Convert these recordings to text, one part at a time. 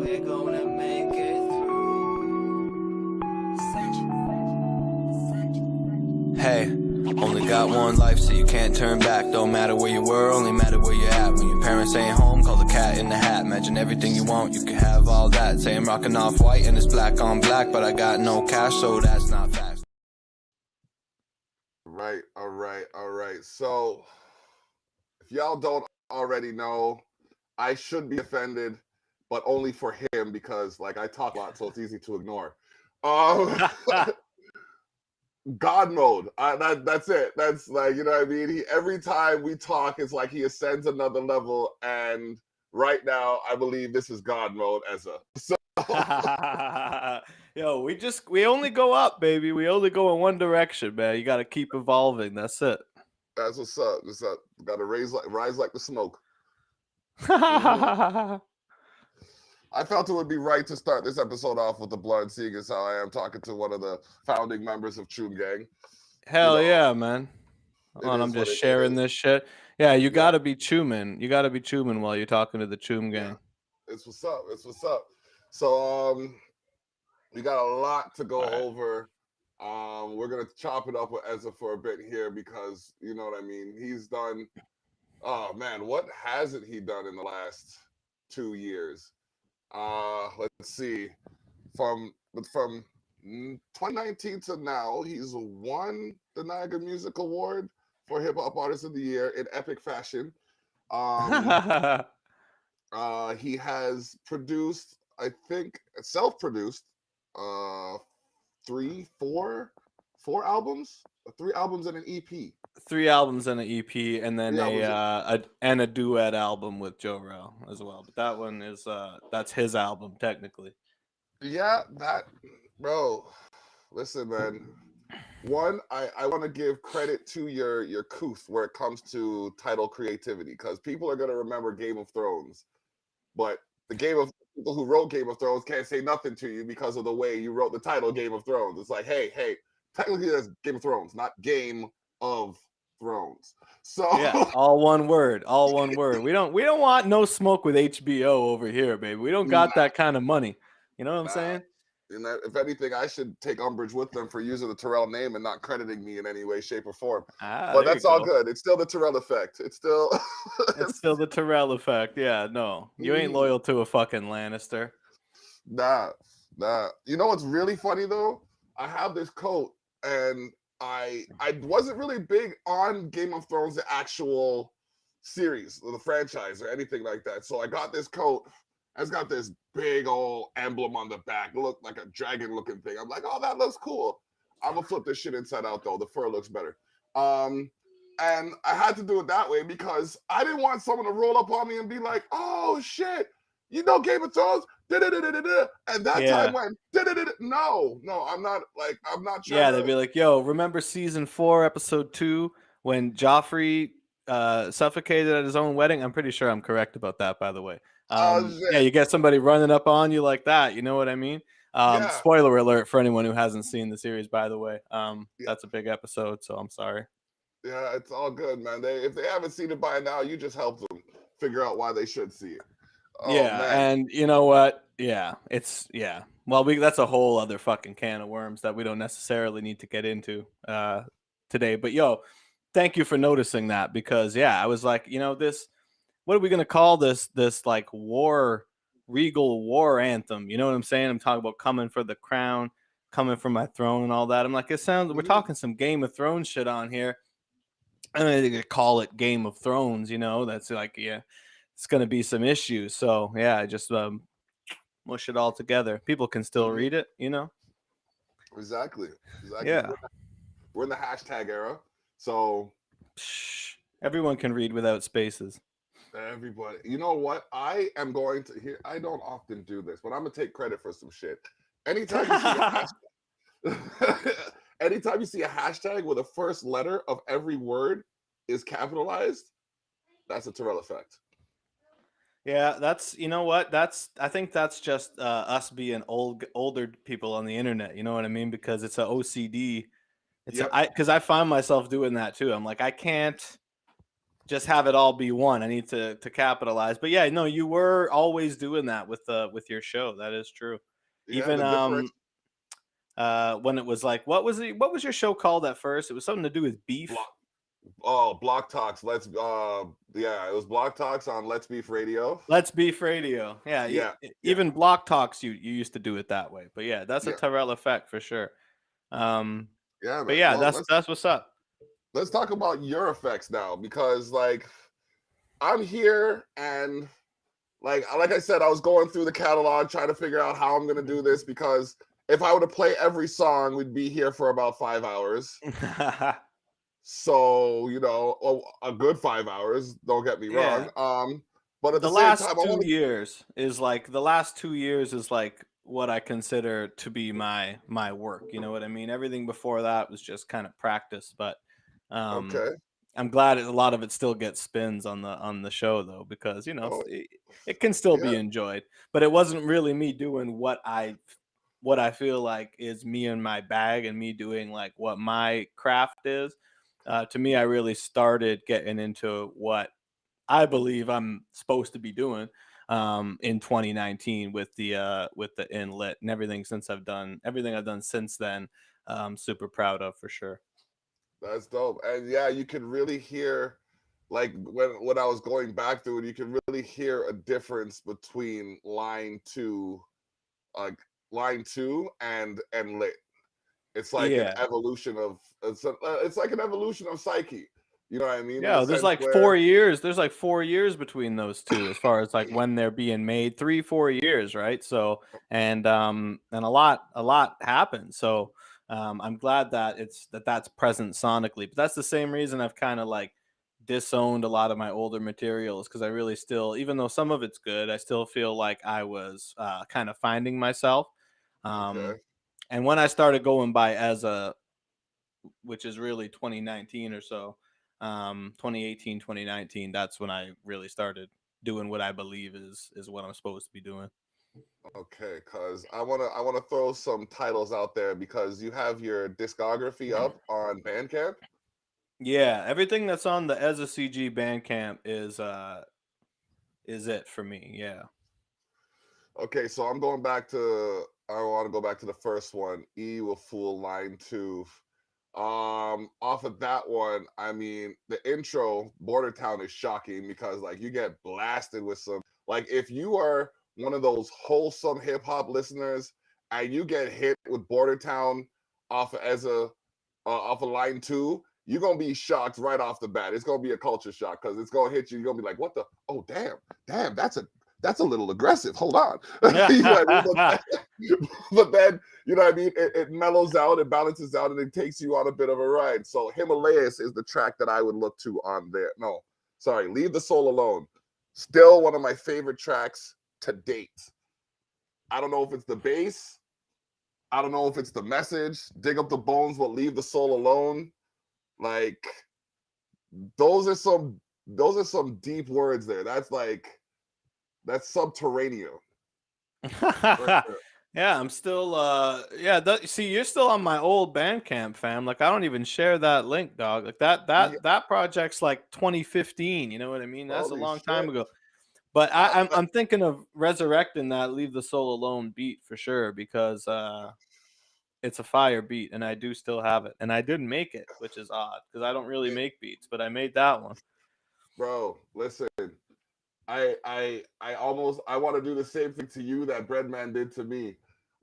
we're gonna make it through. Hey, only got one life, so you can't turn back. Don't matter where you were, only matter where you're at. When your parents ain't home, call the cat in the hat. Imagine everything you want, you can have all that. Say I'm rocking off white and it's black on black, but I got no cash, so that's not facts. Right, all right, all right. So, if y'all don't already know, I should be offended, but only for him because, like, I talk a lot, so it's easy to ignore. God mode. That's it. That's like, you know what I mean? Every time we talk, it's like he ascends another level. And right now, I believe this is God mode, Ezza. So, Yo, we only go up, baby. We only go in one direction, man. You got to keep evolving. That's it. that's what's up. What's up? Got to rise like the smoke. I felt it would be right to start this episode off with the blood, seeing as how I am talking to one of the founding members of Choom Gang. Hell yeah, man. It I'm is what just it sharing is. this shit. Yeah, you got to be chooming. You got to be chooming while you're talking to the Choom Gang. It's what's up. It's what's up. So, we got a lot to go over. We're gonna chop it up with Ezra for a bit here because you know what I mean. He's done. Oh man, what hasn't he done in the last 2 years? Let's see. From 2019 to now, he's won the Niagara Music Award for Hip Hop Artist of the Year in epic fashion. He has produced, I think, self-produced, four albums, 3 albums and an EP. 3 albums and an EP, and then a duet album with Joe Rell as well. But that one is that's his album technically. Yeah, that bro. Listen, man. One, I want to give credit to your couth where it comes to title creativity, because people are gonna remember Game of Thrones, but the people who wrote Game of Thrones can't say nothing to you because of the way you wrote the title Game of Thrones. It's like, hey, technically that's Game of Thrones, not Game of Thrones. So yeah, all one word. We don't want no smoke with HBO over here, baby. We don't got that kind of money. You know what I'm saying? And that, if anything, I should take umbrage with them for using the Terrell name and not crediting me in any way, shape, or form. But that's all good. It's still the Terrell effect. It's still it's still the Terrell effect. Yeah, no. You ain't loyal to a fucking Lannister. Nah. You know what's really funny though? I have this coat and I wasn't really big on Game of Thrones, the actual series, or the franchise, or anything like that. So I got this coat. It's got this big old emblem on the back. It looked like a dragon looking thing. I'm like, oh, that looks cool. I'm gonna flip this shit inside out though. The fur looks better. And I had to do it that way because I didn't want someone to roll up on me and be like, oh shit, you know Game of Thrones? And that time went, no, I'm not trying. Yeah, they'd be like, yo, remember season 4, episode 2, when Joffrey suffocated at his own wedding? I'm pretty sure I'm correct about that, by the way. Yeah, you get somebody running up on you like that. You know what I mean? Spoiler alert for anyone who hasn't seen the series, by the way. That's a big episode, so I'm sorry. Yeah, it's all good, man. If they haven't seen it by now, you just help them figure out why they should see it. Oh, yeah, man. And you know what? Yeah, well, that's a whole other fucking can of worms that we don't necessarily need to get into today. But yo, thank you for noticing that, because I was like, you know, this, what are we gonna call this like regal war anthem? You know what I'm saying? I'm talking about coming for the crown, coming for my throne, and all that. I'm like, it sounds, we're talking some Game of Thrones shit on here. I mean, they could call it Game of Thrones, you know, that's like, it's going to be some issues. So I just mush it all together. People can still read it, you know? Exactly. Yeah. We're in the hashtag era. So everyone can read without spaces. Everybody. You know what? I am going to here. I don't often do this, but I'm going to take credit for some shit. Anytime you see a hashtag, anytime you see a hashtag where the first letter of every word is capitalized, that's a Terrell effect. Yeah, that's, you know what? I think that's just us being older people on the internet. You know what I mean? Because it's an OCD. Because I find myself doing that too. I'm like, I can't just have it all be one. I need to capitalize. But yeah, no, you were always doing that with your show. That is true. Yeah, Even the difference. when it was like what was your show called at first? It was something to do with beef. Block. Oh, Block Talks. Yeah, it was Block Talks on Let's Beef Radio. Let's Beef Radio. Yeah, Yeah, yeah, even Block Talks you used to do it that way. But yeah, that's a yeah, Tyrell effect for sure. Um yeah, but man. yeah, Well, that's what's up. let's talk about your effects now, because like I'm here and like I said, I was going through the catalog trying to figure out how I'm gonna do this, because if I were to play every song, we'd be here for about 5 hours. So, a good 5 hours, don't get me Yeah. wrong. But at the The same last time, I want to 2 years is like what I consider to be my work. You know what I mean? Everything before that was just kind of practice, but um okay. I'm glad a lot of it still gets spins on the show though, because Oh, it can still be yeah. enjoyed. But it wasn't really me doing what I feel like is me in my bag and me doing like what my craft is. To me, I really started getting into what I believe I'm supposed to be doing in 2019 with the inlet and everything everything I've done since then. Super proud of for sure. That's dope. And yeah, you could really hear, like when I was going back through it, you can really hear a difference between like line two and lit. It's like an Yeah. evolution of it's like an evolution of psyche. You know what I mean? In the Yeah, there's sense like where 4 years. There's like 4 years between those two, as far as like when they're being made. 3, 4 years, right? So, and a lot happened. So, I'm glad that that's present sonically. But that's the same reason I've kind of like disowned a lot of my older materials, because I really still, even though some of it's good, I still feel like I was kind of finding myself. Um, okay. and when I started going by Ezza, which is really 2019 or so, 2018, 2019, that's when I really started doing what I believe is what I'm supposed to be doing. Okay, because I wanna throw some titles out there, because you have your discography up on Bandcamp. Yeah, everything that's on the Ezza CG Bandcamp is it for me. Yeah. Okay, so I'm going back to I want to go back to the first one, E with Fool Line 2. Off of that one, I mean, the intro, Border Town, is shocking, because like you get blasted with some, like, if you are one of those wholesome hip hop listeners and you get hit with Border Town off of off of line two, you're gonna be shocked right off the bat. It's gonna be a culture shock, because it's gonna hit you. You're gonna be like, "What the? Oh, damn, that's a little aggressive. Hold on." You know what I mean? But then, you know what I mean? It mellows out, it balances out, and it takes you on a bit of a ride. So Himalayas is the track that I would look to on there. No, sorry, Leave the Soul Alone. Still one of my favorite tracks to date. I don't know if it's the bass. I don't know if it's the message. Dig up the bones, but leave the soul alone. Like, those are some deep words there. That's subterranean. Right there. Yeah, I'm still yeah, see, you're still on my old Bandcamp, fam. Like I don't even share that link, dog. Like that Yeah, that that project's like 2015, you know what I mean? That's a holy long time shit. ago. But I, I'm thinking of resurrecting that Leave the Soul Alone beat for sure, because it's a fire beat and I do still have it. And I didn't make it, which is odd because I don't really make beats, but I made that one. bro, listen. I want to do the same thing to you that Breadman did to me.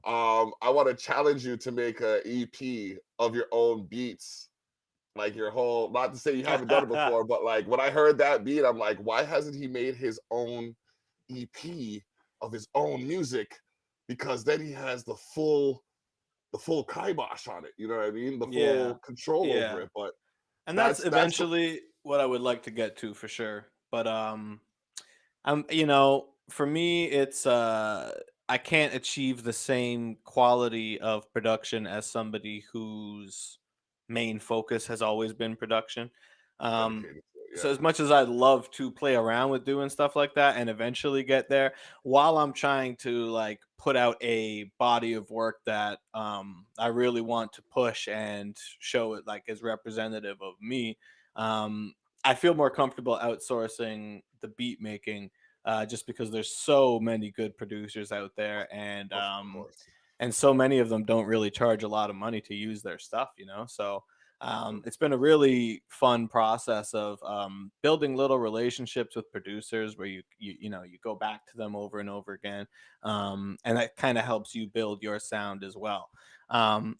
I want to challenge you to make a EP of your own beats, like your whole. Not to say you haven't done it before, but like when I heard that beat, I'm like, why hasn't he made his own EP of his own music? Because then he has the full kibosh on it. You know what I mean? The Yeah. full control over Yeah. it. But And that's that's eventually what I would like to get to for sure. But for me it's I can't achieve the same quality of production as somebody whose main focus has always been production. Um dedicated to it. so Yeah. as much as I'd love to play around with doing stuff like that and eventually get there, while I'm trying to like put out a body of work that I really want to push and show it like as representative of me, I feel more comfortable outsourcing the beat making, just because there's so many good producers out there, Of course. and so many of them don't really charge a lot of money to use their stuff, you know. So it's been a really fun process of building little relationships with producers where you know you go back to them over and over again, and that kind of helps you build your sound as well.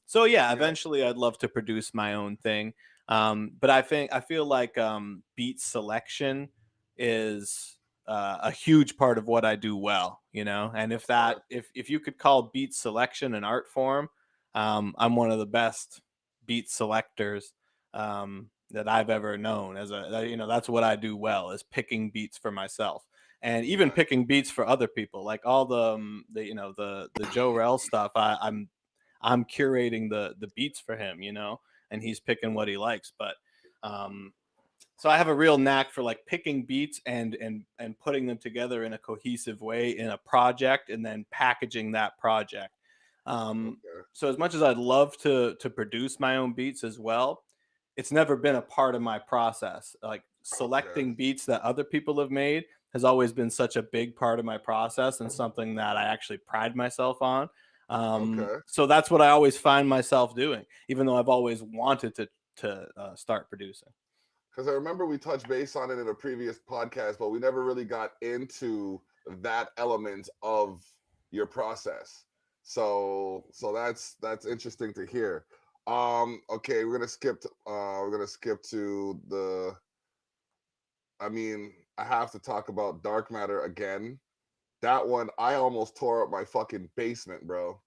So yeah, Yeah. eventually I'd love to produce my own thing, but I feel like beat selection is a huge part of what I do well, you know. And if you could call beat selection an art form, I'm one of the best beat selectors that I've ever known. You know, that's what I do well, is picking beats for myself, and even Right. picking beats for other people. Like all the you know the Joe Rel stuff. I'm curating the beats for him, you know, and he's picking what he likes. But um, so I have a real knack for like picking beats and putting them together in a cohesive way in a project, and then packaging that project. Um, Okay. so as much as I'd love to produce my own beats as well, it's never been a part of my process. Like Okay. selecting beats that other people have made has always been such a big part of my process, and something that I actually pride myself on. Okay. So that's what I always find myself doing, even though I've always wanted to start producing. Because I remember we touched base on it in a previous podcast, but we never really got into that element of your process. So that's interesting to hear. Okay, we're gonna skip to the, I mean, I have to talk about Dark Matter again. That one, I almost tore up my fucking basement, bro.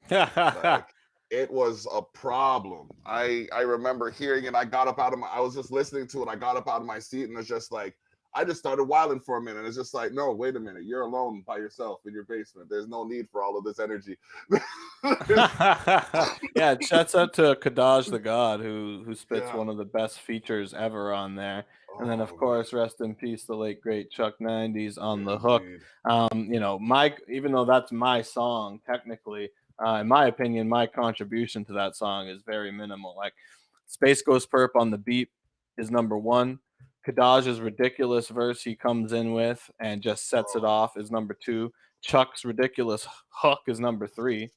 Like, it was a problem. I remember hearing it. I was just listening to it. I got up out of my seat and it's just like, I just started wilding for a minute. It's just like, no, wait a minute. You're alone by yourself in your basement. There's no need for all of this energy. Yeah, shouts out to Kadaj the God, who spits Yeah. one of the best features ever on there. And then of Oh man. course, rest in peace, the late great Chuck 90s on the hook. Indeed. You know, my even though that's my song, technically, in my opinion, my contribution to that song is very minimal. Like Space Ghost Perp on the beat is number one. Kadaj's ridiculous verse he comes in with and just sets it Oh, off is number two. Chuck's ridiculous hook is number three,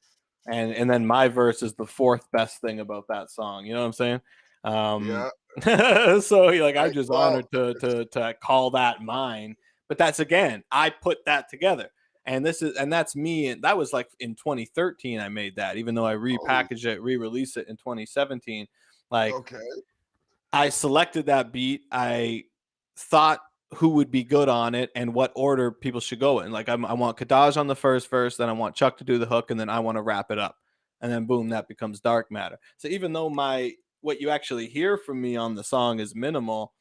and then my verse is the fourth best thing about that song. You know what I'm saying? yeah. So like I'm just Well, honored to call that mine. But that's again, I put that together. And that's me. And that was like in 2013 I made that, even though I holy. repackaged it, re-released it in 2017. Like Okay. I selected that beat. I thought who would be good on it and what order people should go in. Like I want Kadaj on the first verse, then I want Chuck to do the hook, and then I want to wrap it up. And then boom, that becomes Dark Matter. So even though my what you actually hear from me on the song is minimal,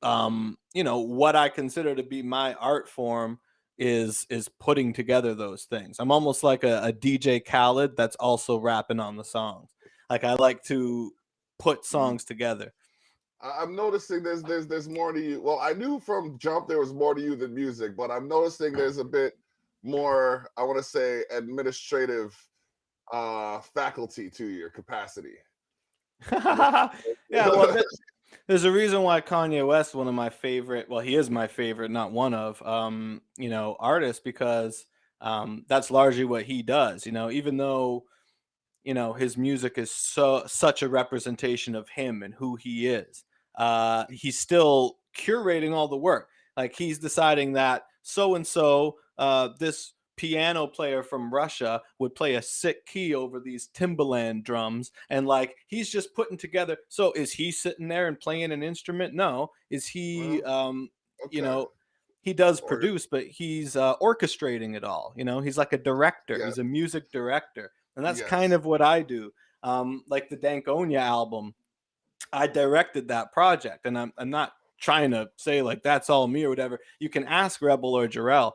you know, what I consider to be my art form is putting together those things. I'm almost like a DJ Khaled that's also rapping on the songs. Like I like to put songs together. I'm noticing there's more to you. Well, I knew from jump there was more to you than music, but I'm noticing there's a bit more, I want to say, administrative faculty to your capacity. Yeah, well, there's a reason why Kanye West, one of my favorite, well, he is my favorite, not one of, you know, artists, because that's largely what he does. You know, even though you know his music is such a representation of him and who he is, he's still curating all the work. Like he's deciding that so and so this piano player from Russia would play a sick key over these Timbaland drums, and like he's just putting together. So is he sitting there and playing an instrument? No. Is he Well, you okay. know, he does Or produce, but he's orchestrating it all. You know, he's like a director. yeah, He's a music director, and that's kind yes. of what I do. Like the Dankonia album, I directed that project, and I'm not trying to say like that's all me or whatever. You can ask Rebel or Jarrell.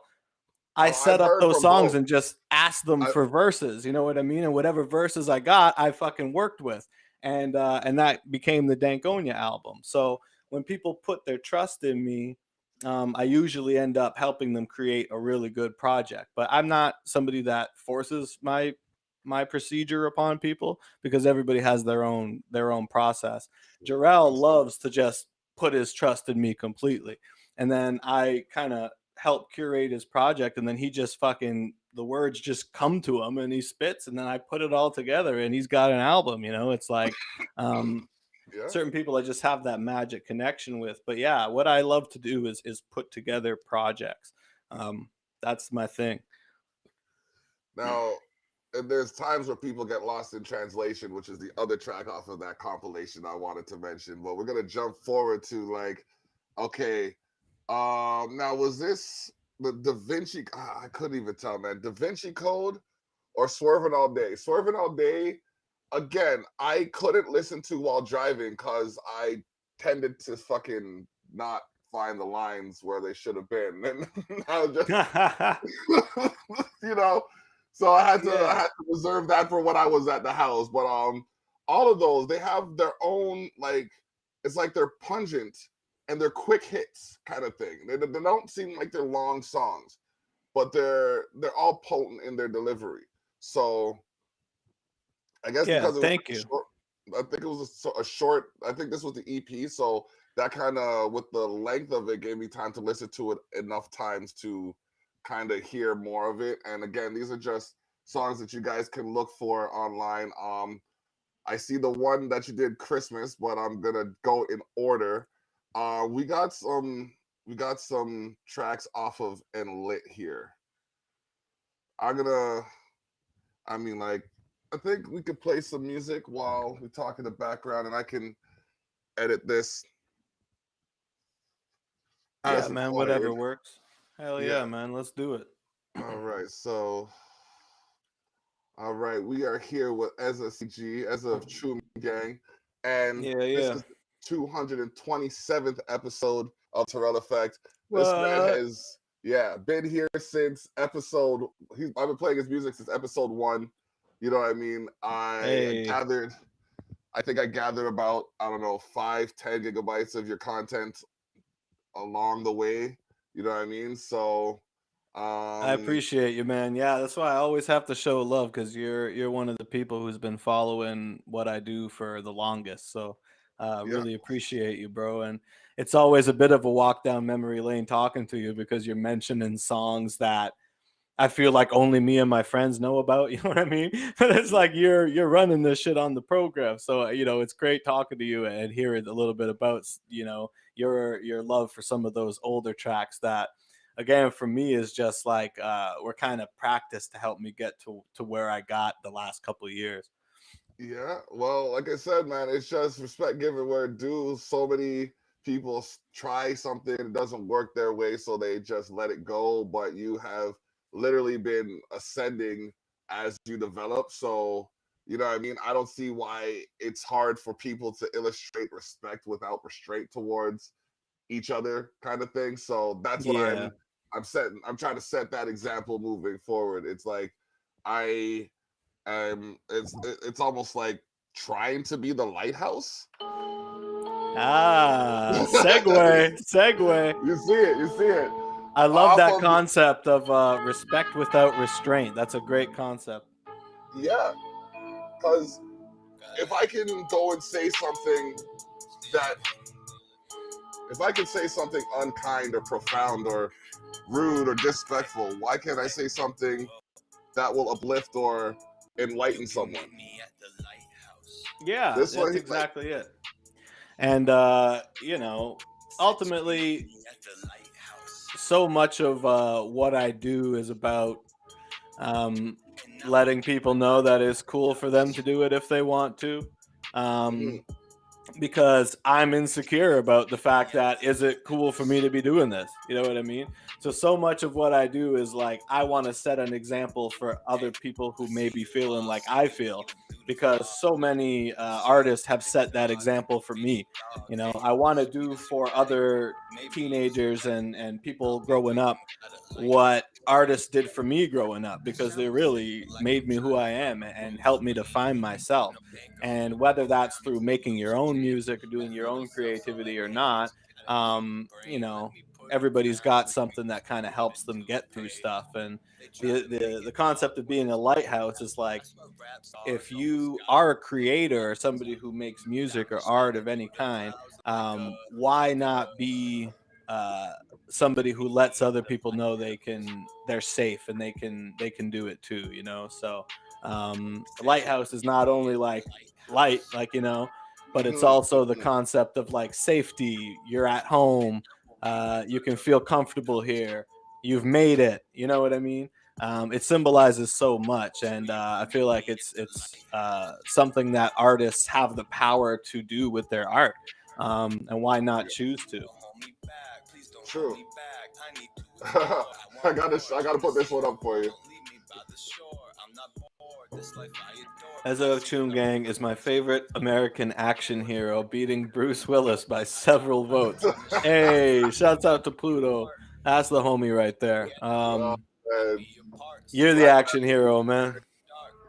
I Oh, I've set up heard those from songs both. and just asked them I for verses. You know what I mean? And whatever verses I got, I fucking worked with, and that became the Dankonia album. So when people put their trust in me, I usually end up helping them create a really good project. But I'm not somebody that forces my procedure upon people, because everybody has their own process. Jarrell absolutely. loves to just put his trust in me completely. And then I kind of help curate his project, and then he just fucking, the words just come to him and he spits, and then I put it all together and he's got an album. It's like, Yeah. certain people I just have that magic connection with. But yeah, what I love to do is put together projects. That's my thing. Now, and there's times where people get lost in translation, which is the other track off of that compilation I wanted to mention. But we're gonna jump forward to like, okay, now was this the Da Vinci? I couldn't even tell, man. Da Vinci Code or Swerving All Day? Swerving All Day. Again, I couldn't listen to while driving because I tended to fucking not find the lines where they should have been, and I was just, you know. So I had to reserve that for when I was at the house. But all of those, they have their own, like, it's like they're pungent and they're quick hits kind of thing. They don't seem like they're long songs, but they're all potent in their delivery. So I guess Yeah, because it was thank you. short, I think it was a short. I think this was the EP, so that kind of, with the length of it, gave me time to listen to it enough times to kind of hear more of it. And again, these are just songs that you guys can look for online. I see the one that you did Christmas, but I'm gonna go in order. We got some tracks off of And Lit here. I'm gonna, I mean, like, I think we could play some music while we talk in the background, and I can edit this Yeah, as man, required. whatever works. Hell Yeah. yeah, man, let's do it. All right, so all right, we are here with Ezza CG, Ezza of True Gang, and Yeah, this yeah. is the 227th episode of Terrell Effect. This man What? has, been here since episode. I've been playing his music since episode 1. You know what I mean? Hey. I think I gathered about, I don't know, 5-10 gigabytes of your content along the way. You know what I mean? So I appreciate you, man. Yeah, that's why I always have to show love, because you're one of the people who's been following what I do for the longest. So yeah, really appreciate you, bro. And it's always a bit of a walk down memory lane talking to you, because you're mentioning songs that I feel like only me and my friends know about. You know what I mean? But it's like you're running this shit on the program. So it's great talking to you and hearing a little bit about your love for some of those older tracks that, again, for me is just like were kind of practice to help me get to where I got the last couple of years. yeah. Well, like I said, man, it's just respect given where due. So many people try something, it doesn't work their way, so they just let it go. But you have literally been ascending as you develop. So, you know what I mean? I don't see why it's hard for people to illustrate respect without restraint towards each other, kind of thing. So that's what Yeah. I'm trying to set that example moving forward. It's like I it's almost like trying to be the lighthouse. Segue, segue. You see it, you see it. I love Off that of- concept of respect without restraint. That's a great concept. Yeah, because if I can go and say something that, if I can say something unkind or profound or rude or disrespectful, why can't I say something that will uplift or enlighten someone? Yeah, This that's one, exactly it. And ultimately, so much of what I do is about letting people know that it's cool for them to do it if they want to. Because I'm insecure about the fact that, is it cool for me to be doing this? You know what I mean? So much of what I do is like, I want to set an example for other people who may be feeling like I feel, because so many artists have set that example for me. I want to do for other teenagers and people growing up what artists did for me growing up, because they really made me who I am and helped me to find myself. And whether that's through making your own music or doing your own creativity or not, everybody's got something that kind of helps them get through stuff. And the concept of being a lighthouse is like, if you are a creator or somebody who makes music or art of any kind, why not be uh, somebody who lets other people know they're safe and they can do it too, you know? So lighthouse is not only like light, like, you know, but it's also the concept of like safety. You're at home, you can feel comfortable here, you've made it, you know what I mean? It symbolizes so much, and I feel like it's something that artists have the power to do with their art, and why not choose to? True. I gotta put this one up for you. Ezza Gang is my favorite American action hero, beating Bruce Willis by several votes. Hey, shouts out to Pluto. That's the homie right there. And You're the action hero, man.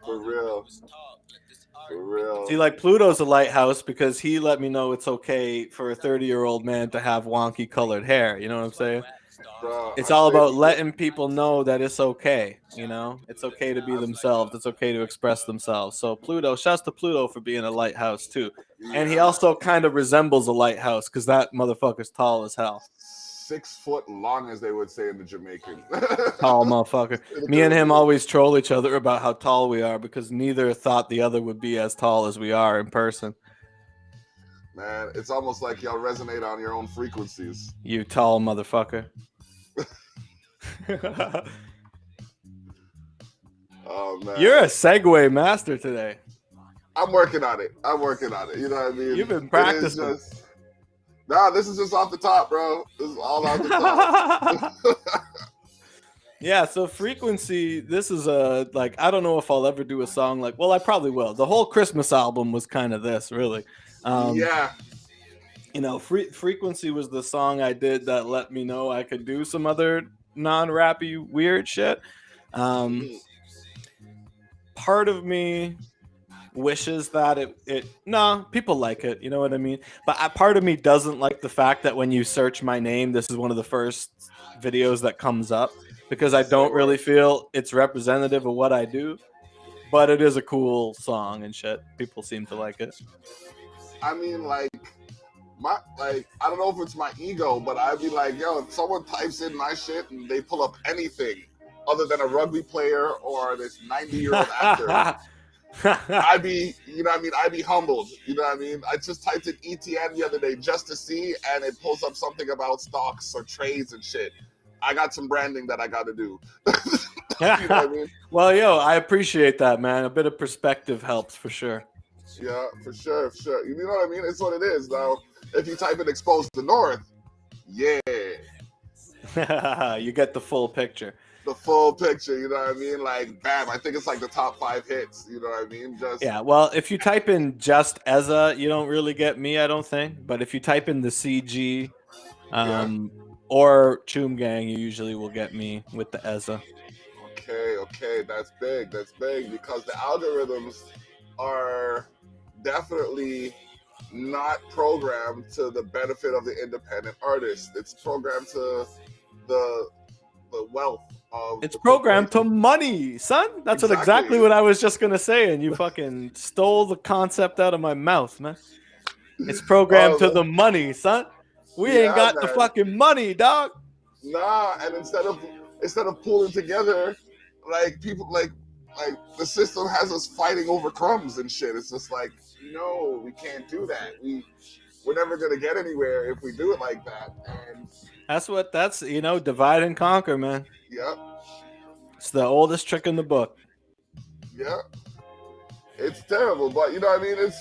for real. For real. See, like Pluto's a lighthouse because he let me know it's okay for a 30-year-old man to have wonky colored hair. You know what I'm saying? It's all about letting people know that it's okay. You know, it's okay to be themselves. It's okay to express themselves. So Pluto, shouts to Pluto for being a lighthouse too. And he also kind of resembles a lighthouse because that motherfucker's tall as hell. 6 foot long, as they would say in the Jamaican. Tall motherfucker. Me and him always troll each other about how tall we are because neither thought the other would be as tall as we are in person. Man, it's almost like y'all resonate on your own frequencies. You tall motherfucker. Oh man, you're a segue master today. I'm working on it. You know what I mean? You've been practicing. Nah, this is just off the top, bro. This is all off the top. Yeah, so frequency, this is like, I don't know if I'll ever do a song like, well, I probably will. The whole Christmas album was kind of this, really. Yeah. You know, frequency was the song I did that let me know I could do some other non-rappy weird shit. Part of me wishes that people like it, you know what I mean? But part of me doesn't like the fact that when you search my name, this is one of the first videos that comes up, because I don't really feel it's representative of what I do. But it is a cool song and shit. People seem to like it. I mean, I don't know if it's my ego, but I'd be like, yo, if someone types in my shit and they pull up anything other than a rugby player or this 90-year-old actor, I'd be, you know what I mean? I'd be humbled, you know what I mean? I just typed in ETN the other day just to see, and it pulls up something about stocks or trades and shit. I got some branding that I got to do. You know what I mean? Well, yo, I appreciate that, man. A bit of perspective helps for sure. Yeah, for sure. You know what I mean? It's what it is. Now, if you type in Exposed the North, yeah. You get the full picture. The full picture, you know what I mean? Like, bam, I think it's like the top 5 hits, you know what I mean? Yeah, well, if you type in just Ezza, you don't really get me, I don't think. But if you type in the CG or Choom Gang, you usually will get me with the Ezza. Okay, that's big because the algorithms are definitely not programmed to the benefit of the independent artist. It's programmed to the wealth of. It's programmed to money, son. That's exactly what I was just gonna say, and you fucking stole the concept out of my mouth, man. It's programmed to the money, son. We ain't got the fucking money, dog. Nah, and instead of pulling together, like people like the system has us fighting over crumbs and shit. It's just like, no, we can't do that. We're never gonna get anywhere if we do it like that. And that's divide and conquer, man. Yep. It's the oldest trick in the book. Yeah. It's terrible, but you know what I mean?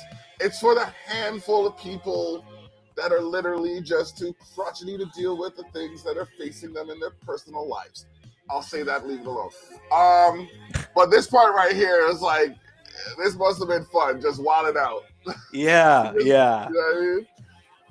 It's for the handful of people that are literally just too crotchety to deal with the things that are facing them in their personal lives. I'll say that, leave it alone. But this part right here is like, this must have been fun, just wilding out. Yeah. You know what I mean?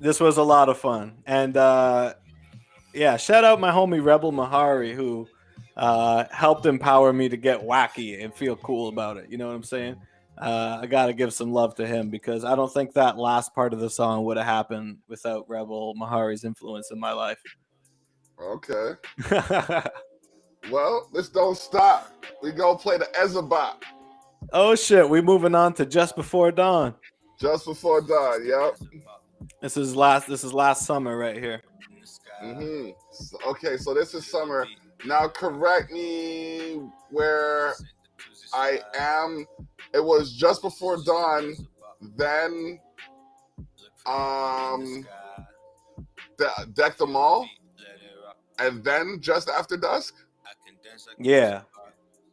This was a lot of fun. And shout out my homie Rebel Mahari, who helped empower me to get wacky and feel cool about it. You know what I'm saying? I got to give some love to him, because I don't think that last part of the song would have happened without Rebel Mahari's influence in my life. Okay. Well, this don't stop. We go play the Ezza bot Oh shit, we moving on to Just Before Dawn. just before dawn. Yep. This is last summer right here. Okay, so this is summer. Now correct me where I am. It was just before dawn, then deck the mall, and then just after dusk. Yeah,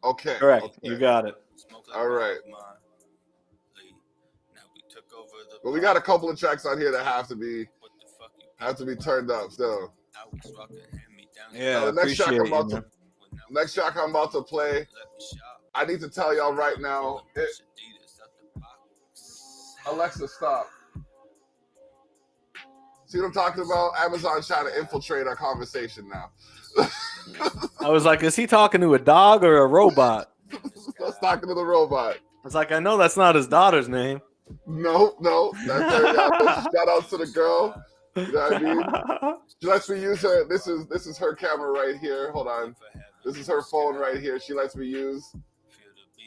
Okay, correct. okay. You got it. All right. But we got a couple of tracks on here that have to be turned up still. Yeah, Now, the next track appreciate I'm about to play, I need to tell y'all right now. Alexa, stop. See what I'm talking about? Amazon trying to infiltrate our conversation now. I was like, is he talking to a dog or a robot? Let's talking to the robot. I was like, I know that's not his daughter's name. No. That's her. Shout out to the girl. You know what I mean? She lets me use her. This is her camera right here. Hold on. This is her phone right here. She lets me use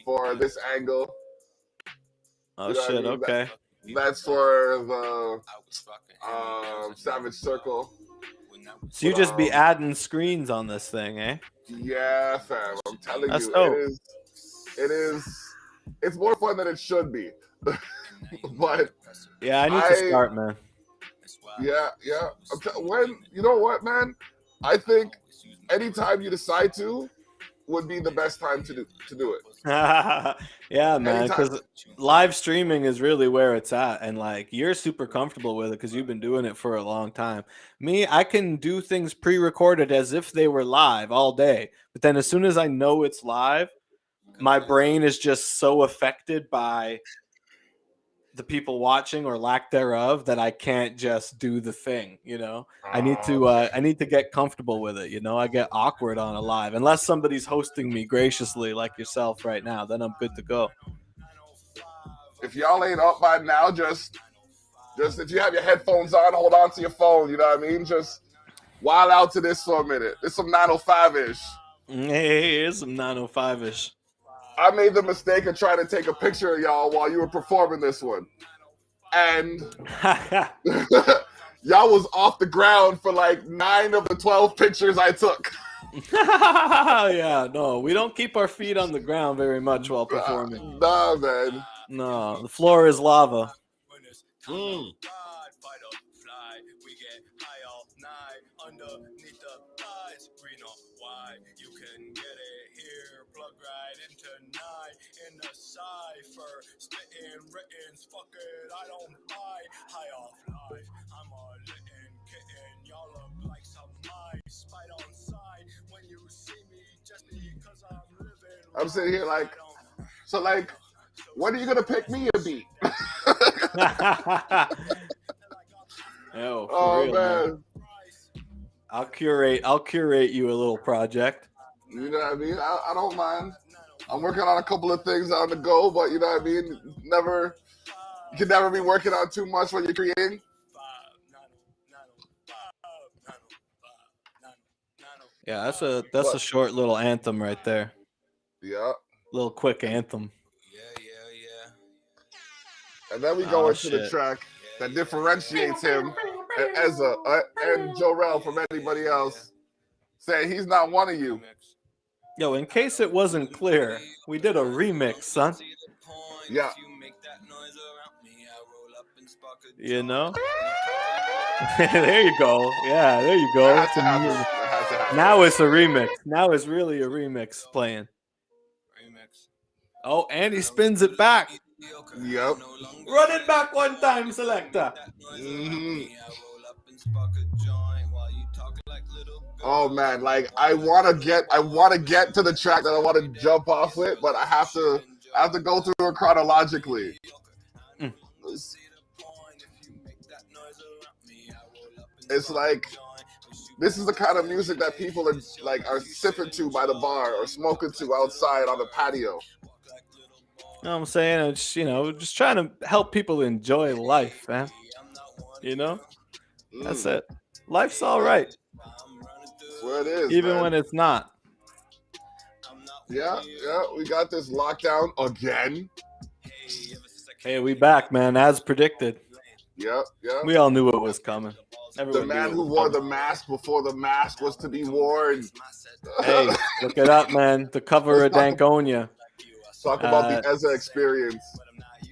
for this angle. Oh You know shit! what I mean? Okay. That's for the Savage Circle. So you just be adding screens on this thing, eh? Yeah, fam. I'm telling That's you, dope. it is. It's more fun than it should be. But yeah, I need to start, man. Yeah. When you know what, man, I think anytime you decide to would be the best time to do it. Yeah, man, because live streaming is really where it's at, and like you're super comfortable with it because you've been doing it for a long time. Me, I can do things pre-recorded as if they were live all day, but then as soon as I know it's live, my brain is just so affected by the people watching or lack thereof that I can't just do the thing, you know. I need to get comfortable with it, you know. I get awkward on a live unless somebody's hosting me graciously like yourself right now, then I'm good to go. If y'all ain't up by now, just if you have your headphones on, hold on to your phone, you know what I mean? Just wild out to this for a minute. It's some 905-ish. Hey, it's some 905-ish. I made the mistake of trying to take a picture of y'all while you were performing this one. And y'all was off the ground for like 9 of the 12 pictures I took. Yeah, no, we don't keep our feet on the ground very much while performing. Nah, man. No, the floor is lava. I'm sitting here like, so like, when are you gonna pick me a beat? Oh, real, man. I'll curate you a little project. You know what I mean? I don't mind. I'm working on a couple of things on the go, but you know what I mean? You can never be working on too much when you're creating. Yeah, that's a short little anthem right there. Yeah. Little quick anthem. And then we go into the track that differentiates him and Ezza and Jorel from anybody else, saying he's not one of you. Yo, in case it wasn't clear, we did a remix, son. Yeah. You know? There you go. Yeah, there you go. Now it's a remix. Now it's really a remix playing. Oh, and he spins it back. Yep. Run it back one time, selector. Oh man, like I want to get to the track that I want to jump off with, but I have to go through it chronologically. It's like this is the kind of music that people are sipping to by the bar or smoking to outside on the patio. You know what I'm saying? It's, just trying to help people enjoy life, man. You know? That's it. Life's all right. Well, it is, even man. when it's not. Yeah, we got this lockdown again. Hey, we back, man, as predicted. Yep. We all knew it was coming. Everyone The knew man it who was wore coming. the mask before the mask was to be worn. Hey, look it up, man. The cover Let's of Dankonia. talk about the Ezza experience.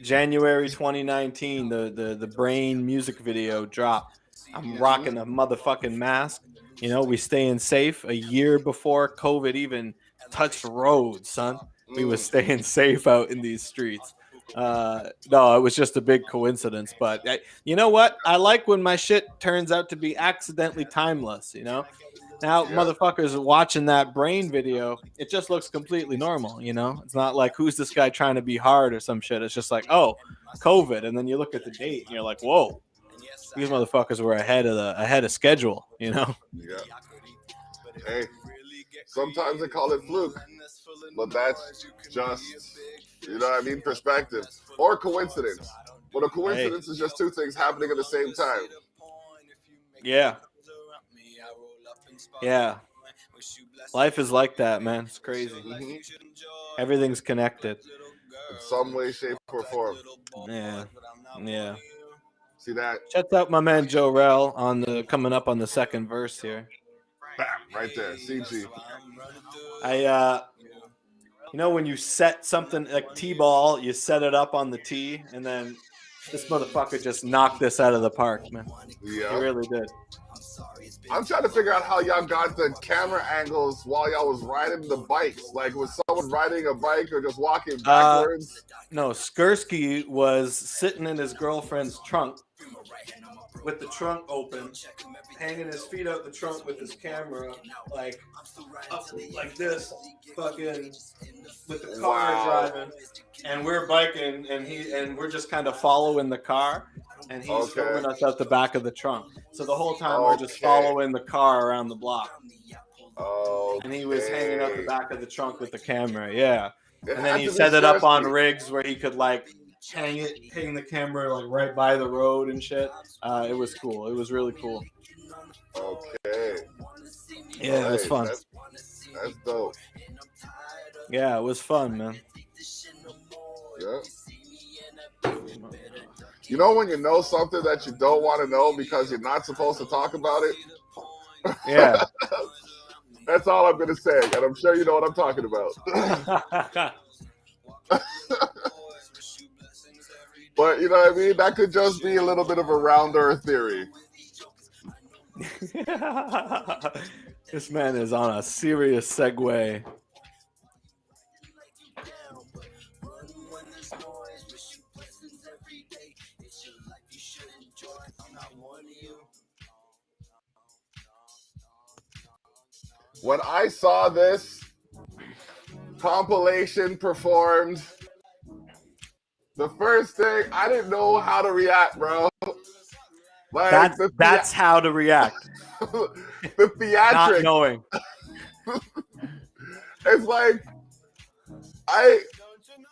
January 2019, the Brain music video dropped. I'm rocking a motherfucking mask. You know, we staying safe a year before COVID even touched roads, son. We was staying safe out in these streets. No, it was just a big coincidence. But you know what? I like when my shit turns out to be accidentally timeless, you know? Now, motherfuckers watching that Brain video, it just looks completely normal, you know? It's not like, who's this guy trying to be hard or some shit. It's just like, oh, COVID. And then you look at the date and you're like, whoa, these motherfuckers were ahead of schedule, you know? Yeah. Hey, sometimes they call it fluke, but that's just, you know what I mean, perspective or coincidence. But a coincidence is just two things happening at the same time. Yeah. Yeah. Life is like that, man. It's crazy. Everything's connected. In some way, shape, or form. Yeah. Yeah. See that? Shouts out my man Joe Rell on the coming up on the second verse here. Bam, right there. CG. You know when you set something like T-ball, you set it up on the tee, and then this motherfucker just knocked this out of the park, man. Yeah. He really did. I'm trying to figure out how y'all got the camera angles while y'all was riding the bikes. Like, was someone riding a bike or just walking backwards? No, Skursky was sitting in his girlfriend's trunk with the trunk open, hanging his feet out the trunk with his camera, like up like this, fucking with the car driving, and we're biking, and we're just kind of following the car, and he's filming us out the back of the trunk. So the whole time we're just following the car around the block. And he was hanging out the back of the trunk with the camera, yeah. And then he set it up on rigs where he could like hang the camera like right by the road and shit. It was cool. It was really cool. Okay. Yeah, it was fun. That's dope. Yeah, it was fun, man. Yeah. You know when you know something that you don't want to know because you're not supposed to talk about it? Yeah. That's all I'm going to say, and I'm sure you know what I'm talking about. But, you know what I mean? That could just be a little bit of a rounder theory. This man is on a serious segue. When I saw this compilation performed, the first thing, I didn't know how to react, bro. Like that's how to react. The theatrics. Not knowing. It's like, I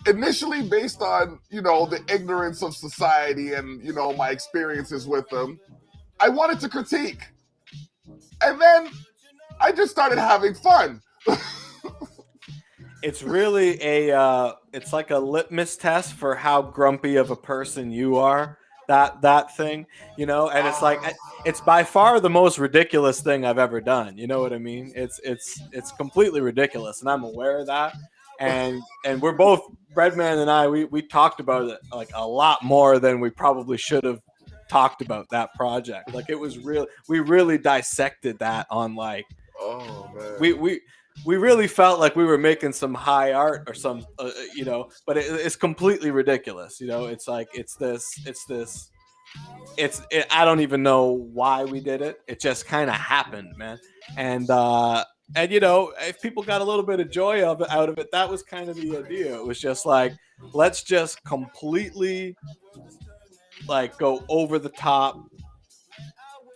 initially, based on, you know, the ignorance of society and, you know, my experiences with them, I wanted to critique. And then I just started having fun. It's really it's like a litmus test for how grumpy of a person you are. That thing, you know, and it's like it's by far the most ridiculous thing I've ever done. You know what I mean? It's completely ridiculous, and I'm aware of that. And we're both, Breadman and I, we talked about it like a lot more than we probably should have talked about that project. Like it was real. We really dissected that on like. Oh man. We really felt like we were making some high art or some, you know, but it's completely ridiculous. You know, it's like, I don't even know why we did it. It just kind of happened, man. And, you know, if people got a little bit of joy out of it, that was kind of the idea. It was just like, let's just completely like go over the top,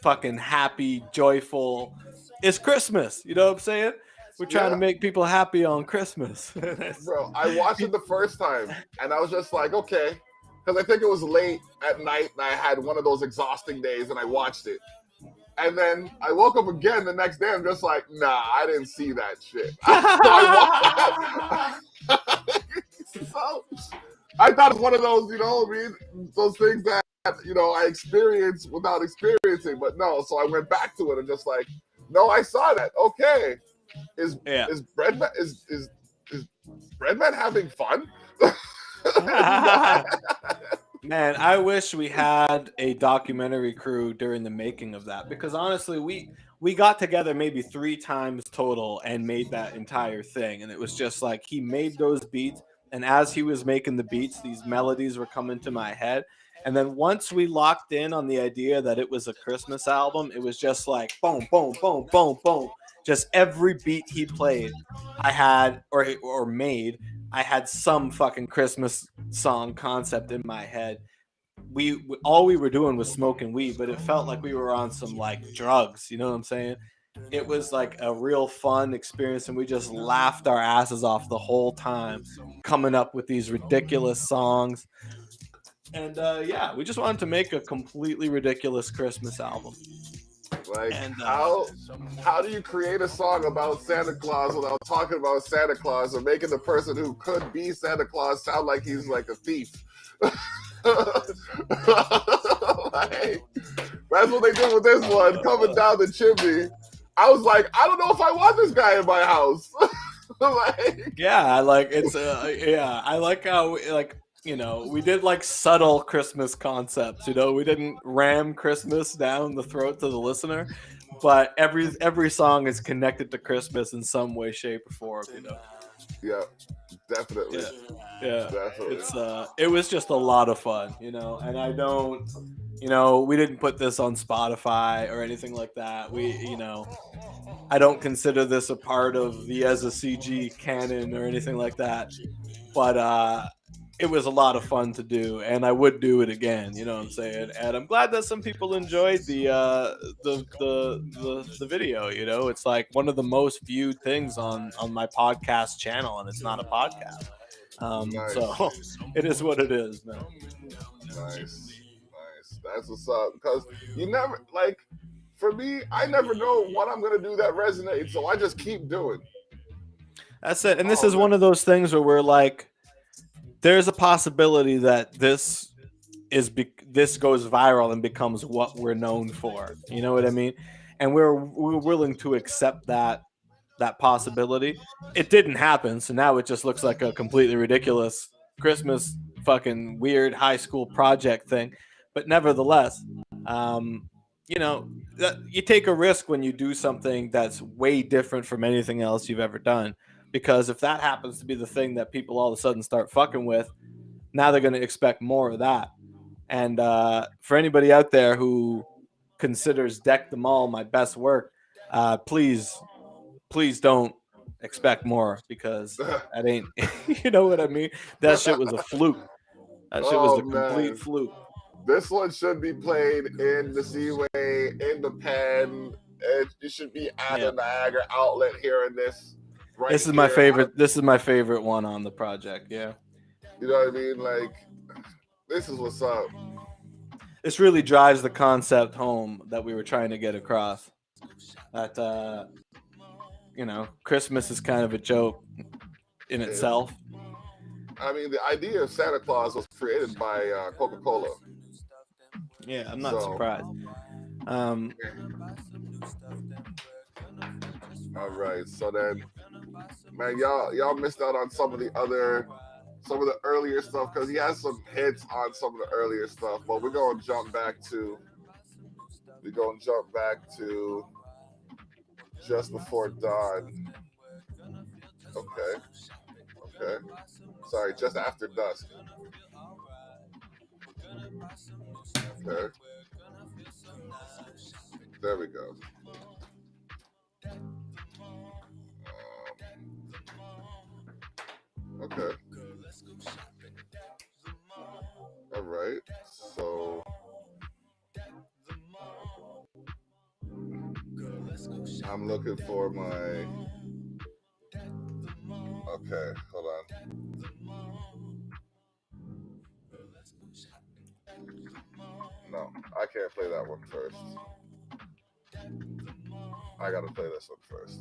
fucking happy, joyful. It's Christmas. You know what I'm saying? We're trying to make people happy on Christmas. Bro, I watched it the first time, and I was just like, okay. Because I think it was late at night, and I had one of those exhausting days, and I watched it. And then I woke up again the next day. I'm just like, nah, I didn't see that shit. So I walked. So I thought it was one of those, those things that I experienced without experiencing. But no, so I went back to it and just like, no, I saw that. Okay, is Breadman is Breadman having fun? Man, I wish we had a documentary crew during the making of that, because honestly, we got together maybe 3 times total and made that entire thing, and it was just like he made those beats, and as he was making the beats, these melodies were coming to my head. And then once we locked in on the idea that it was a Christmas album, it was just like boom, boom, boom, boom, boom. Just every beat he played, I had or made, I had some fucking Christmas song concept in my head. We all we were doing was smoking weed, but it felt like we were on some like drugs. You know what I'm saying? It was like a real fun experience, and we just laughed our asses off the whole time, coming up with these ridiculous songs. And yeah, we just wanted to make a completely ridiculous Christmas album. Like, And how do you create a song about Santa Claus without talking about Santa Claus or making the person who could be Santa Claus sound like he's like a thief? Like, that's what they did with this one, coming down the chimney. I was like, I don't know if I want this guy in my house. Like, yeah, like it's yeah, I like how we did like subtle Christmas concepts. We didn't ram Christmas down the throat to the listener, but every song is connected to Christmas in some way, shape, or form. Yeah, definitely. Yeah, definitely. it was just a lot of fun, and I don't, we didn't put this on Spotify or anything like that. I don't consider this a part of the Ezza CG canon or anything like that, but it was a lot of fun to do, and I would do it again. You know what I'm saying? And I'm glad that some people enjoyed the video. It's like one of the most viewed things on my podcast channel, and it's not a podcast. Nice. So it is what it is, man. Nice. That's what's up. Because you never, like, for me, I never know what I'm going to do that resonates, so I just keep doing. That's it. And this is one of those things where we're like, there's a possibility that this goes viral and becomes what we're known for. You know what I mean? And we're willing to accept that possibility. It didn't happen, so now it just looks like a completely ridiculous Christmas fucking weird high school project thing. But nevertheless, you take a risk when you do something that's way different from anything else you've ever done. Because if that happens to be the thing that people all of a sudden start fucking with, now they're going to expect more of that. And for anybody out there who considers Deck the Mall my best work, please don't expect more, because that ain't, you know what I mean? That shit was a fluke. That shit was a complete fluke. This one should be played in the Seaway, in the pen. It should be at the Niagara outlet hearing this. Right, this is my favorite. This is my favorite one on the project. Yeah. You know what I mean? Like, this is what's up. This really drives the concept home that we were trying to get across. That Christmas is kind of a joke in itself. I mean, the idea of Santa Claus was created by Coca-Cola. Yeah, I'm not surprised. All right, so then, man, y'all missed out on some of the earlier stuff, because he has some hits on some of the earlier stuff, but we're gonna jump back to Just Before Dawn. Okay. Sorry, Just After Dusk. Okay. There we go. Okay. All right. So I'm looking for my. Okay, hold on. No, I can't play that one first. I gotta play this one first.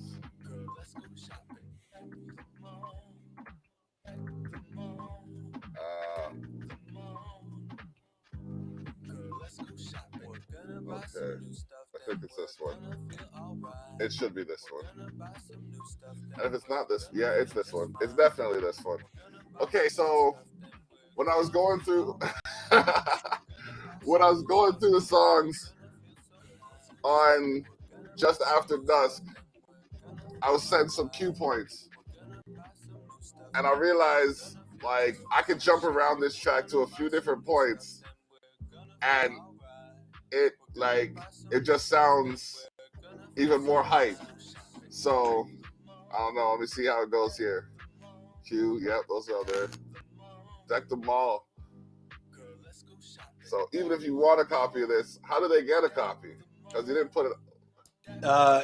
Okay, I think it's this one. It should be this one. And if it's not this, yeah, it's this one. It's definitely this one. Okay, so when I was going through, the songs on Just After Dusk, I was sent some cue points, and I realized like I could jump around this track to a few different points, and it just sounds even more hype. So I don't know. Let me see how it goes here. Q, yep, those are there. Deck them all. So even if you want a copy of this, how do they get a copy? Because you didn't put it.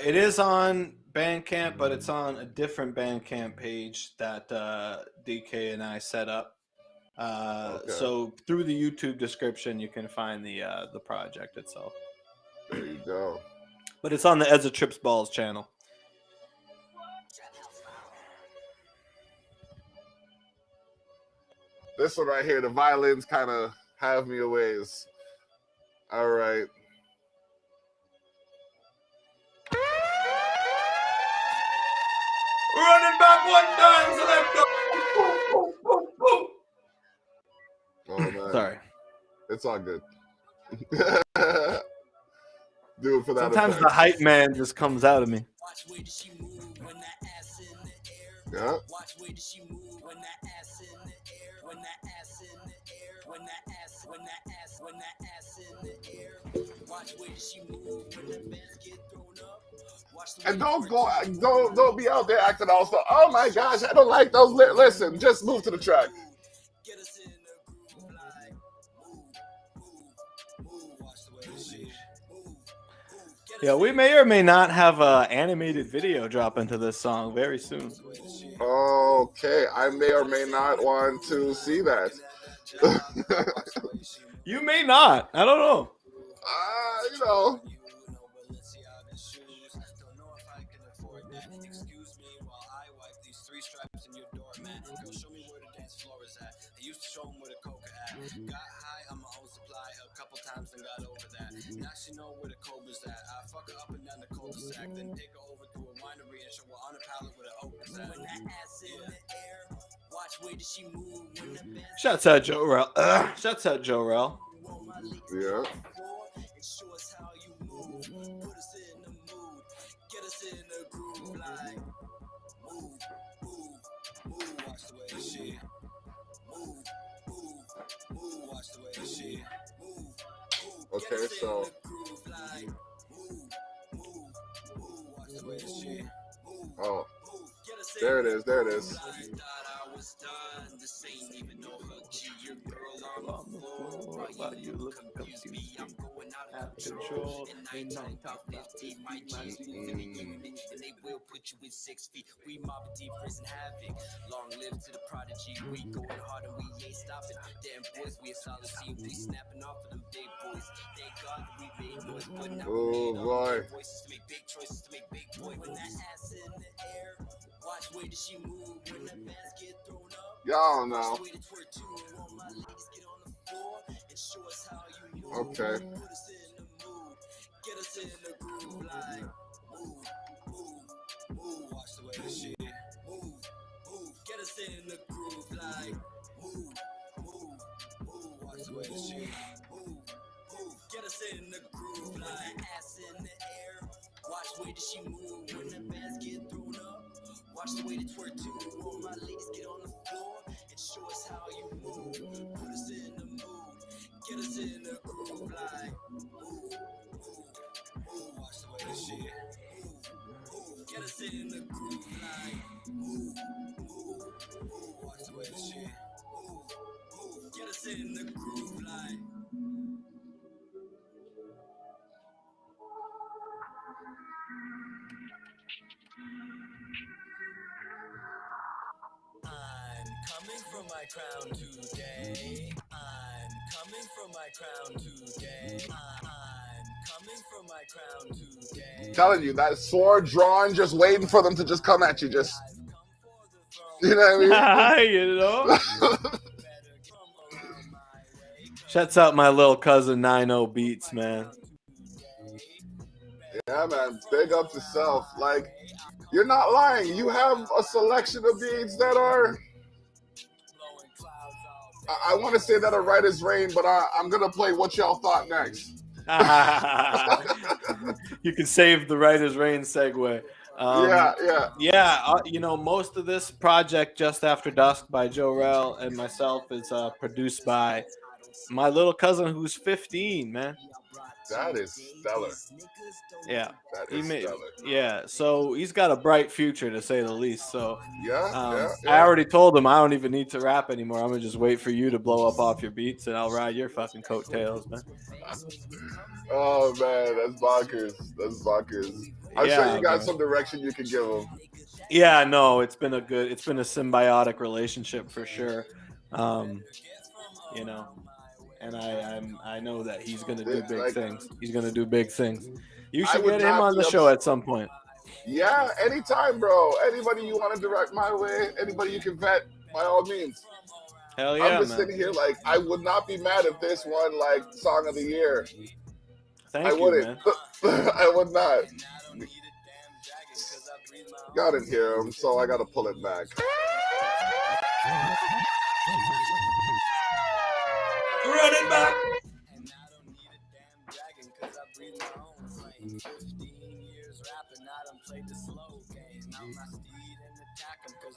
It is on Bandcamp, but it's on a different Bandcamp page that DK and I set up. Okay. So through the YouTube description, you can find the project itself. There you go. But it's on the Ezza Trips Balls channel. This one right here, the violins kind of have me a ways. All right. Running back one time, so let's go. Oh man. Sorry. It's all good. Do it for that. Sometimes effect. the hype man just comes out of me. Yeah. And don't be out there acting all so. Oh my gosh, I don't like those. Listen, just move to the track. Yeah, we may or may not have an animated video drop into this song very soon. Okay, I may or may not want to see that. You may not. I don't know. You know. Got high on my own supply a couple times and got over that. Now she know where the cobra's at. I fuck her up and down the cul-de-sac, then take her over to a winery and show her on a pallet with an oak at. When that ass in the air, watch where does she move. When the band Shouts out Joe Rel. Shouts out Joe Rel. Yeah. show us how you move. Put us in the mood. Get us in the groove like move, watch the way she move, watch the way she move. Okay, so Watch the way she oh, there it is. There it is. While you look confused, out of control. Ain't no top 50, my G's moving in unit, and they will put you in 6 feet. We mob deep, prison havoc. Long live to the prodigy. We going hard and we ain't stopping. Damn boys, we a solid team. We snapping off of them big boys. Thank God that we made noise, but now Oh boy. voices to make big choices to make big boy. When that ass in the air, watch where does she move. When the bands get thrown up, Y'all know. watch the way to twerk to. All my ladies get on the floor and show us how you move. Okay. Put us in the mood, get us in the groove like move, watch the way that she move, get us in the groove like move, watch the way that she move, get us in the groove like ass in the air, watch where does she move when the bands get thrown up, watch the way to twerk to, all my ladies get on the floor and show us how you move, put us in the mood, get us in the groove like move, watch the way that she move, get us in the groove like move, watch the way that she move, get us in the groove like. I'm coming for my crown today. I'm coming for my crown today. I'm coming Telling you, that sword drawn, just waiting for them to just come at you. Just, you know what I mean? You know. Shouts out my little cousin 90 Beats, man. Yeah, man. Big up to self. Like, you're not lying. You have a selection of beats that are, I want to say that are right as rain, but I'm going to play What Y'all Thought next. You can save the Right as Rain segue. You know, most of this project, Just After Dusk by Joe Rell and myself, is produced by my little cousin who's 15, man. That is stellar. Yeah. That is stellar. Yeah, so he's got a bright future, to say the least. So yeah. I already told him I don't even need to rap anymore. I'm gonna just wait for you to blow up off your beats, and I'll ride your fucking coattails, man. Oh man, that's bonkers. I'm sure you got some direction you can give him. Yeah, no, it's been a symbiotic relationship for sure. You know, and I know that he's gonna do big things. He's gonna do big things. You should get him on the show at some point. Yeah, anytime, bro. Anybody you want to direct my way, anybody you can vet, by all means. Hell yeah, I'm just sitting here like, I would not be mad if this won like Song of the Year. I wouldn't. I would not. Y'all didn't hear him, so I gotta pull it back. Run it back.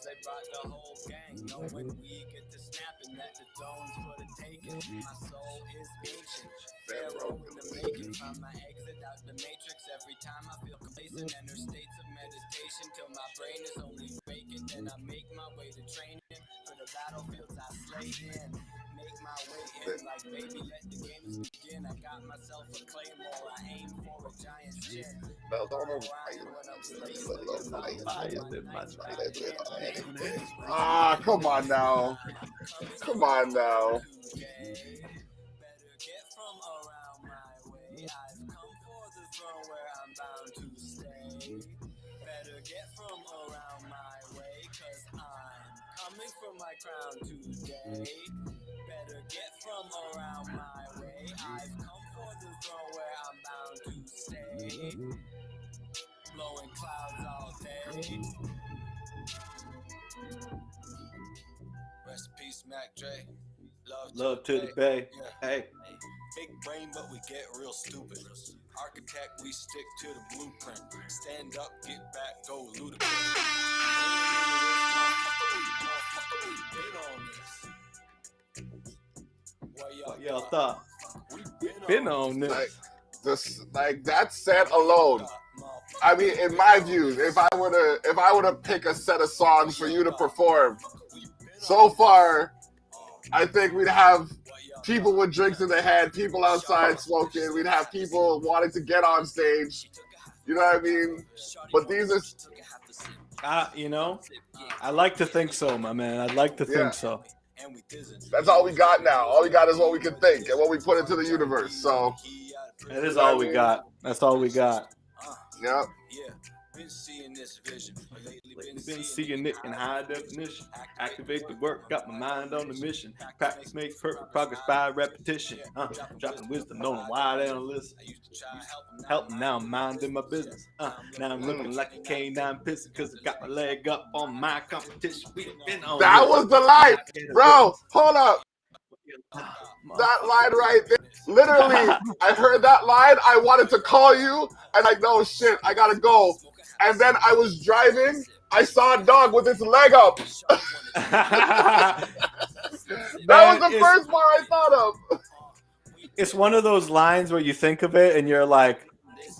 They brought the whole gang. Know when we get to snapping that the zone's for the taking. My soul is ancient. Pharaoh in the making. Find my exit out the matrix every time I feel complacent. Enter states of meditation till my brain is only vacant. Then I make my way to training for the battlefields I slayed in. Make my way in like baby, let the games begin. I got myself a claymore. I aim for a giant chin. Ah, come on now. Come on now. From my crown today, better get from around my way. I've come for the throne where I'm bound to stay, blowing clouds all day. Rest in peace, Mac Dre. Love to the Bay. Yeah. Hey. Big brain, but we get real stupid. Architect, we stick to the blueprint. Stand up, get back, go ludicrous. What y'all thought? We've been on this. Like that set alone. I mean, in my views, if I were to pick a set of songs for you to perform, so far, I think we'd have people with drinks in their hand, people outside smoking. We'd have people wanting to get on stage. You know what I mean? But these are... you know, I like to think so, my man. I'd like to think so. That's all we got now. All we got is what we can think and what we put into the universe. So that is all we got. That's all we got. Yep. Been seeing this vision. Been seeing it in high definition. Activate the work, got my mind on the mission. Practice makes perfect progress by repetition. Dropping wisdom, knowing why they don't listen. Helping now, I'm minding my business. Now I'm looking like a K9 piston because I got my leg up on my competition. We been on that was the line, bro. Hold up. That line right there. Literally, I heard that line. I wanted to call you, and like, no shit, I gotta go. And then I was driving. I saw a dog with its leg up. That was the first part I thought of. It's one of those lines where you think of it and you're like,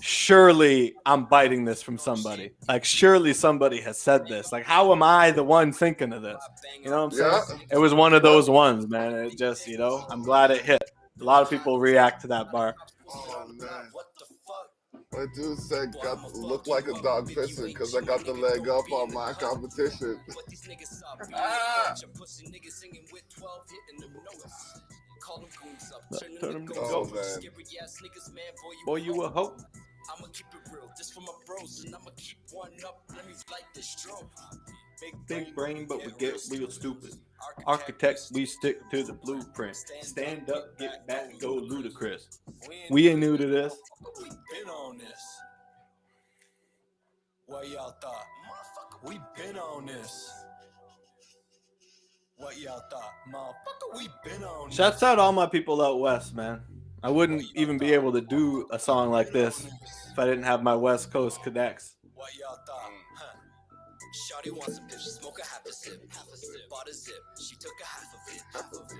surely I'm biting this from somebody. Like, surely somebody has said this. Like, how am I the one thinking of this? You know what I'm saying? It was one of those ones, man. It just, you know, I'm glad it hit. A lot of people react to that bar. Oh, man. My dude said, look like a dog pissing because I got the leg up on my competition. call them goons up, turn Turn them them to to ghosts. Oh, ghosts. man. Scary ass niggas, man, Boy, you a hoe. I'ma keep it real, this for my bros, and I'ma keep one up. Let me light this strobe. Big brain, but we get real stupid. Architect, Architect, we stick to the blueprint. Stand up, get back, go ludicrous. We We ain't new to this. we been on this. What y'all thought? Motherfucker, we been on this. What y'all thought? Motherfucker, we been on this. Shouts out all my people out west, man. I wouldn't even be able to do a song like this if I didn't have my West Coast connects. What y'all thought? Huh? Shawty wants some dip, she smoke a half a sip. Bought a zip, she took a half of it.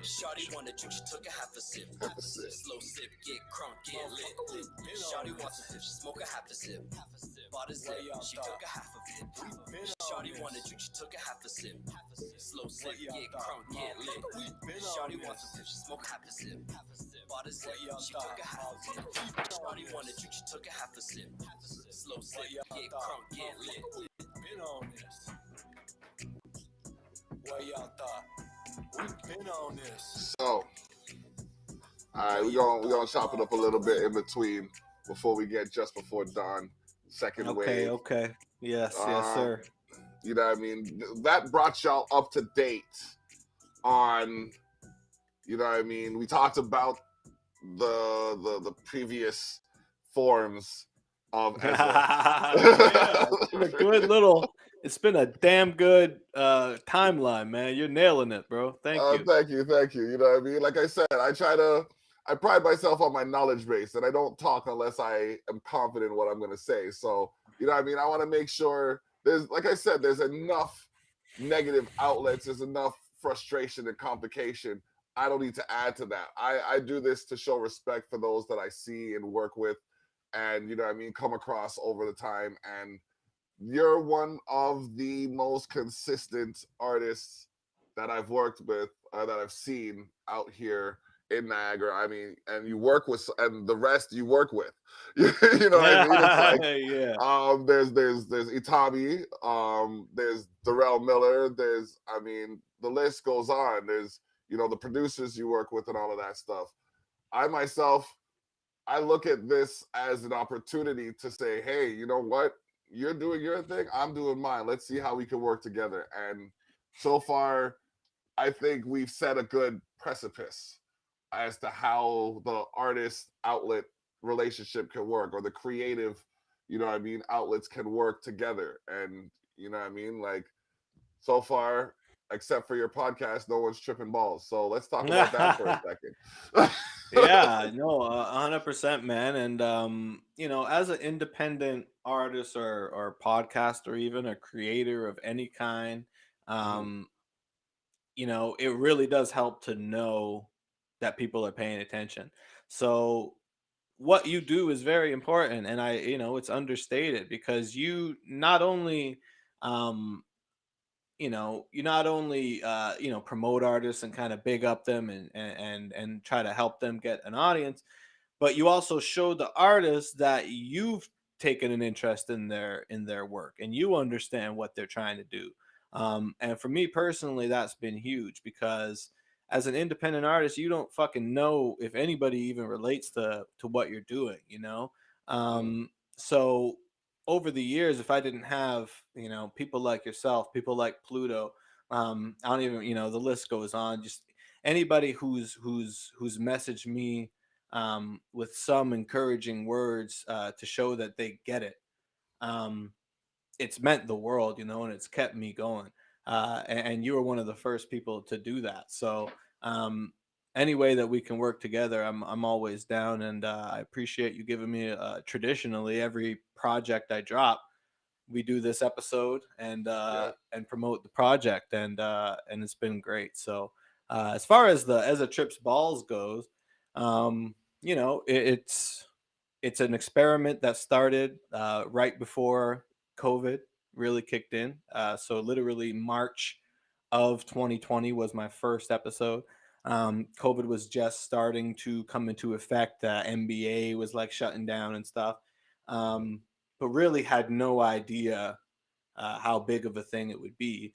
Shawty wanted drink, she took a half a sip. Slow sip, get crunk, get lit. Shawty wants some dip, she smoke a half a sip. Bought a zip, she took a half of it. Shawty wanted drink, she took a half a sip. Slow sip, get crunk, get lit. Shawty wants some dip, she smoke a half a sip. Bought a zip, she took a half of it. Shawty wanted drink, she took a half a sip. Slow sip, get crunk, get lit. Been on this. What y'all thought? We've been on this. So, all right, we're gonna chop it up a little bit in between before we get just before dawn. Second wave. Okay. Yes, sir. You know what I mean? That brought y'all up to date on, you know what I mean? We talked about the previous forms of Ezra. Yeah, it's been a good little. It's been a damn good timeline, man. You're nailing it, bro. Thank you. Thank you. You know what I mean? Like I said, I pride myself on my knowledge base, and I don't talk unless I am confident in what I'm going to say. So, you know what I mean? I want to make sure like I said, there's enough negative outlets, there's enough frustration and complication. I don't need to add to that. I do this to show respect for those that I see and work with, and, you know what I mean, come across over the time. And you're one of the most consistent artists that I've worked with, that I've seen out here in Niagara. I mean, and you work with, and the rest you work with. You know what I mean? It's like, yeah. There's Itami, there's Darrell Miller, I mean, the list goes on. There's, you know, the producers you work with and all of that stuff. I myself, I look at this as an opportunity to say, hey, you know what? You're doing your thing, I'm doing mine. Let's see how we can work together. And so far, I think we've set a good precipice as to how the artist outlet relationship can work, or the creative, you know what I mean, outlets can work together. And, you know what I mean? Like, so far, except for your podcast, no one's tripping balls. So let's talk about that for a second. Yeah, no, 100%, man. And you know, as an independent artist or podcaster, even a creator of any kind, um, you know, it really does help to know that people are paying attention. So what you do is very important, and you know, it's understated because you not only um you not only promote artists and kind of big up them and try to help them get an audience, but you also show the artists that you've taken an interest in their work and you understand what they're trying to do. And for me personally, that's been huge because as an independent artist, you don't fucking know if anybody even relates to what you're doing, you know. So over the years, if I didn't have, you know, people like yourself, people like Pluto, I don't even, you know, the list goes on. Just anybody who's messaged me with some encouraging words to show that they get it. Um, it's meant the world, you know, and it's kept me going. And you were one of the first people to do that. So any way that we can work together, I'm always down, and I appreciate you giving me. Traditionally, every project I drop, we do this episode and promote the project, and it's been great. So as far as the Ezza Trips Balls goes, you know, it's an experiment that started right before COVID really kicked in. So literally March of 2020 was my first episode. COVID was just starting to come into effect. NBA was like shutting down and stuff, but really had no idea how big of a thing it would be.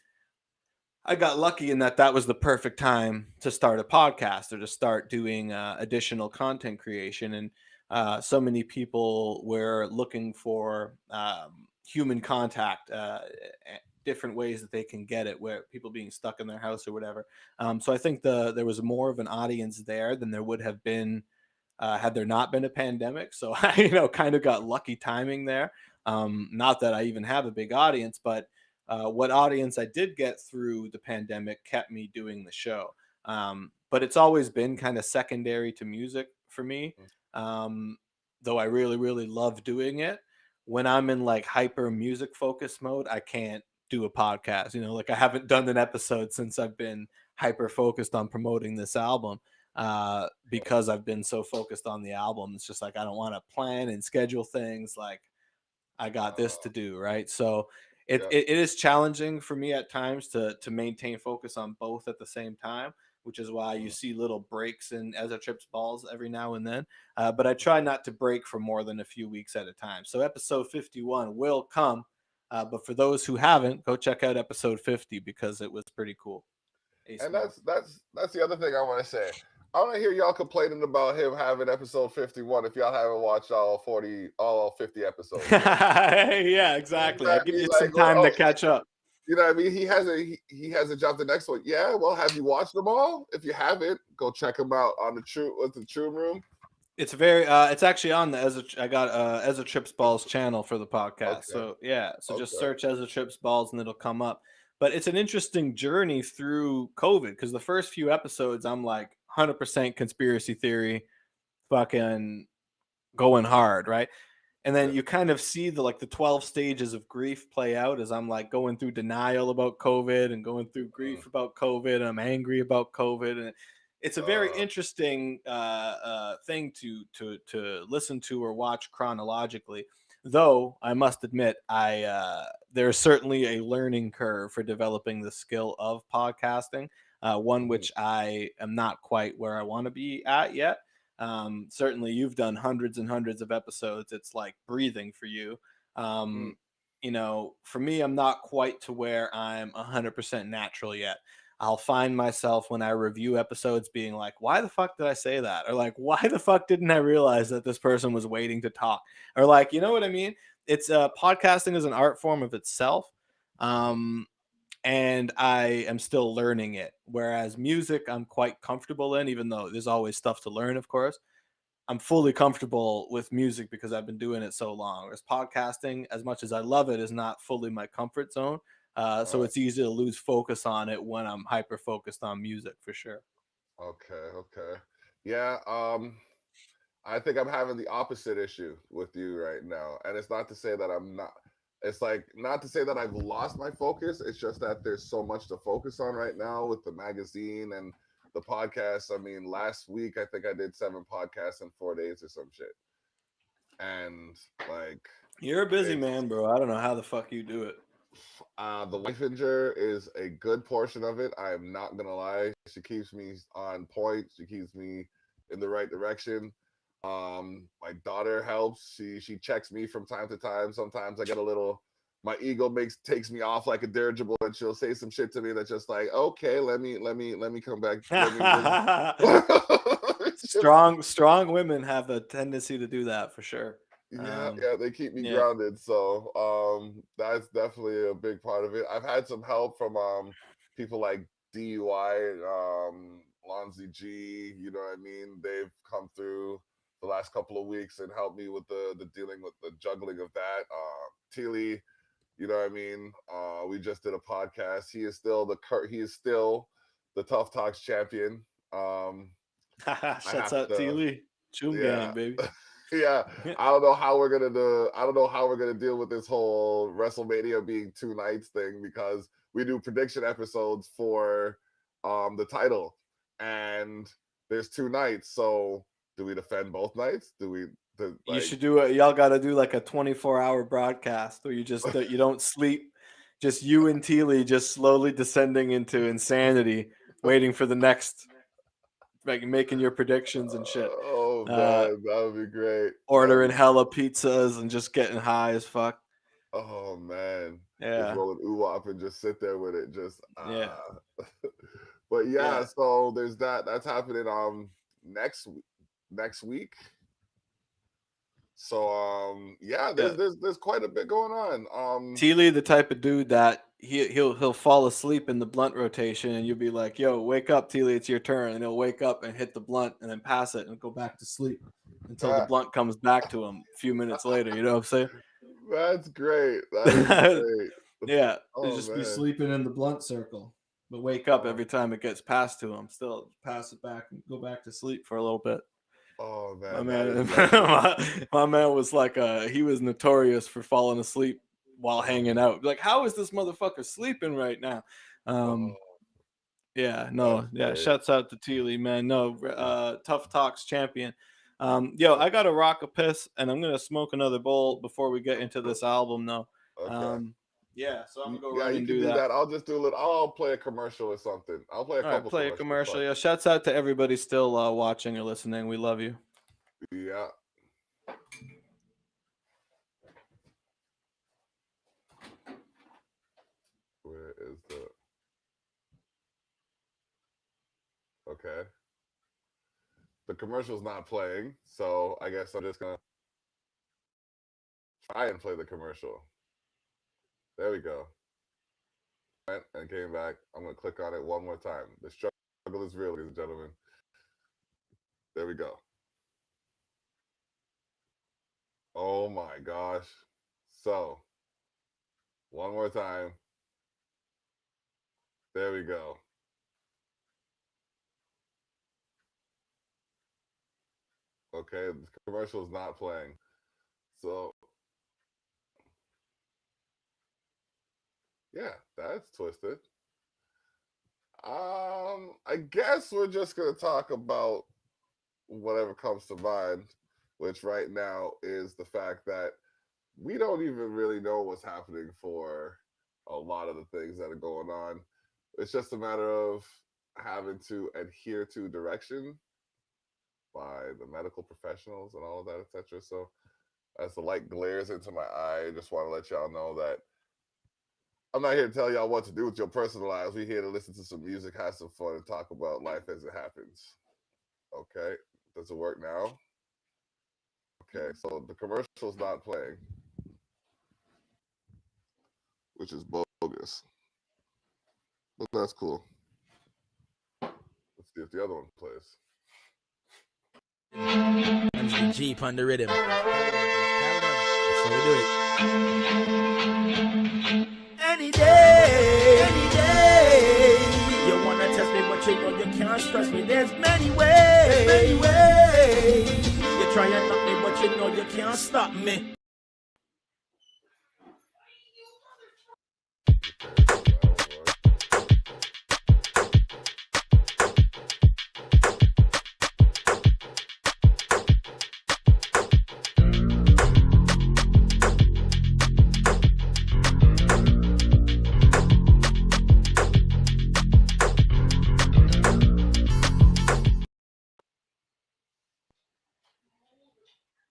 I got lucky in that was the perfect time to start a podcast or to start doing additional content creation. And so many people were looking for human contact, different ways that they can get it, where people being stuck in their house or whatever. So I think there was more of an audience there than there would have been had there not been a pandemic. So I, kind of got lucky timing there. Not that I even have a big audience, but what audience I did get through the pandemic kept me doing the show. But it's always been kind of secondary to music for me. Um, though I really, really love doing it. When I'm in like hyper music focus mode, I can't do a podcast. Like I haven't done an episode since I've been hyper focused on promoting this album because I've been so focused on the album. It's just like I don't want to plan and schedule things. Like I got this to do, right? So Yeah. it is challenging for me at times to maintain focus on both at the same time, which is why you see little breaks in Ezza Trips Balls every now and then. But I try not to break for more than a few weeks at a time. So episode 51 will come. But for those who haven't, go check out episode 50 because it was pretty cool. And that's the other thing I want to say. I want to hear y'all complaining about him having episode 51 if y'all haven't watched all 50 episodes. Yeah, exactly. I'll give you some time to catch up. You know what I mean? He hasn't jumped the next one. Yeah, well, have you watched them all? If you haven't, go check them out on the True Room. It's very it's actually on the I got Ezza Trips Balls channel for the podcast. Okay. So yeah, so just search Ezza Trips Balls and it'll come up. But it's an interesting journey through COVID because the first few episodes I'm like 100% conspiracy theory, fucking going hard, right? And then you kind of see the 12 stages of grief play out as I'm like going through denial about COVID and going through grief about COVID. And I'm angry about COVID, and it's a very interesting thing to listen to or watch chronologically. Though I must admit, there's certainly a learning curve for developing the skill of podcasting. One which I am not quite where I want to be at yet. Certainly you've done hundreds and hundreds of episodes. It's like breathing for you. For me, I'm not quite to where I'm 100% natural yet. I'll find myself when I review episodes being like, why the fuck did I say that? Or like, why the fuck didn't I realize that this person was waiting to talk? Or like, you know what I mean? It's podcasting is an art form of itself. And I am still learning it. Whereas music, I'm quite comfortable in, even though there's always stuff to learn, of course. I'm fully comfortable with music because I've been doing it so long. Whereas podcasting, as much as I love it, is not fully my comfort zone. So it's easy to lose focus on it when I'm hyper focused on music, for sure. Okay. Yeah, I think I'm having the opposite issue with you right now. And it's not to say that I'm not, it's like not to say that I've lost my focus. It's just that there's so much to focus on right now with the magazine and the podcast. I mean, last week I think I did 7 podcasts in 4 days or some shit. And like, you're a busy man, bro. I don't know how the fuck you do it. The wife injure is a good portion of it. I am not gonna lie. She keeps me on point. She keeps me in the right direction. My daughter helps. She checks me from time to time. Sometimes I get a little, my ego takes me off like a dirigible, and she'll say some shit to me that's just like, okay, let me come back. Strong women have a tendency to do that for sure. Yeah, they keep me grounded. So that's definitely a big part of it. I've had some help from people like DUI, Lonzy G, you know what I mean? They've come through the last couple of weeks and helped me with the dealing with the juggling of that. Teely, you know what I mean? We just did a podcast. He is still the Tough Talks champion. Shouts out Teely. Choom gang, baby. Yeah, I don't know how we're gonna deal with this whole WrestleMania being 2 nights thing, because we do prediction episodes for the title, and there's 2 nights. So do we defend both nights? You should do y'all got to do like a 24-hour broadcast where you just you don't sleep, just you and Teely just slowly descending into insanity, waiting for the next. Like making your predictions and shit. Oh man, that would be great. Ordering hella pizzas and just getting high as fuck. Oh man. Just Yeah. roll an oo-wop and just sit there with it. Just Yeah. But yeah, Yeah. so there's that. That's happening next week. So yeah, Yeah. there's quite a bit going on. T-Lee, the type of dude that he'll fall asleep in the blunt rotation, and you'll be like, "Yo, wake up, T-Lee, it's your turn," and he'll wake up and hit the blunt, and then pass it and go back to sleep until the blunt comes back to him a few minutes later. You know what I'm That's great. That is saying? great. Yeah, he'll Oh just be man. sleeping in the blunt circle, but wake up Oh, every time it gets passed to him. Still pass it back and go back to sleep for a little bit. oh My man, that is man, legend. my man was like he was notorious for falling asleep while Oh, hanging out. Like, how is this motherfucker sleeping right now? oh, Yeah, no, that's yeah. great. Shouts out to Teely, man. No, Tough Talks champion. Yo, I got to rock a piss, and I'm gonna smoke another bowl before we get into this album, though. Okay. Yeah, so I'm gonna go Yeah, run you and can do do that. that. I'll just do a little. I'll play a commercial or something. I'll play a All right, couple play a commercials. commercial. Fuck. Yeah, shouts out to everybody still watching or listening. We love you. Yeah. Where is the? Okay. The commercial's not playing, so I guess I'm just gonna try and play the commercial. There we go. Went and came back. I'm gonna click on it one more time. The struggle is real, ladies and gentlemen. There we go. Oh my gosh. So, one more time. There we go. Okay, the commercial is not playing. So, yeah, that's twisted. I guess we're just gonna talk about whatever comes to mind, which right now is the fact that we don't even really know what's happening for a lot of the things that are going on. It's just a matter of having to adhere to direction by the medical professionals and all of that, etc. So as the light glares into my eye, I just want to let y'all know that I'm not here to tell y'all what to do with your personal lives. We're here to listen to some music, have some fun, and talk about life as it happens. Okay, does it work now? Okay, so the commercial's not playing, which is bogus. But that's cool. Let's see if the other one plays. The Jeep on the rhythm. So we do it. Any day. You wanna test me, but you know you can't stress me. There's many ways. You try and knock me, but you know you can't stop me.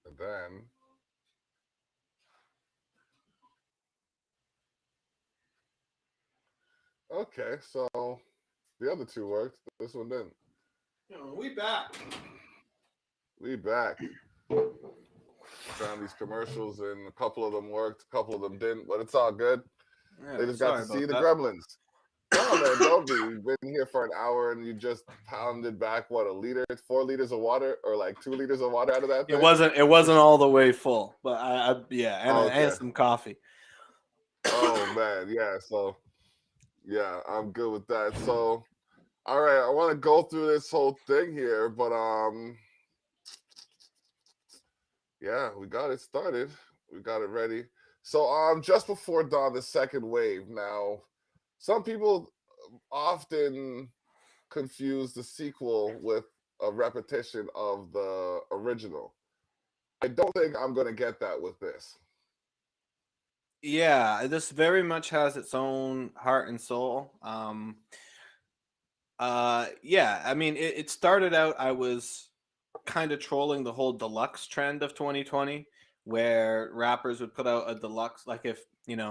And then okay, so the other two worked. This one didn't. We back. We back. Found these commercials, and a couple of them worked, a couple of them didn't, but it's all good. Yeah, They just got sorry to see about the that. gremlins. No, man, don't be. You've been here for an hour and you just pounded back what, a liter? It's 4 liters of water, or like 2 liters of water out of that thing. It wasn't all the way full, but I yeah, Okay. and some coffee. Oh man, yeah. So yeah, I'm good with that. So all right, I want to go through this whole thing here, but yeah, we got it started. We got it ready. So just before dawn, the second wave. Now, some people often confuse the sequel with a repetition of the original. I don't think I'm going to get that with this. Yeah, this very much has its own heart and soul. Yeah, I mean, it started out, I was kind of trolling the whole deluxe trend of 2020, where rappers would put out a deluxe, like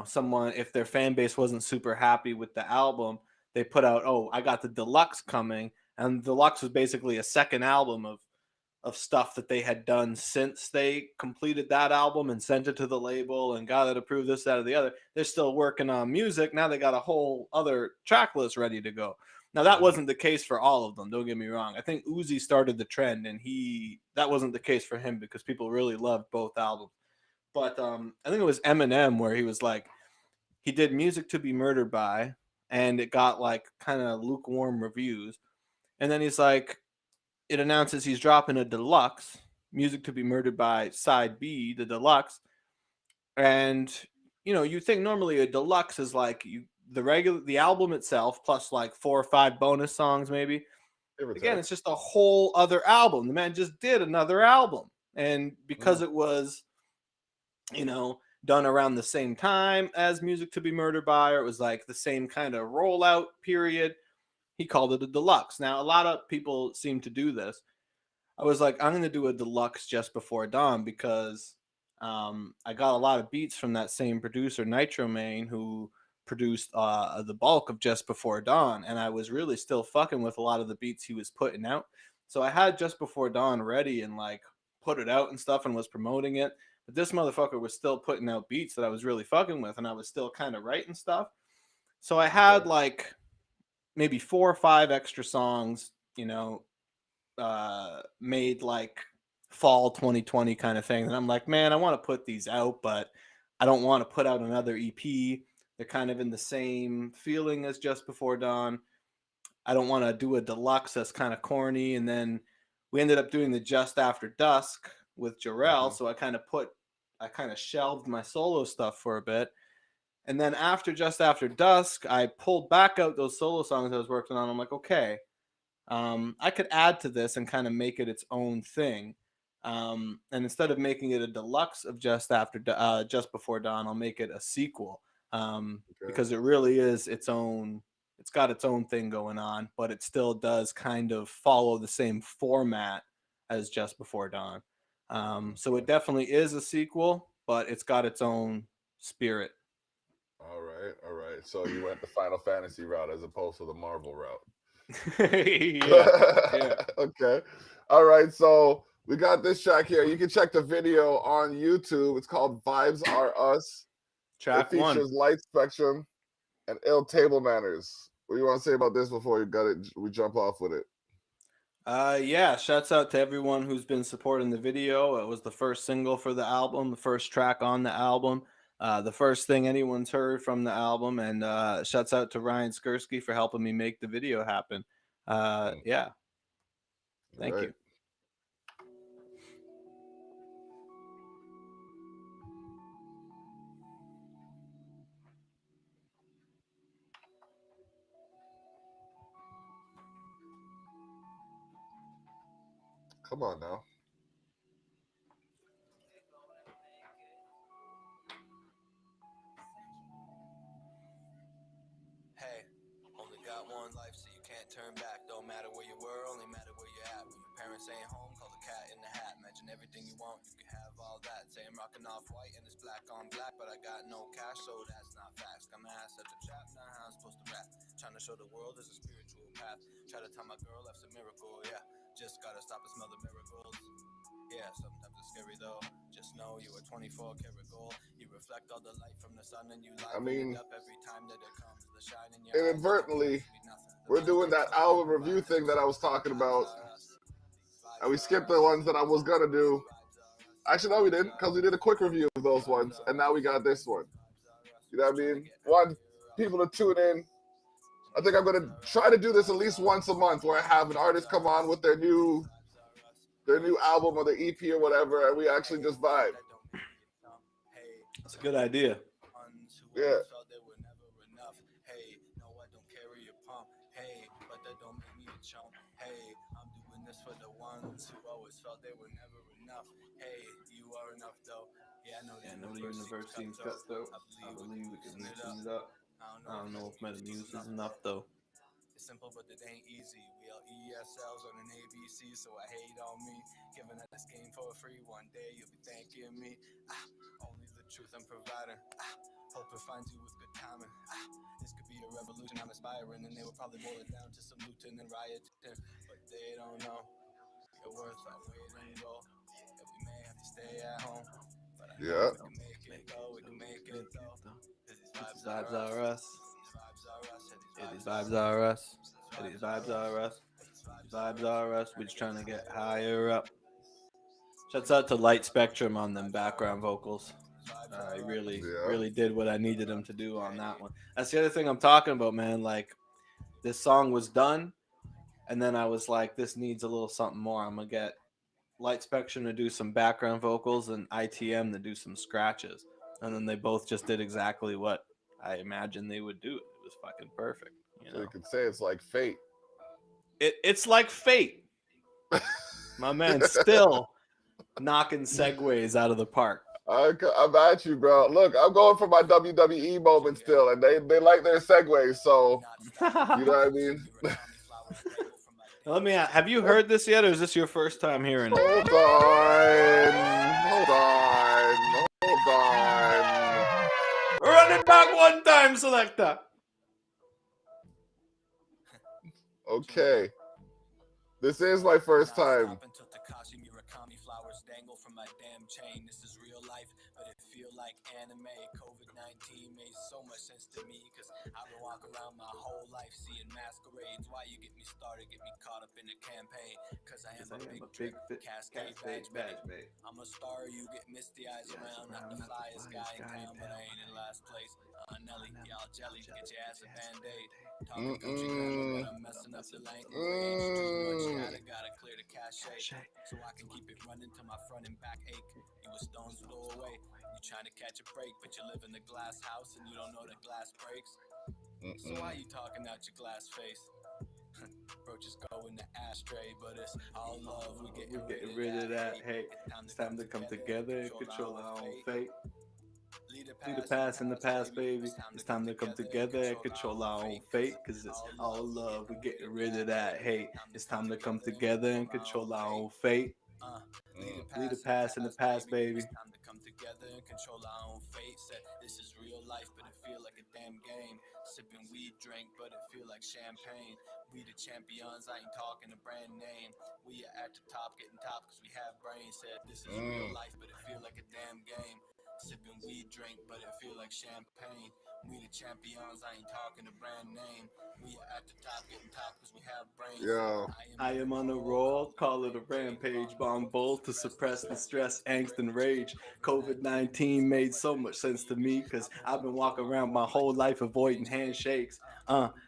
someone, if their fan base wasn't super happy with the album, they put out, oh, I got the deluxe coming, and deluxe was basically a second album of stuff that they had done since they completed that album and sent it to the label and got it approved, this, that, or the other. They're still working on music. Now they got a whole other track list ready to go. Now that wasn't the case for all of them. Don't get me wrong. I think Uzi started the trend, and that wasn't the case for him because people really loved both albums. But I think it was Eminem where he was like, he did Music to Be Murdered By, and it got like kind of lukewarm reviews. And then he's like, it announces he's dropping a deluxe, Music to Be Murdered By Side B, the deluxe. And you think normally a deluxe is like the album itself plus like 4 or 5 bonus songs maybe. Again, it's just a whole other album. The man just did another album. And because it was, done around the same time as Music to Be Murdered By, or it was like the same kind of rollout period, he called it a deluxe. Now, a lot of people seem to do this. I was like, I'm going to do a deluxe Just Before Dawn because I got a lot of beats from that same producer, Nitro Main, who produced the bulk of Just Before Dawn. And I was really still fucking with a lot of the beats he was putting out. So I had Just Before Dawn ready and like put it out and stuff and was promoting it. But this motherfucker was still putting out beats that I was really fucking with, and I was still kind of writing stuff. So I had like maybe 4 or 5 extra songs, made like fall 2020 kind of thing. And I'm like, man, I want to put these out, but I don't want to put out another EP. They're kind of in the same feeling as Just Before Dawn. I don't want to do a deluxe that's kind of corny. And then we ended up doing the Just After Dusk with Jarrell. So I kind of shelved my solo stuff for a bit. And then after Just After Dusk, I pulled back out those solo songs I was working on. I'm like, okay, I could add to this and kind of make it its own thing. And instead of making it a deluxe of Just Before Dawn, I'll make it a sequel because it really is its own. It's got its own thing going on, but it still does kind of follow the same format as Just Before Dawn. So it definitely is a sequel, but it's got its own spirit. All right. So you went the Final Fantasy route as opposed to the Marvel route. Yeah. Okay. All right. So we got this track here. You can check the video on YouTube. It's called Vibes Are Us. Track it features one. Light Spectrum and Ill Table Manners. What do you want to say about this before we jump off with it? Yeah, shouts out to everyone who's been supporting the video. It was the first single for the album, the first track on the album, the first thing anyone's heard from the album, and shouts out to Ryan Skursky for helping me make the video happen. Yeah, thank you. Come on now. Hey, only got one life, so you can't turn back. Don't matter where you were, only matter where you're at. When your parents ain't home, call the cat in the hat. Imagine everything you want, you can have all that. Say I'm rocking off white and it's black on black, but I got no cash, so that's not facts. Got my ass at the trap, now how I'm supposed to rap. Trying to show the world there's a spiritual path. Try to tell my girl that's a miracle, yeah. Just gotta stop and smell the miracles. Yeah, sometimes it's scary though. Just know you are 24 karat gold. You reflect all the light from the sun and you light it up every time that it comes. The shine in your Inadvertently, we're doing that album review thing that I was talking about. And we skipped the ones that I was going to do. Actually, no, we didn't, because we did a quick review of those ones. And now we got this one. You know what I mean? Want people to tune in. I think I'm going to try to do this at least once a month where I have an artist come on with their new album or the EP or whatever, and we actually just vibe. That's a good idea. Yeah. Hey, no, I don't carry a pump. Hey, but that don't make me a chump. Hey, I'm doing this for the ones who always felt they were never enough. Hey, you are enough though. Yeah, I know the universe seems cutthroat. I believe we can loosen it up. I don't know if Metamucil is enough though. It's simple, but it ain't easy. We all ESLs on an ABC, so I hate on me. Giving out this game for free. One day you'll be thanking me. Only the truth I'm providing. Hope it finds you with good timing. This could be a revolution I'm inspiring, and they will probably boil it down to some looting and rioting, but they don't know you're worth our weight in gold. And we may have to stay at home, but I know Yeah. we can make it go. We can make it though. 'Cause these These vibes vibes are us. These vibes are us. Yeah, these vibes are us. Yeah, these vibes are us. These vibes are us. We're just trying to get higher up. Shouts out to Light Spectrum on them background vocals. He Yeah. really did what I needed him to do on that one. That's the other thing I'm talking about, man. Like, this song was done, and then I was like, this needs a little something more. I'm gonna get Light Spectrum to do some background vocals and ITM to do some scratches, and then they both just did exactly what I imagined they would do. It was fucking perfect. So you could say it's like fate. It's like fate. My man still knocking segues out of the park. I'm at you, bro. Look, I'm going for my WWE moment still, and they like their segues, so you know what I mean? Let me ask, have you heard this yet, or is this your first time hearing it? Hold on. Run it back one time, selector. Okay. This is my first time. This is real life, but it feel like anime. COVID-19 made so much sense to me, cause I've been walking around my whole life seeing masquerades. Why you get me started, get me caught up in the campaign, cause I am a big cascade badge, mate. I'm a star, you get misty eyes around. Not the flyest guy in town, but I ain't in last place. Nelly, y'all jelly, get your ass a band-aid. Talking Gucci grammar, but I'm messing up the language. Too much gotta clear the cache, so I can keep it running till my front and back ache. You a stone's throw away. You trying to catch a break, but you live in the glass house and you don't know the glass breaks. So why you talking out your glass face? Bro, just go in the ashtray, but it's all love. We're getting rid of that hate. It's time to come together and control our own fate. Leave the past in the past, baby. It's time to come together and control our own fate, cause it's all love. We're getting rid of that hate. It's time to come together and control our own fate. Leave the past in the past, baby. It's time to come together and control our own fate. Said this is real life, but it feel like a damn game. Sipping weed drink, but it feel like champagne. We the champions, I ain't talking a brand name. We are at the top, getting top, cause we have brains. Said this is real life, but it feel like a damn game. Sipping weed drink, but it feel like champagne. We the champions, I ain't talking a brand name. We are at the top, getting top, cause we have brains. Yo. I am on a roll, call it a rampage, bong bowl to suppress the stress, angst, and rage. COVID-19 made so much sense to me, cause I've been walking around my whole life avoiding handshakes.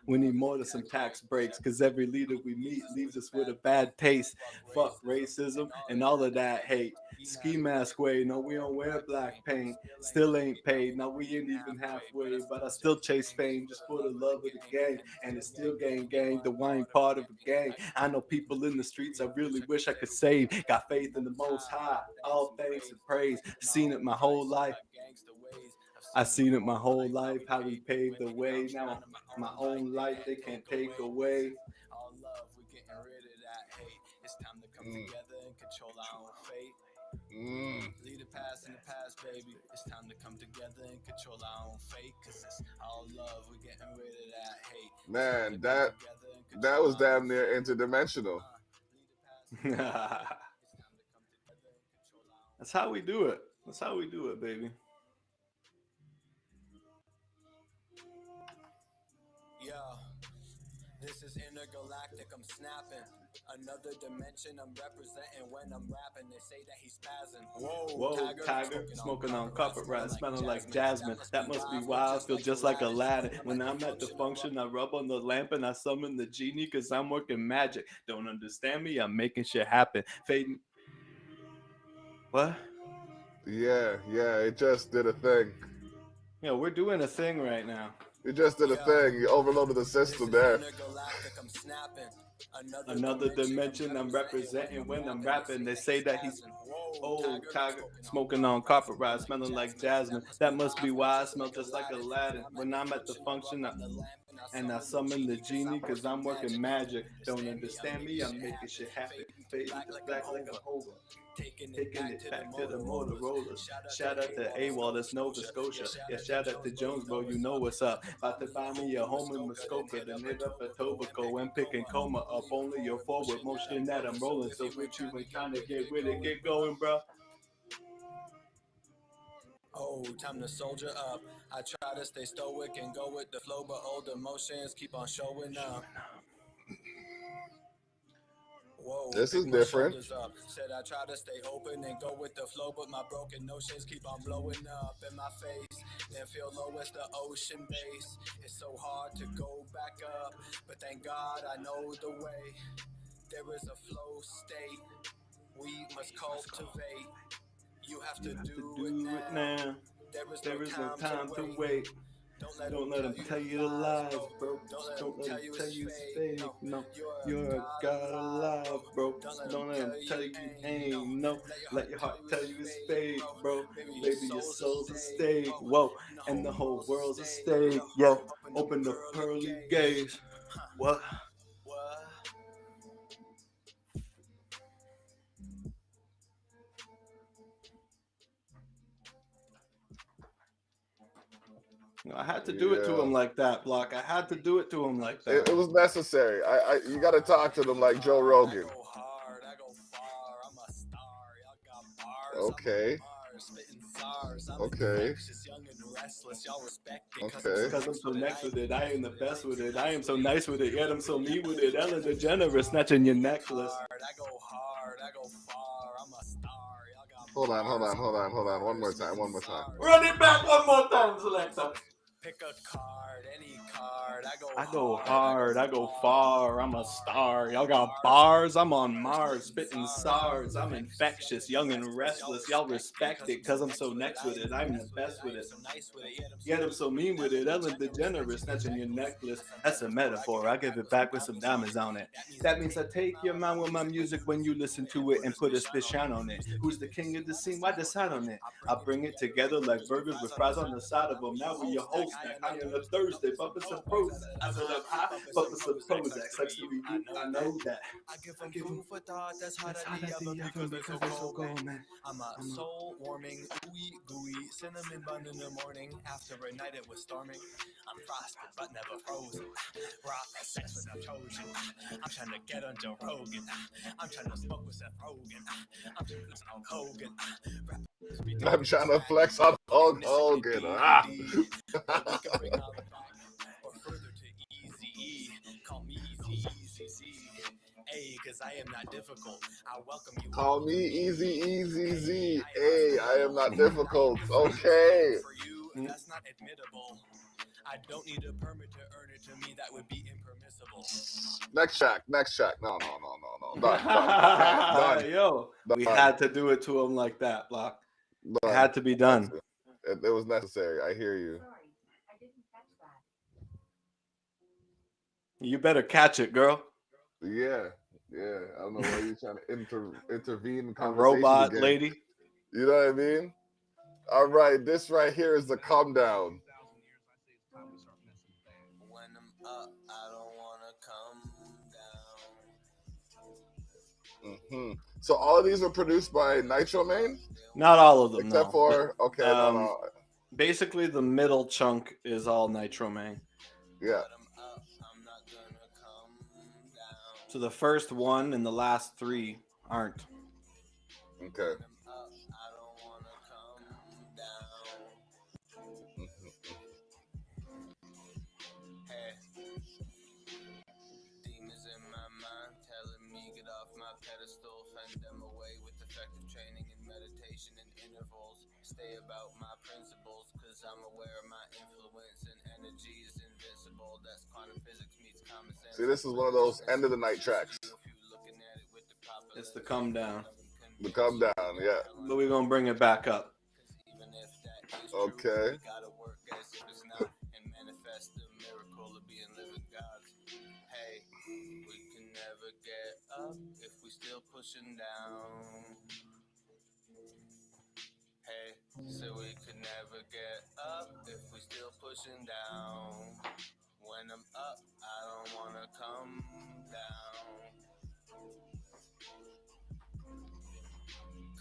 We need more than some tax breaks, cause every leader we meet leaves us with a bad taste. Fuck racism and all of that hate. Ski mask way, no, we don't wear black paint. Still ain't paid, now we ain't even halfway, but I still chase fame just for the love of the game. And it's still gang, the wine part of a gang. I know people in the streets I really wish I could save. Got faith in the Most High, all thanks and praise. Seen it my whole life. I've seen it my whole life, how we paved the way. Now my own life they can't take away. All love, we're getting rid of that hate. It's time to come together and control our own fate. Leave the past in the past, baby. It's time to come together and control our own fate, cause it's all love, we're getting rid of that hate. Man, that was damn near interdimensional. That's how we do it. That's how we do it, baby. Yo, this is intergalactic, I'm snapping. Another dimension I'm representing when I'm rapping. They say that he's spazzing. Whoa, tiger, smoking on carpet rats, smelling like jasmine. That must be why I feel just like Aladdin. When I'm at the function, I rub on the lamp and I summon the genie, cause I'm working magic. Don't understand me? I'm making shit happen. Fading. What? Yeah, it just did a thing. Yeah, we're doing a thing right now. It just did a thing. You overloaded the system there. Another dimension I'm representing when I'm rapping. They say that he's tiger, smoking on carpet ride, smelling like jasmine. That must be why I smell just like Aladdin. When I'm at the function, And I summon the genie cause I'm working magic. Don't understand me, I'm making shit happen. Fading to black like a hover. Taking it back to the Motorola's. Shout out to AWOL, that's Nova Scotia. Yeah, shout out to Jones, bro, you know what's up. About to buy me a home in Muskoka, then hit up a Tobaco and picking coma up. Only your forward motion that I'm rolling. So with you ain't trying to get with it, get going, bro. Oh, time to soldier up. I try to stay stoic and go with the flow, but old emotions keep on showing up. Whoa, This is pick my different. shoulders up. Said I try to stay open and go with the flow, but my broken notions keep on blowing up in my face. Then feel low as the ocean base. It's so hard to go back up, but thank God I know the way. There is a flow state we must cultivate. You have to do it now. There is no time to wait. Don't let them tell you the lies, bro. Don't let them tell you it's fake. No, you're a god alive, bro. Don't let them tell you ain't no. Let your heart tell you it's fake, bro. Baby, your soul's a stake. Whoa, and the whole world's a stake. Yo, open the pearly gates. What? I had to do it to him like that, Block. I had to do it to him like that. It was necessary. You got to talk to them like Joe Rogan. I go hard, I go far, I'm a star. Y'all got bars, Okay. spitting stars. I'm Okay. infectious, young and restless. Y'all respect it Okay. Because I'm so next with it. I am the best with it. I am so nice with it. Yet I'm so me with it. Ellen DeGeneres snatching your necklace. I go hard, I go far. I'm a star. Y'all got Hold on. One more time. Run it back one more time, Selector. Pick a card, any card. I go hard, I go far, I'm a star. Y'all got bars, I'm on Mars, spitting SARS. I'm infectious, young and restless. Y'all respect it, cause I'm so next with it. I'm the best with it. Yet I'm so mean with it. Ellen DeGeneres snatching your necklace. That's a metaphor. I give it back with some diamonds on it. That means I take your mind with my music when you listen to it and put a spit shine on it. Who's the king of the scene? Why decide on it? I bring it together like burgers with fries on the side of them. Now we your whole snack. I am a Thursday, bumping some Prozac. I said I'm high, bumping some Prozac. Sucks to be you, I know that. I give them food for thought, that's how the oven because they're so cold, man. I'm a soul warming, ooey gooey, cinnamon bun in the morning. After a night it was storming. I'm frosted but never frozen. Raw sex with a Trojan. I'm trying to get on Joe Rogan. I'm trying to smoke with Seth Rogen. I'm trying to listen on Hogan. I'm trying to flex on Hulk Hogan. Ah. Or further to Easy. Call me Easy. Hey, cause I am not difficult. I welcome you. Call me Easy Z. Hey, I am not difficult. Okay. For you, that's not admittable. I don't need a permit to earn it. To me, that would be impermissible. Next track. No. Done. Yo, we had to do it to him like that, Block. It had to be done. It was necessary. I hear you. Sorry, I didn't catch that. You better catch it, girl. Yeah. I don't know why you're trying to intervene in A conversation robot again. lady. You know what I mean? All right, this right here is the come down. When I'm up, I don't wanna come down. So all of these were produced by Nitro Main? Not all of them, Except no. for, okay, no. Basically, the middle chunk is all Nitro Main. Yeah. So the first one and the last three aren't. Okay. Demons in my mind telling me get off my pedestal, fend them away with effective training and meditation and intervals. Stay about my principles, cause I'm aware of my influence and energy is invincible. That's quantum physics meets common sense. See, this is one of those end of the night tracks. It's the come down. The come down, yeah. But we're going to bring it back up. Okay. And manifest the miracle of being living gods. Hey, we can never get up if we still pushing down. Hey, so we could never get up if we still pushing down. When When I'm up, I don't wanna come down.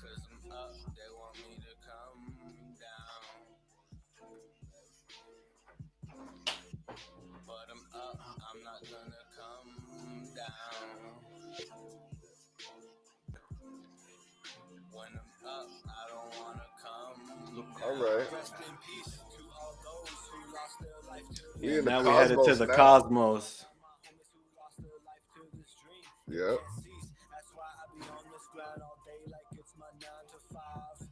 Cause I'm up, they want me to come down. But I'm up, I'm not gonna come down. When I'm up, I don't wanna come down. All right. Rest in peace to all those who lost their life to We Yeah, in the now we headed to cosmos the now. cosmos. Yep. That's why I be on this grind all day like it's my 9 to 5.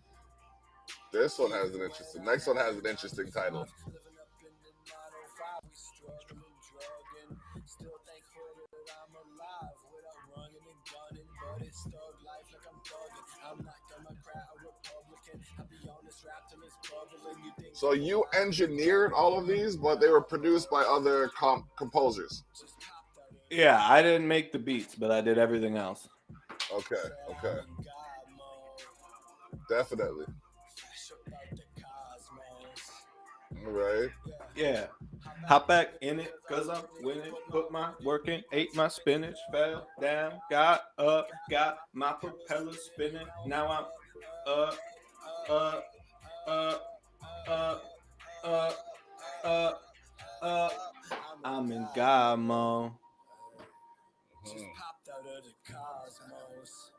This one has an interesting. Next one has an interesting title. Living up in the 905, we struggling, drugging. Still thankful that I'm alive without running and gunning. But it's thug life like I'm thugging. I'm not Democrat or Republican. I be on this rap till it's bubbling. You think So you engineered all of these, but they were produced by other composers. Yeah, I didn't make the beats, but I did everything else. Okay. Okay. Definitely. All right. Yeah. Hop back in it, cause I'm winning. Put my work in, ate my spinach, fell down, got up, got my propeller spinning. Now I'm uh uh uh uh I'm in God mode. Just popped out of the cosmos.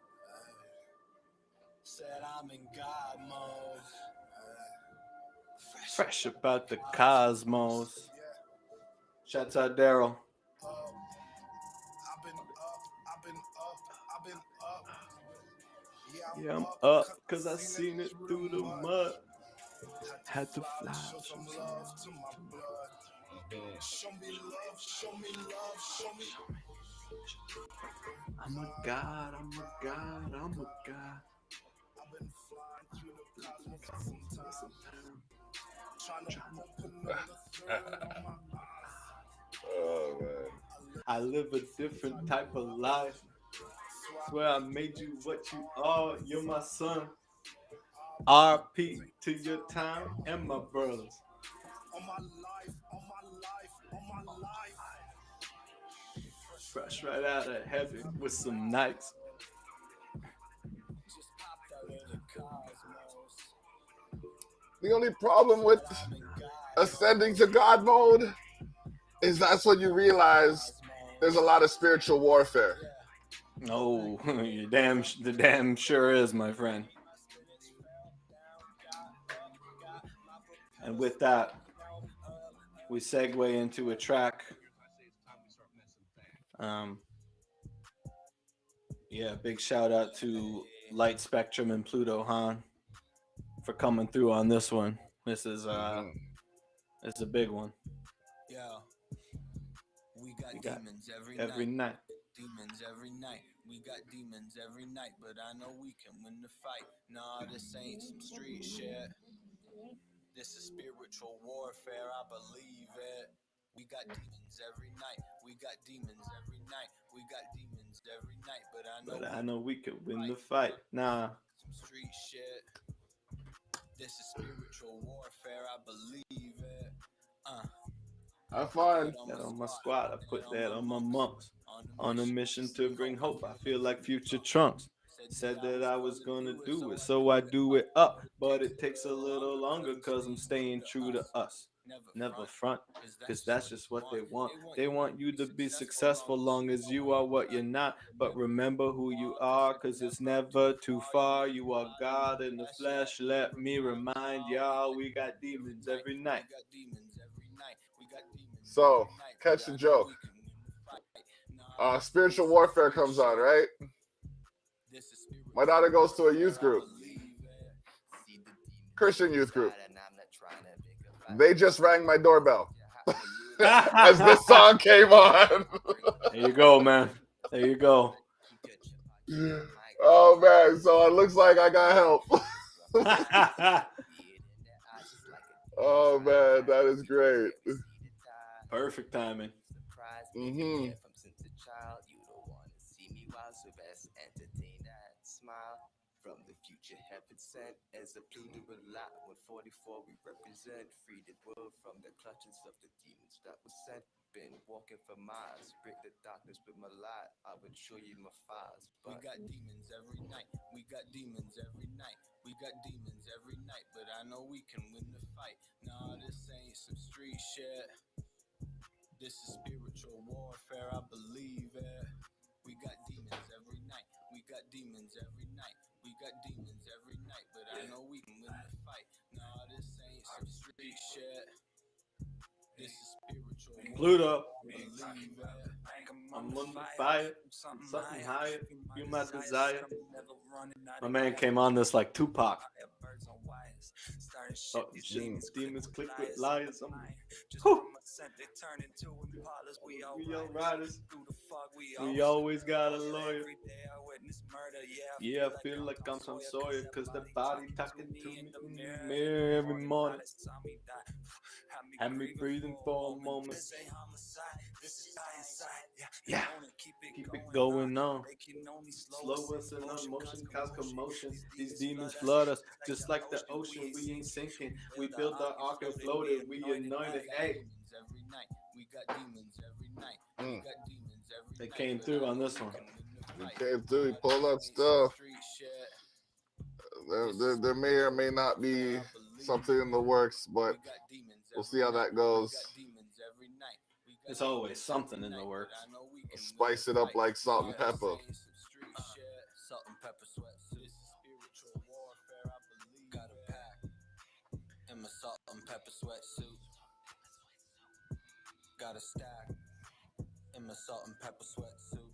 Said I'm in God mode. Fresh about the cosmos. Shouts out Daryl. Yeah, I'm up because I seen it through the mud. Had to fly. Show some love to my blood. Show me love, show me love, show me. I'm a god, I'm a god, I'm a god. I've been flying through the cosmos for some time. Trying to open up the third on my eyes. Oh man. I live a different type of life. Swear I made you what you are. You're my son. RP to your time and my brothers. On my life, on my life, on my life. Fresh right out of heaven with some nights. Just popped out of the cosmos. The only problem with ascending to God mode is that's when you realize there's a lot of spiritual warfare. Oh, you the damn sure is, my friend. And with that, we segue into a track. Yeah, big shout out to Light Spectrum and Pluto Han for coming through on this one. This is it's a big one. Yeah, we got demons every night. Demons every night. We got demons every night, but I know we can win the fight. Nah, this ain't some street shit. This is spiritual warfare, I believe it. We got demons every night. We got demons every night. We got demons every night, but I know we can win the fight. Nah. Some street shit. This is spiritual warfare, I believe it. Have fun. That on my squad, I put that on my monks. On a mission to bring hope, I feel like future Trunks. Said that I was gonna do it, so I do it up. But it takes a little longer, cause I'm staying true to us. Never front, cause that's just what they want. They want you to be successful long as you are what you're not. But remember who you are, cause it's never too far. You are God in the flesh. Let me remind y'all, we got demons every night. So, catch the joke. Spiritual warfare comes on, right? My daughter goes to a youth group, Christian youth group. They just rang my doorbell as this song came on. There you go, man. There you go. Oh man, so it looks like I got help. Oh man, that is great. Perfect timing. Mm-hmm. future heaven sent. As a Pluto a lot, 144 we represent. Free the world from the clutches of the demons that was sent. Been walking for miles, break the darkness with my light. I would show you my files. We got demons every night. We got demons every night. We got demons every night. But I know we can win the fight. Nah, this ain't some street shit. This is spiritual warfare. I believe it. We got demons every night. We got demons every night. We got demons every night. But I know we can win the fight. Nah, this ain't some street shit. This is spiritual Pluto. Believe it. I'm on the fire, something higher, you my desire. My man came on this like Tupac. Oh, demons click with liars. We young riders. We always got a lawyer. Yeah, I feel like I'm some Sawyer, cause the body talking to me in the mirror every morning. Had me breathing for a moment. Yeah, keep it going on. Slow us in our motion, cause commotion. These demons flood us just like the ocean. We ain't sinking. We build our ark and floated. We anointed. Hey, Every night. We got demons every night. We got demons every they night. came through on this one. He came through. He pulled up stuff. There may or may not be something in the works, but we'll see how that goes. There's always something in the works. Spice it up like salt and pepper. Salt and pepper sweat. This is spiritual warfare. I believe. Got a pack in my salt and pepper sweatsuit. Got a stack in my salt and pepper sweatsuit.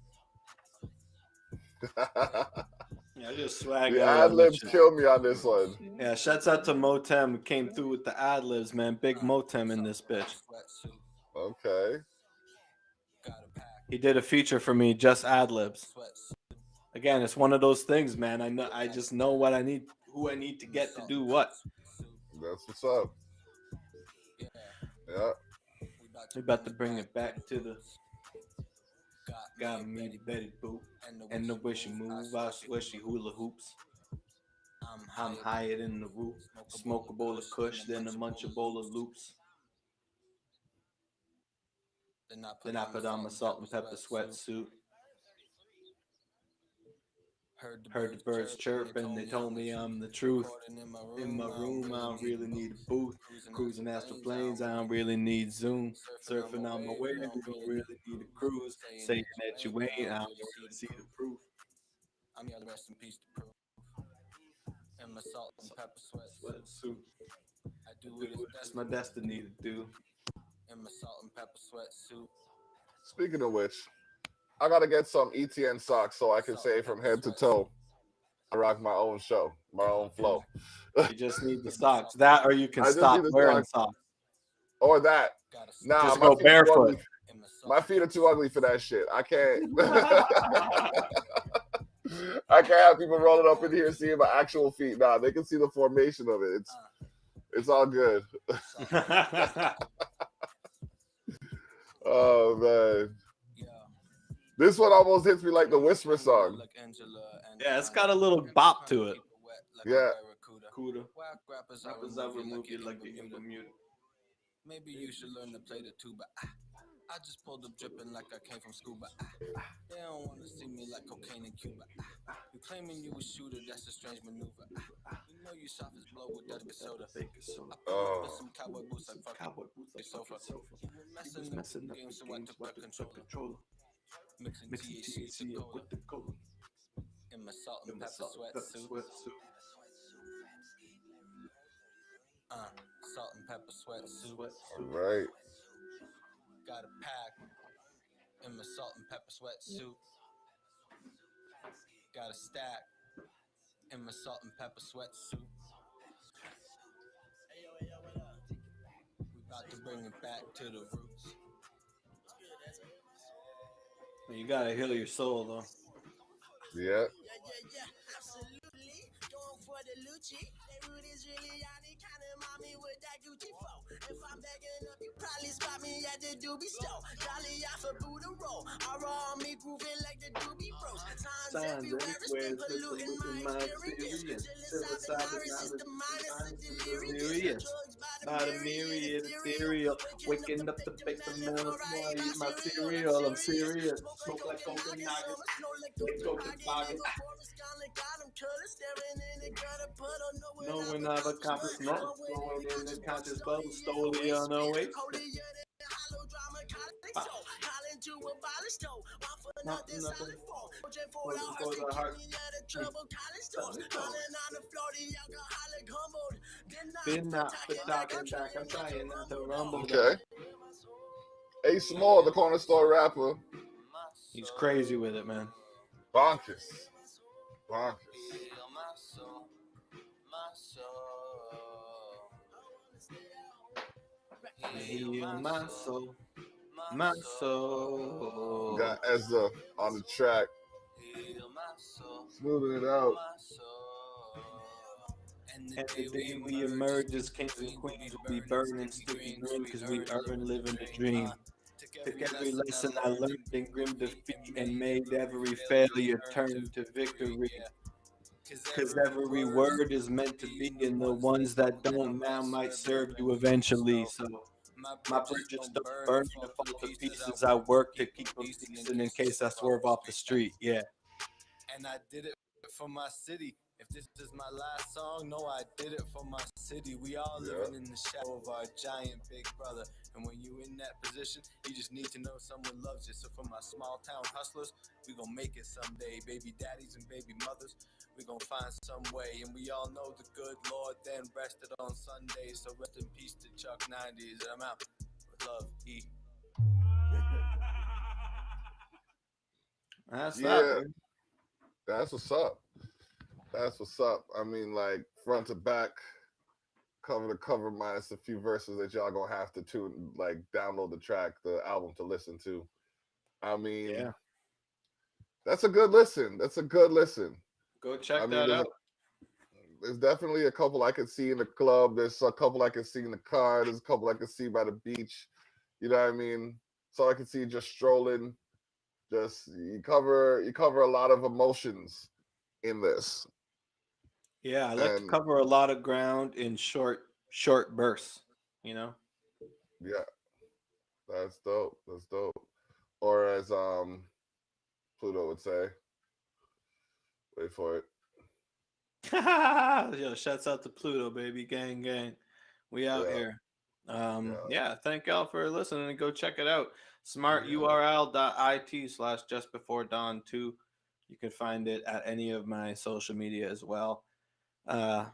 Yeah, I just swag The out ad on this libs shit. kill me on this one. Yeah, shouts out to Motem, who came through with the ad libs, man. Big Motem in this bitch. Okay. He did a feature for me, just ad libs. Again, it's one of those things, man. I just know what I need, who I need to get to do what. That's what's up. Yeah. We about to bring it back to the got me the Betty Boop. And the way she move, I swear she hula hoops. I'm higher than the roof. Smoke a bowl of kush, then a munch a bowl of loops. Then I put on my salt and pepper sweatsuit. Heard the birds chirp and they told me I'm the truth. In my room, I don't really need a booth. Cruising astral planes, I don't really need Zoom. Surfing on my wave, you don't really need a cruise. Saying that you ain't, I don't really see the proof. I'm the rest in peace to prove. In my salt and pepper sweatsuit. I do what it's my destiny to do. In my salt and pepper sweatsuit. Speaking of which, I gotta get some ETN socks so I can say from head to toe, I rock my own show, my own flow. You just need the socks. That or you can I just stop need the wearing socks. socks. Or that. Nah, Just my go feet are too barefoot. ugly. My feet are too ugly for that shit. I can't. I can't have people rolling up in here seeing my actual feet. Nah, they can see the formation of it. It's all good. Oh man. This one almost hits me like the Whisper song. Yeah, it's got a little bop to it. Yeah. Cuda. Rappers, I remove you like the Bermuda. Maybe you should learn to play the tuba. I just pulled up dripping like I came from scuba. They don't want to see me like cocaine in Cuba. You claiming you a shooter, that's a strange maneuver. You know you soft as blow with that soda. I pulled up with some cowboy boots like fucking sofa. You was messing up the game, so I took back control. Mixing THC with the cola. In my salt and pepper sweatsuit. Salt and pepper sweatsuit. All right. Got a pack in my salt and pepper sweatsuit. Got a stack in my salt and pepper sweatsuit. We about to bring it back to the roots. You gotta heal your soul, though. Yeah. Absolutely. Going for the Lucci. They root is really on the kind of mommy with that Gucci flow. If I'm begging up, you probably spot me at the Doobie store. Jolly off a Buddha roll. Our army proving like the Doobie Bros. Signs signs everywhere. It's Mr. Looking Mind serious. Psilocybin, knowledge, minds delirious. By the myriad ethereal. Waking up the paper man, before I eat my cereal. I'm serious. Smoke like golden nuggets. It go to bargain. Knowing I've accomplished nothing. Flowing in the conscious bubble. Solely on Oasis. Nothing for the heart. Been not for talking back. I'm trying not to rumble. Okay. A Small, the corner store rapper. He's crazy with it, man. Bonkers. Heal my soul. My soul. Got Ezza on the track. Smoothing it out. And the day we emerge as kings and queens, we'll be burning sticky green because we earn living the dream. Took every lesson I learned in grim defeat and made every failure turn to victory. Because every word is meant to be, and the ones that don't now might serve you eventually. So my bridges don't burn to fall to pieces. I work to keep them decent in case I swerve off the street. Yeah. And I did it for my city. If this is my last song, no, I did it for my city. We all living in the shadow of our giant big brother. And when you in that position, you just need to know someone loves you. So for my small town hustlers, we gonna make it someday. Baby daddies and baby mothers, we gonna find some way. And we all know the good Lord then rested on Sunday. So rest in peace to Chuck 90s. I'm out. With love, E. That's Yeah. that. That's what's up. I mean, like front to back, cover to cover, minus a few verses that y'all gonna have to download the album to listen to. I mean, Yeah. That's a good listen. Go check that out. There's definitely a couple I could see in the club. There's a couple I could see in the car. There's a couple I could see by the beach. You know what I mean? So I could see just strolling. Just you cover a lot of emotions in this. Yeah, I like to cover a lot of ground in short bursts, you know? Yeah. That's dope. Or as Pluto would say. Wait for it. Yo, shouts out to Pluto, baby. Gang. We out here. Yeah, thank y'all for listening and go check it out. smarturl.it/justbeforedawn2. You can find it at any of my social media as well. At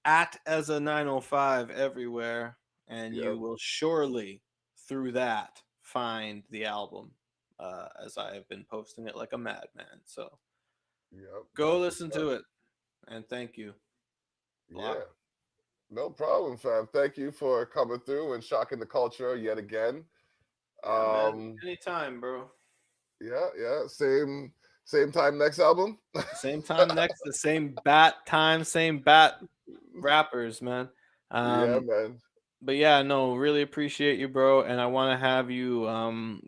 Ezza905 everywhere, and you will surely through that find the album, as I have been posting it like a madman. So go listen to it, and thank you. Yeah, no problem, fam. Thank you for coming through and shocking the culture yet again. Man, anytime, bro. Yeah. Same time next album. Same time next, the same bat time, same bat rappers, man. Yeah, man. But yeah, no, really appreciate you, bro. And I want to have you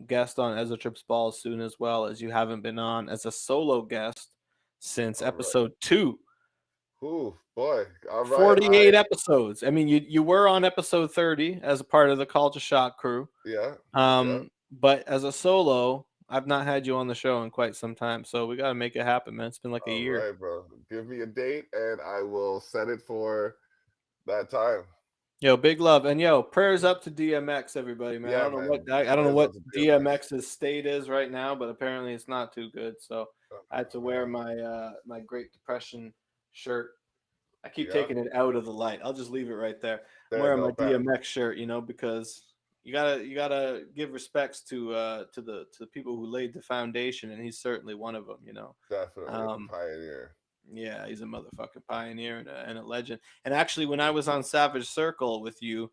guest on Ezra Trips Balls soon, as well, as you haven't been on as a solo guest since episode 2. Ooh, boy. All right. 48 episodes. I mean, you were on episode 30 as a part of the Culture Shock crew. Yeah. But as a solo, I've not had you on the show in quite some time, so we got to make it happen, man. It's been like a year. All right, bro. Give me a date, and I will set it for that time. Yo, big love, and yo, prayers up to DMX, everybody, man. Yeah, I don't know what DMX's state is right now, but apparently it's not too good. So I had to wear my my Great Depression shirt. I keep taking it out of the light. I'll just leave it right there. I'm wearing my DMX shirt, because you gotta give respects to the people who laid the foundation, and he's certainly one of them. Definitely a pioneer. Yeah, he's a motherfucking pioneer and a legend. And actually, when I was on Savage Circle with you,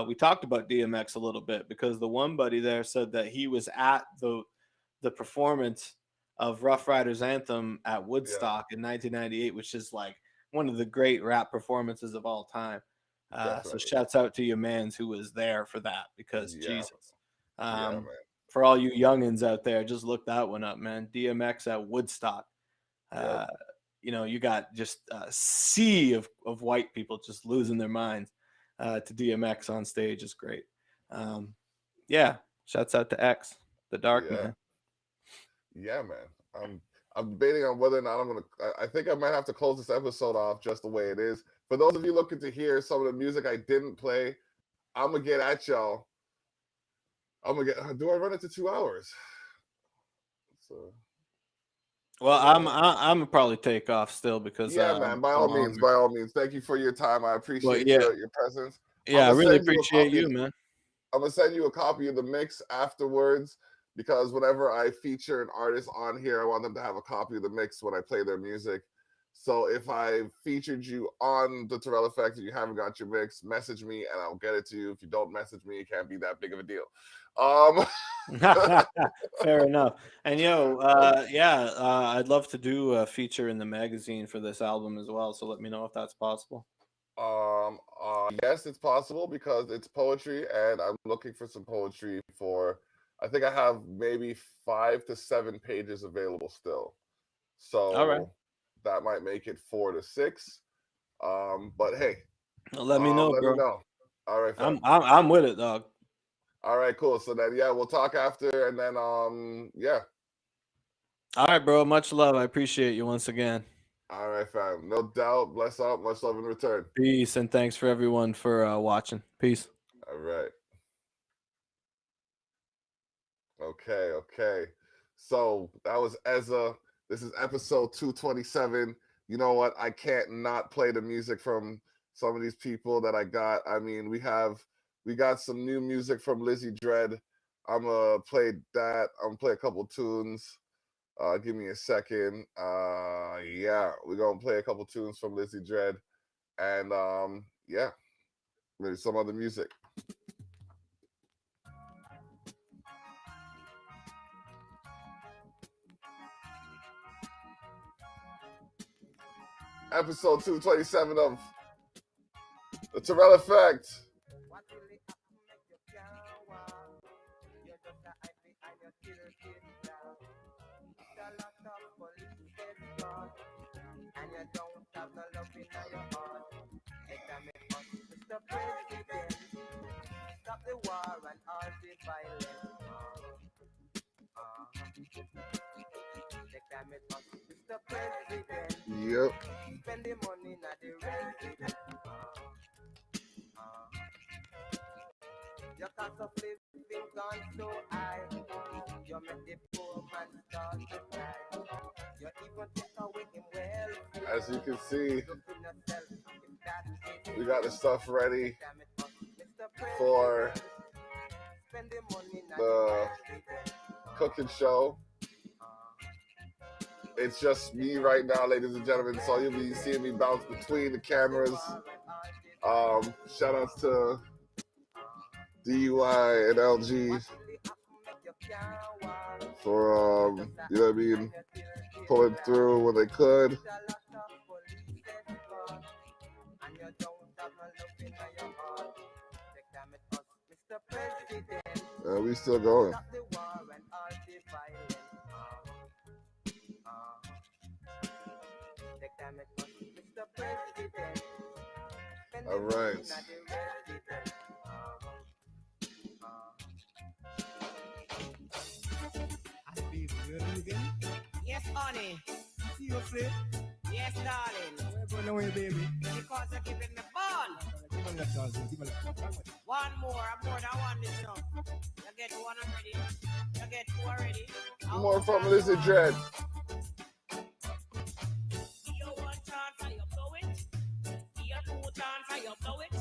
we talked about DMX a little bit, because the one buddy there said that he was at the performance of Rough Riders Anthem at Woodstock in 1998, which is like one of the great rap performances of all time. So shouts out to your mans who was there for that, because Jesus. Man. for all you youngins out there, just look that one up, man. DMX at Woodstock. Yep. You know, you got just a sea of white people just losing their minds to DMX on stage is great. Yeah, shouts out to X, the Dark Yeah. Man. Yeah, man. I'm debating on whether or not I'm gonna. I think I might have to close this episode off just the way it is. For those of you looking to hear some of the music I didn't play, I'm gonna get at y'all. I'm gonna get. Do I run it to 2 hours? So. Well, I'm probably take off still because Yeah, man. By all means, by all means. Thank you for your time. I appreciate yeah, your presence. yeah, I really appreciate you, man. I'm gonna send you a copy of the mix afterwards because whenever I feature an artist on here, I want them to have a copy of the mix when I play their music. So if I featured you on the Terrell Effect and you haven't got your mix, message me and I'll get it to you. If you don't message me, it can't be that big of a deal. Fair enough. And I'd love to do a feature in the magazine for this album as well. So let me know if that's possible. Yes, it's possible because it's poetry, and I'm looking for some poetry for. I think I have maybe 5 to 7 pages available still, All right. so that might make it 4 to 6. But hey, Let me know, let bro. me know. All right, fam. I'm with it, dog. All right, cool. So then, yeah, we'll talk after, and then, yeah. All right, bro. Much love. I appreciate you once again. All right, fam. No doubt. Bless up. Much love in return. Peace, and thanks for everyone for watching. Peace. All right. Okay. So that was Ezza. This is episode 227. You know what? I can't not play the music from some of these people that I got. I mean, we got some new music from Lizzie Dread. I'm gonna play that. I'm gonna play a couple tunes. Give me a second. Yeah, we're gonna play a couple tunes from Lizzie Dread, and yeah, maybe some other music. Episode 227 of the Terrell Effect. And you don't have no love in your heart. Make them make us, Mr. President. Stop the war and all the violence. Make them make us, Mr. President. Yep. Spend the money na the resident. Your cost of living gone so high. You make the poor man start to cry. You even take away him well. As you can see, we got the stuff ready for the cooking show. It's just me right now, ladies and gentlemen, so you'll be seeing me bounce between the cameras. Shout outs to DUI and LG for you know what I mean, pulling through when they could. We still going. All right. Yes, honey. You afraid? Yes, darling. Where going away, baby? Because you're giving me fun. One more, I'm more than one this now. You get one already. You get two already. More from Lizzie Dread. You one chance and you blow it. You two chance and you blow it.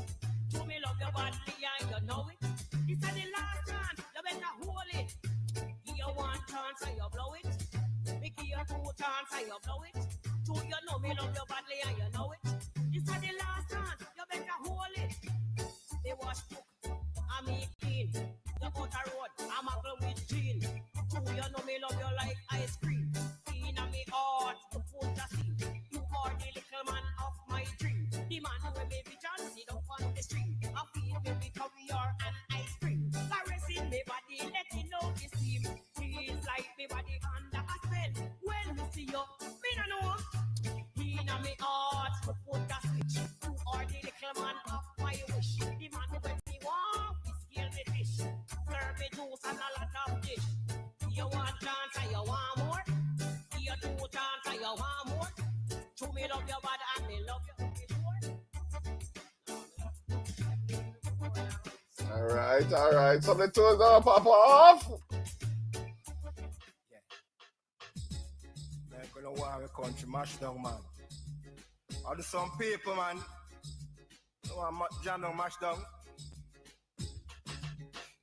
To me love your body and you know it. This is the last chance. You better hold it. You one chance and you blow it. Me give you two chance and you blow it. Two, you know me love your body and you know it. This is the last chance. You better hold it. They wash cook. I'm eating. You out a road. I'm a girl with jean. Two, you know me love you like ice cream. In me heart, you put a seed. You are the little man of my dream. The man who may be John, sit up on the street. I feel me with caviar and ice cream. Caressing me body, let me know this. me love your body and me love you. All right. So the two is gonna pop off. Like we don't want the country mash down, man. Or do some people, man, don't want jam down, mash down.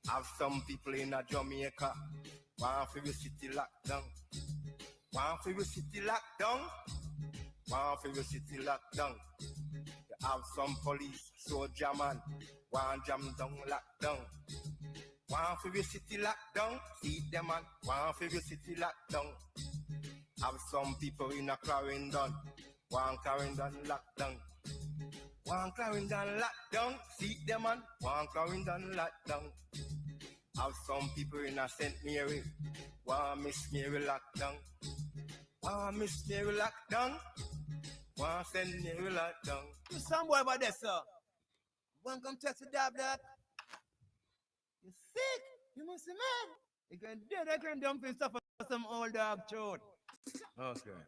Have some people in a Jamaica want for the city locked down. Want for the city locked down. Want for the city locked down. You have some police soldier man want jam down locked down. Want for the city locked down. See them man want for the city locked down. Have some people in a Clarendon want Clarendon locked down. Want Clarendon locked down. See them man want Clarendon locked down. Have some people in a St. Mary want Miss Mary locked down. Want Miss Mary locked down. Want St. Mary locked down. You some boy about this, sir. Want come test the dab that? You sick? You must be mad. You can do that kind of dumb thing stuff for some old dog throat. Okay.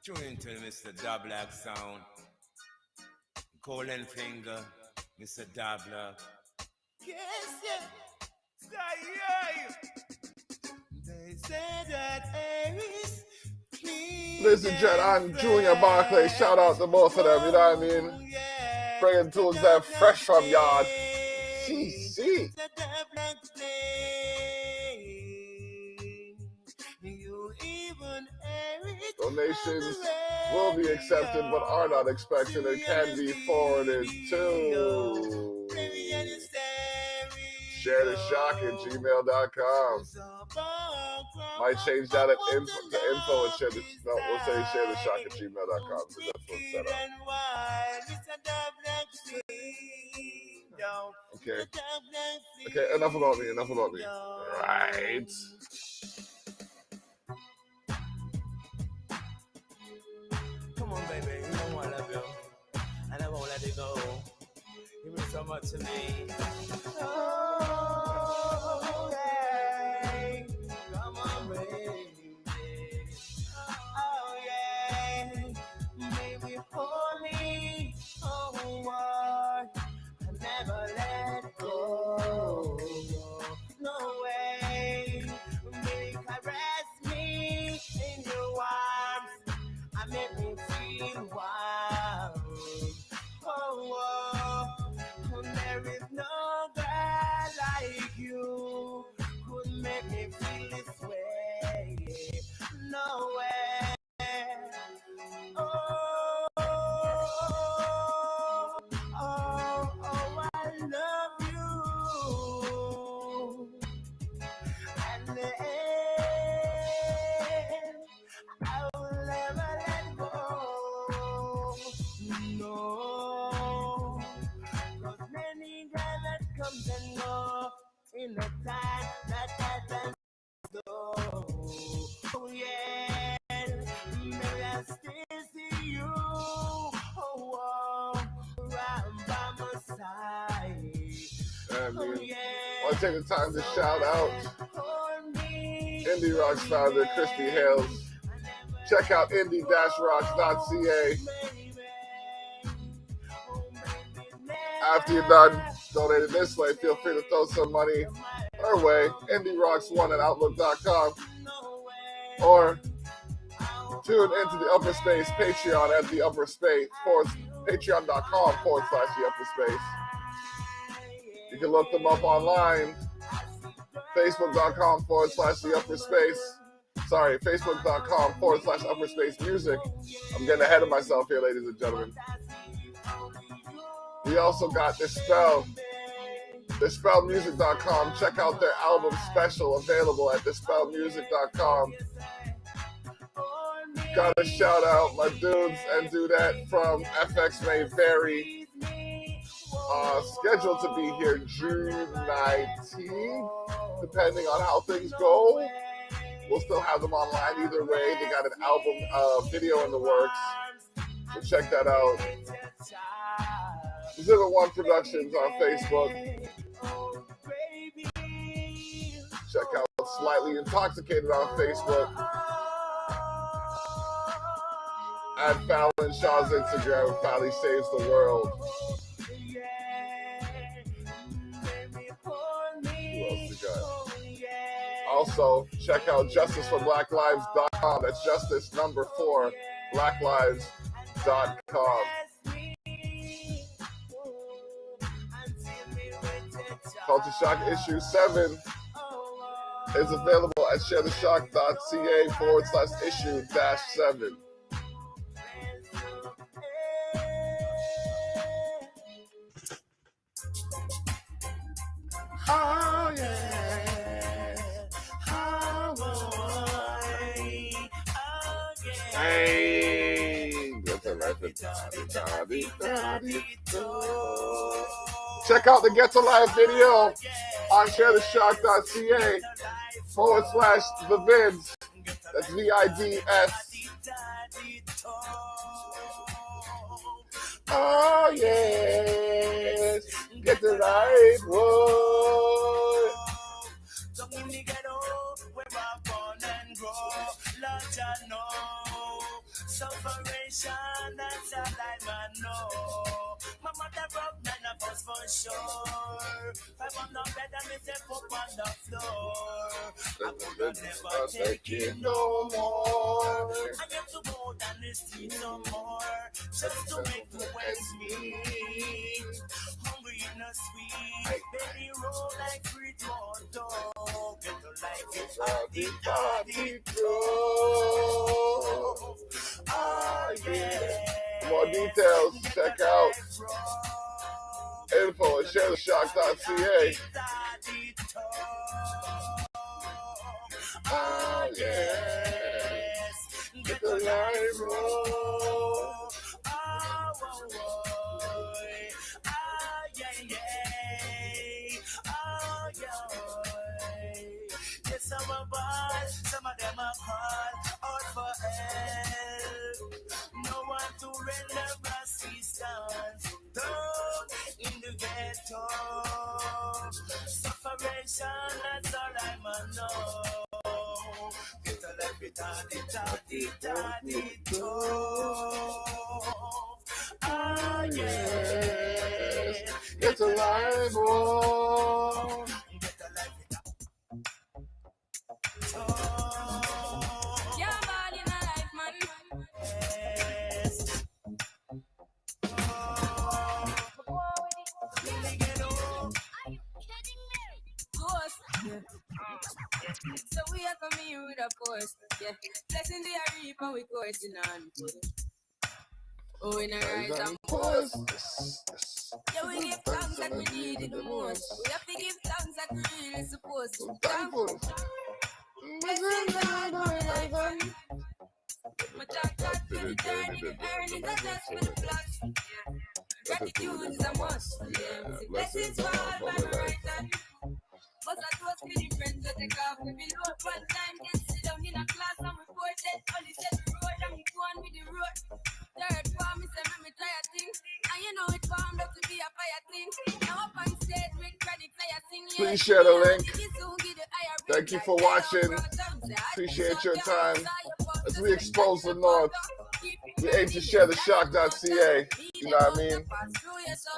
Tune into Mr. Dablag sound. Golden finger, Mr. Dablag. Yes, yeah. Sky, yeah. They say that Aries. Listen, Jet, I'm Junior Barclay. Shout out to both of them, you know what I mean? Bringing tools that fresh from yard. CC. Donations will be accepted but are not expected and can be forwarded to sharetheshock@gmail.com. Might change that at info and share the, no, we'll say sharetheshock@gmail.com because that's what's set up. Okay, enough about me. Right. Come on, baby, you know I love you, and I won't let it go. You mean so much to me. Oh, yeah. Come on, baby. Oh, yeah. Baby, hold me. Oh, what? I never let go. No way. Baby, caress me in your arms. I make me feel wild. Oh, there is no girl like you could make me feel this way. No way. Oh, I love you. And the end, I will never let go. No, 'cause many times that comes and go in the time that happens go. Oh yeah, maybe I still see you. Oh, right by my side. Oh, yeah. I'll take the time to shout out Indie Rocks founder Christy Hales. Check out indie-rocks.ca. After you're done donating this way, feel free to throw some money our way, indierocks1@outlook.com, or tune into the Upper Space Patreon at the Upper Space, patreon.com/the Upper Space. You can look them up online, facebook.com/the Upper Space. Sorry, facebook.com/Upper Space Music. I'm getting ahead of myself here, ladies and gentlemen. We also got Dispelmusic.com. Check out their album special available at Dispelmusic.com. Gotta shout out my dudes and Dudette from FX May Vary. Scheduled to be here June 19th, depending on how things go. We'll still have them online either way. They got an album video in the works, so check that out. Zero One Productions on Facebook. Check out Slightly Intoxicated on Facebook. At Fallon Shaw's Instagram, Fally Saves the World. Who else we got? Also, check out justiceforblacklives.com. That's justice number 4, blacklives.com. Culture Shock issue 7 is available at sharetheshock.ca/issue-7. Oh yeah. Hey. Check out the Get to Life video on sharetheshock.ca/the-vids. That's VIDS. Oh yes, get the right word. Don't give me ghetto, where I'm born and grow. Lord, ya know. Sufferation, that's all I man know. My mother broke none of us for sure. If I want no better, me step up on the floor. I could never take it no more. I have to go down the street no more. Just to make the ways meet. Hungry in the sweet. Baby roll like free motor. Get the life, it's all the party drove. Oh yeah. More details, check out info at sharetheshock.ca. Oh yes, get the light roll. Some are bad, some of them are hard, out for help. No one to render assistance. Down in the ghetto. Sufferation, that's all I'm know. Get a life, ah, yeah. Get the light roll. Yeah, man, in a life, man. Yes. So we are coming here with a force, yeah. Blessing the reap and we coursing on. Oh, in a rise and pause. Yeah, we give thanks that we need it the most. We have to give thanks that we really supposed to. Thankful. Blessings on our life and my job got to the journey, the earnings are just for the plus. Gratitude is a must. Yeah, blessings fall by my right hand. But I was feeling friends that take off with me load. One time, get sit down in a class and report that only said the road and we go on with the road. Third form, me say me try a thing. And you know it formed up to be a fire thing. Now up on stage with credit fire sing. Please share the link. Thank you for watching. Appreciate your time. As we expose the North, we aim to share the shock.ca. You know what I mean?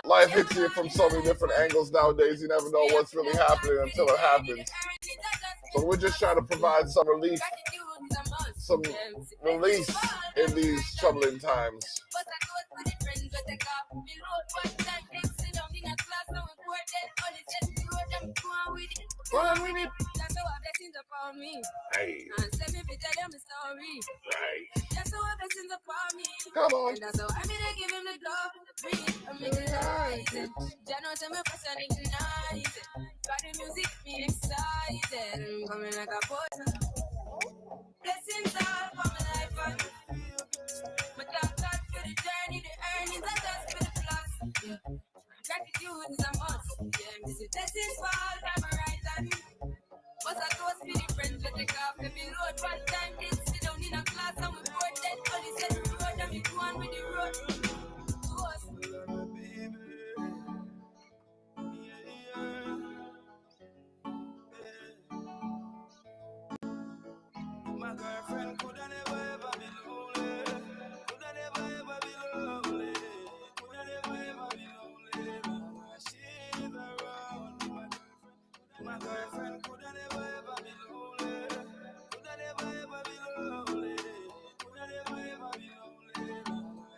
Life hits you from so many different angles nowadays. You never know what's really happening until it happens. So we're just trying to provide some relief, some release in these troubling times. Hey. Right. That's how blessings upon me. Come on. And that's how I mean I give him the glory. I'm realizing. Jano tell me person ignite it. Got the music me excited. Coming like a poison. Blessings all for my life and my job got for the journey, the earnings are just for the plus. Yeah. Gratitude is a must. Yeah, me say blessings fall by my right hand. But I go to the friends that take off every road. One time they sit down in a class and we board that only said the road and we go on with the road. my girlfriend could I never ever be lonely. Could I never ever be lonely. Could I never ever be lonely.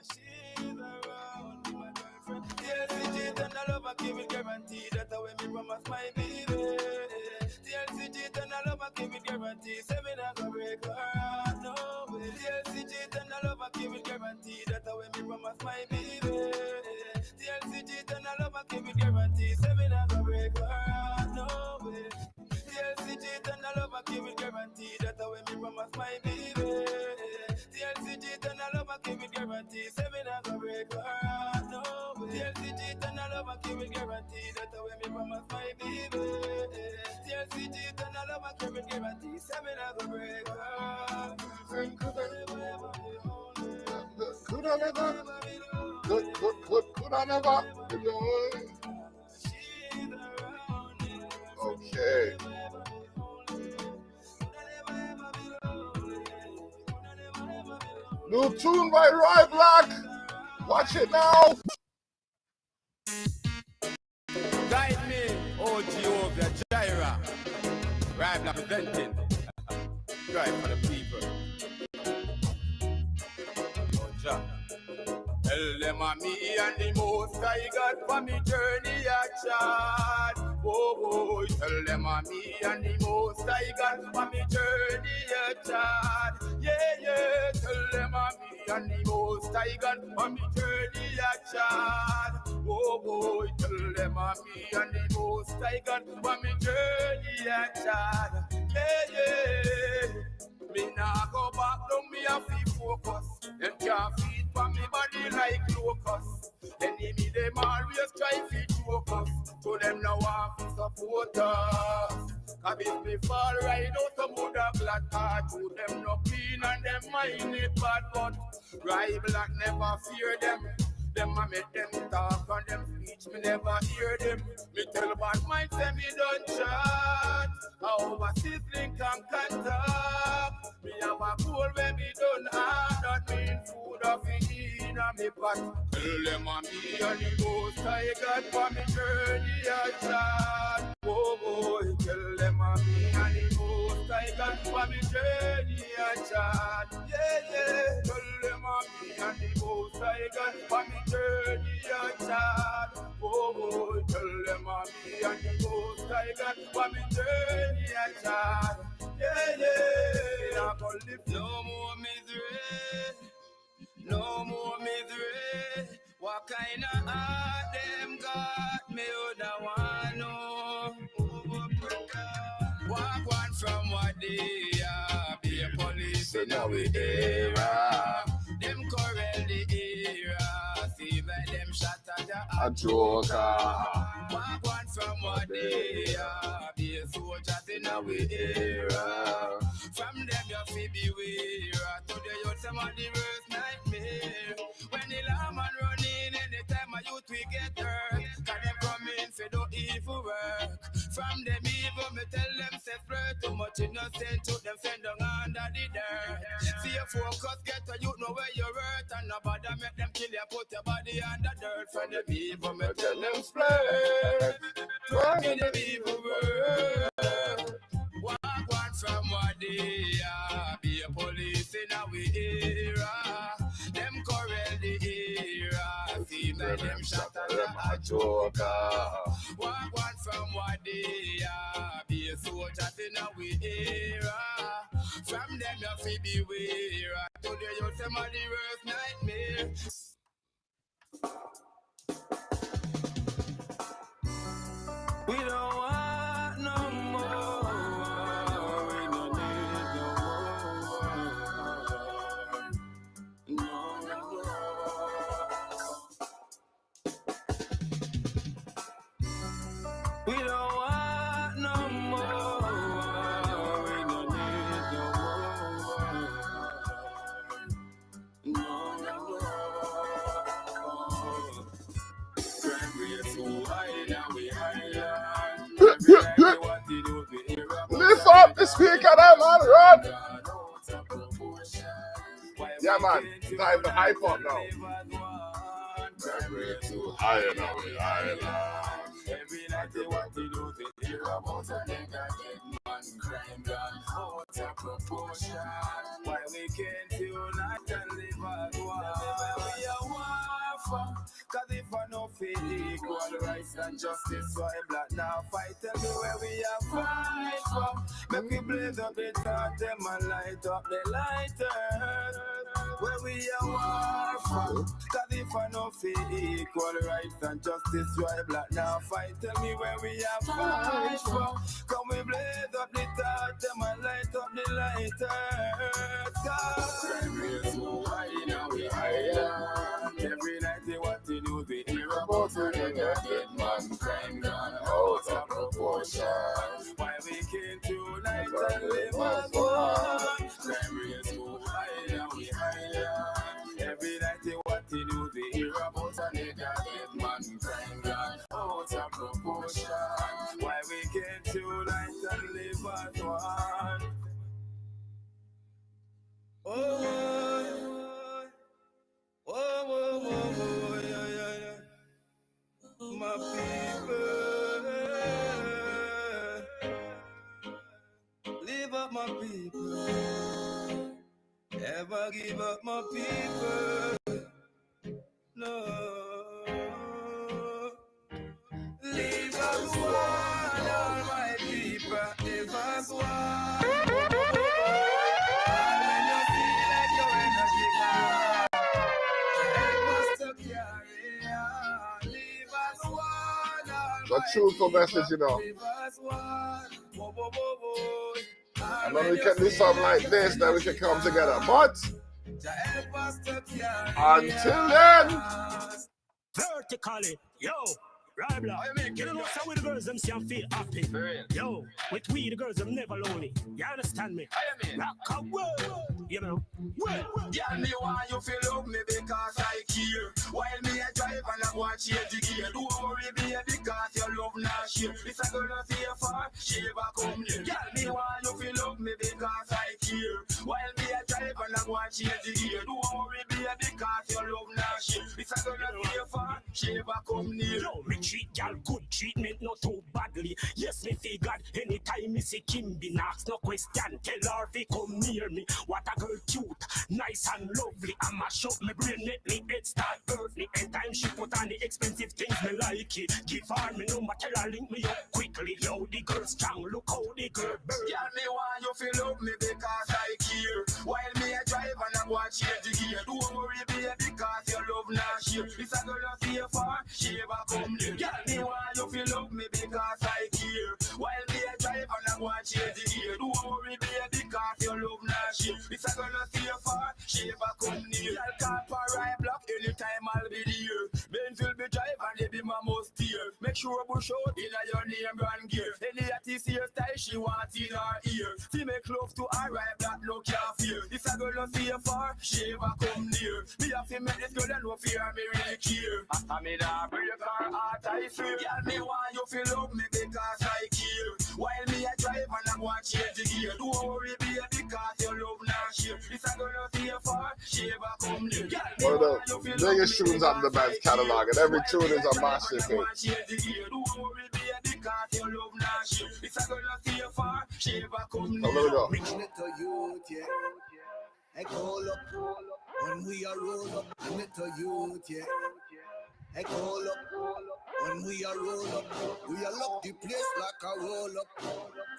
She's around me, my girlfriend. TLCG and I love her, give it guarantee that I will me promise my baby. TLCG and I love her, give it guarantee. Say me not gonna break her heart, no way. TLCG and I love her, give it guarantee that I will me promise my baby. TLCG and I love her, give it guarantee. Say me not gonna break her heart, no way. TLCG and I love her, give it guarantee that I will me promise my baby. TLCG and I love her, give it guarantee. Say me not gonna break her heart, no way. TLCG and I love her, give it guarantee that I will me promise my baby. TLCG and I love her, give it guarantee. Say me not gonna break her heart. Friend, could I never ever be lonely? Could I never? Could I never? She's around me. Okay. New tune by Roy Black. Watch it now. Guide me, oh Jehovah Jireh. Right now presenting. Right for the people. Oh Jah. Tell them I'm me and the most I got for me journey a chat. Oh, tell them I'm me and the most I got for me journey a chat. Yeah, tell them I'm me and the most I got for me journey a chat. Oh, tell them I'm me and the most I got for me journey a chat. Yeah. Me nah go back down, me have to focus. Them can't feed for me body like locusts. Enemy them always try to choke us. So them now have to support us. Cause if me fall right out, some would have black heart. To them no clean and them mind it bad. But Right Black never fear them. Them I make them talk and them speech, me never hear them. Me tell bad mind say me don't chat. Over sibling can contact. Me have a goal when me don't have. That mean food of it in a me pot. Tell them I'm me and the most I got for me journey a chat. Oh boy, tell them I'm me and the most I got for me journey a chat. Yeah, tell them I'm me and the most I got for me journey a chat. Oh boy, tell them I'm me and the most I got for me journey a chat. Yeah, I'm gonna live no more misery, no more misery. What kind of heart them got me woulda want know? Walk one from what they are, be a police in our era. Them corral the era, see by them shot at A joker. Walk one from what they are, be a soldier in our era. From them you feel beware, today you some of the worst nightmare. When the lawman run in, anytime a youth we get hurt. Cause them come in for do evil work. From them evil, me tell them say spread too much innocent to them send down under the dirt. See your focus, get a youth know where you're hurt. And nobody make them kill you, put your body under dirt. From them evil, me tell them spread. From them evil work. Walk one from what they are, be a police in our era. Them corral the era, see by them shot at a joker. Walk one from what they are, be a soldier in our era. From them you feel beware, today you some of the worst nightmare. We don't want no more. We don't need no more. No more. We don't want no more. We don't need no more. No more. Crime rate so high now we higher. Lift up the speaker, that man, run. Yeah, man, time to hype up now. We're too high now, we high now. Every night they want to do the hero about a nigga dead man, crime gone out of proportion. Why we can't unite and live as one? We are one for, cause if I no feel equal rights and justice, why black now fight? Tell me where we are fight for. Make we blaze up the torch, them and light up the lighters. Where we are war for, cause if I no feel equal rights and justice, why black now fight? Tell me where we are fight for. Come we blaze up the torch, them and light up the lighters. Cause crime rates so high, now we higher. Every night they want to do the hear about a nigga dead man, crime gone out of proportion. Why we can't unite and live as one? Crime rates so high, now we higher. Every night they want to do the hear about a nigga dead man, crime gone out of proportion. Why we can't unite and live as one? Oh, oh, oh, oh, oh, yeah, yeah, yeah. My people, live up my people. Never give up my people. No. Live as one, all my people. Live as one. And when you feel like your energy gone, help us to carry on. Live as one, all The truthful message, you know. live as one. Whoa, whoa, whoa, whoa. And when we can do something like this, then we can come together. But until then, vertically, yo, right block. You don't know how with the girls them see and feel happy. Yo, with we the girls them never lonely. You understand me? Rock a world, you know. Well, yeah, me want you feel love me because I care. While me a drive and I want change the gear. Don't worry, baby, because your love not share. If I gonna see you far, she back come near. Yeah, me want you feel love me because I care. While me a drive and I want change the gear. Don't worry, baby, because your love not share. If I gonna see you far, she back come near. yo, me treat y'all good treatment, not too badly. Yes, me figured anytime me see Kimby knocks, no question. Tell her if come near me. What a girl cute, nice and lovely. I mash up me brain, let me head start hurt me. Anytime she put on the expensive things, me like it. Give her me number, tell her link me up quickly. Yo, the girl strong, look how the girl burn. Yeah, me want you feel love me because I care. While me a drive and I want change the gear. Don't worry, baby, because your love not share. If I gonna see you far, she back come near. Yeah, me want you feel love me because I care. While me a drive and I want change the gear. Don't worry, baby, because your love not share. If I gonna see you far, she back come near. I'll call for right block anytime I'll be there. Benz will be drive and they be my most dear. Make sure bush out in your name brand gear. Any artist here style she want in her ear. See make love to her right block no can't fear. If I gonna see you far, she back come near. Me have to make this girl and no fear me really care. I mean I break her heart I fear. Yeah, me want you feel love me because I care. While me a drive and I want change the gear. Don't worry baby because your love not share. If I gonna see you far, she back come near. Yeah, one of the biggest tunes on the band's catalog, and every tune is a massive hit. don't worry baby because your love not share. If I gonna see you far, she back come near. So there we go. Mix it to youth, yeah. I call up when we are roll up. Mix it to youth, yeah. I call up when we are roll up. We are lock the place like a roll up.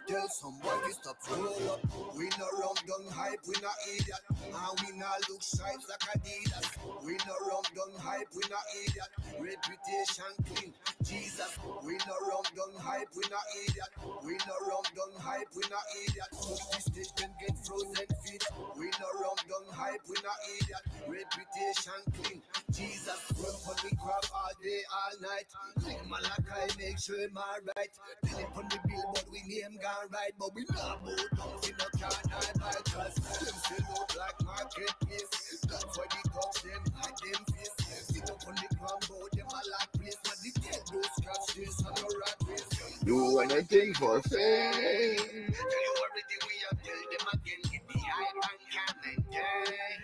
Tell somebody stop roll up. We no rum done hype, we no idiot. And we no look stripes like Adidas. We no rum done hype, we no idiot. Reputation clean, Jesus. We no rum done hype, we no idiot. We no rum done hype, we no idiot. Push the stage then get frozen feet. We no rum done hype, we no idiot. Reputation clean, Jesus. Run for the crowd all day, all night. Like Malachi, make sure I'm alright. Tell it on the billboard, we name gone right. But we not both don't see no can't hide my trust. Them still look like marketplace. That's why they touch them, hide them face. Sit up on the ground, bout them a lot place. But the dead those scratch this on the rat race. Do anything for fame. Tell you everything we have, tell them again. Get the hype and can't maintain.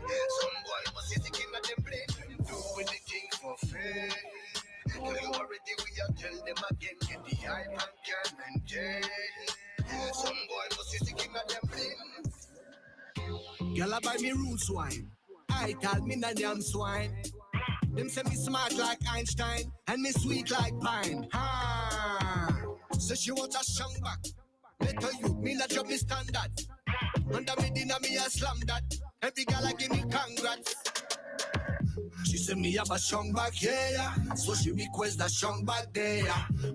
Some boy was sitting at them play. Do anything for fame. Tell you already we have, tell them again. Get the hype and can't maintain. Girl, I buy me roots wine. I tell me na damn swine. Them say me smart like Einstein and me sweet like pine. Ha! So she want a strong back. Better you, me not drop me standard. Under me dinner, me a slam that. Every girl I give me congrats. She said me have a strong back, yeah. So she request a strong back there.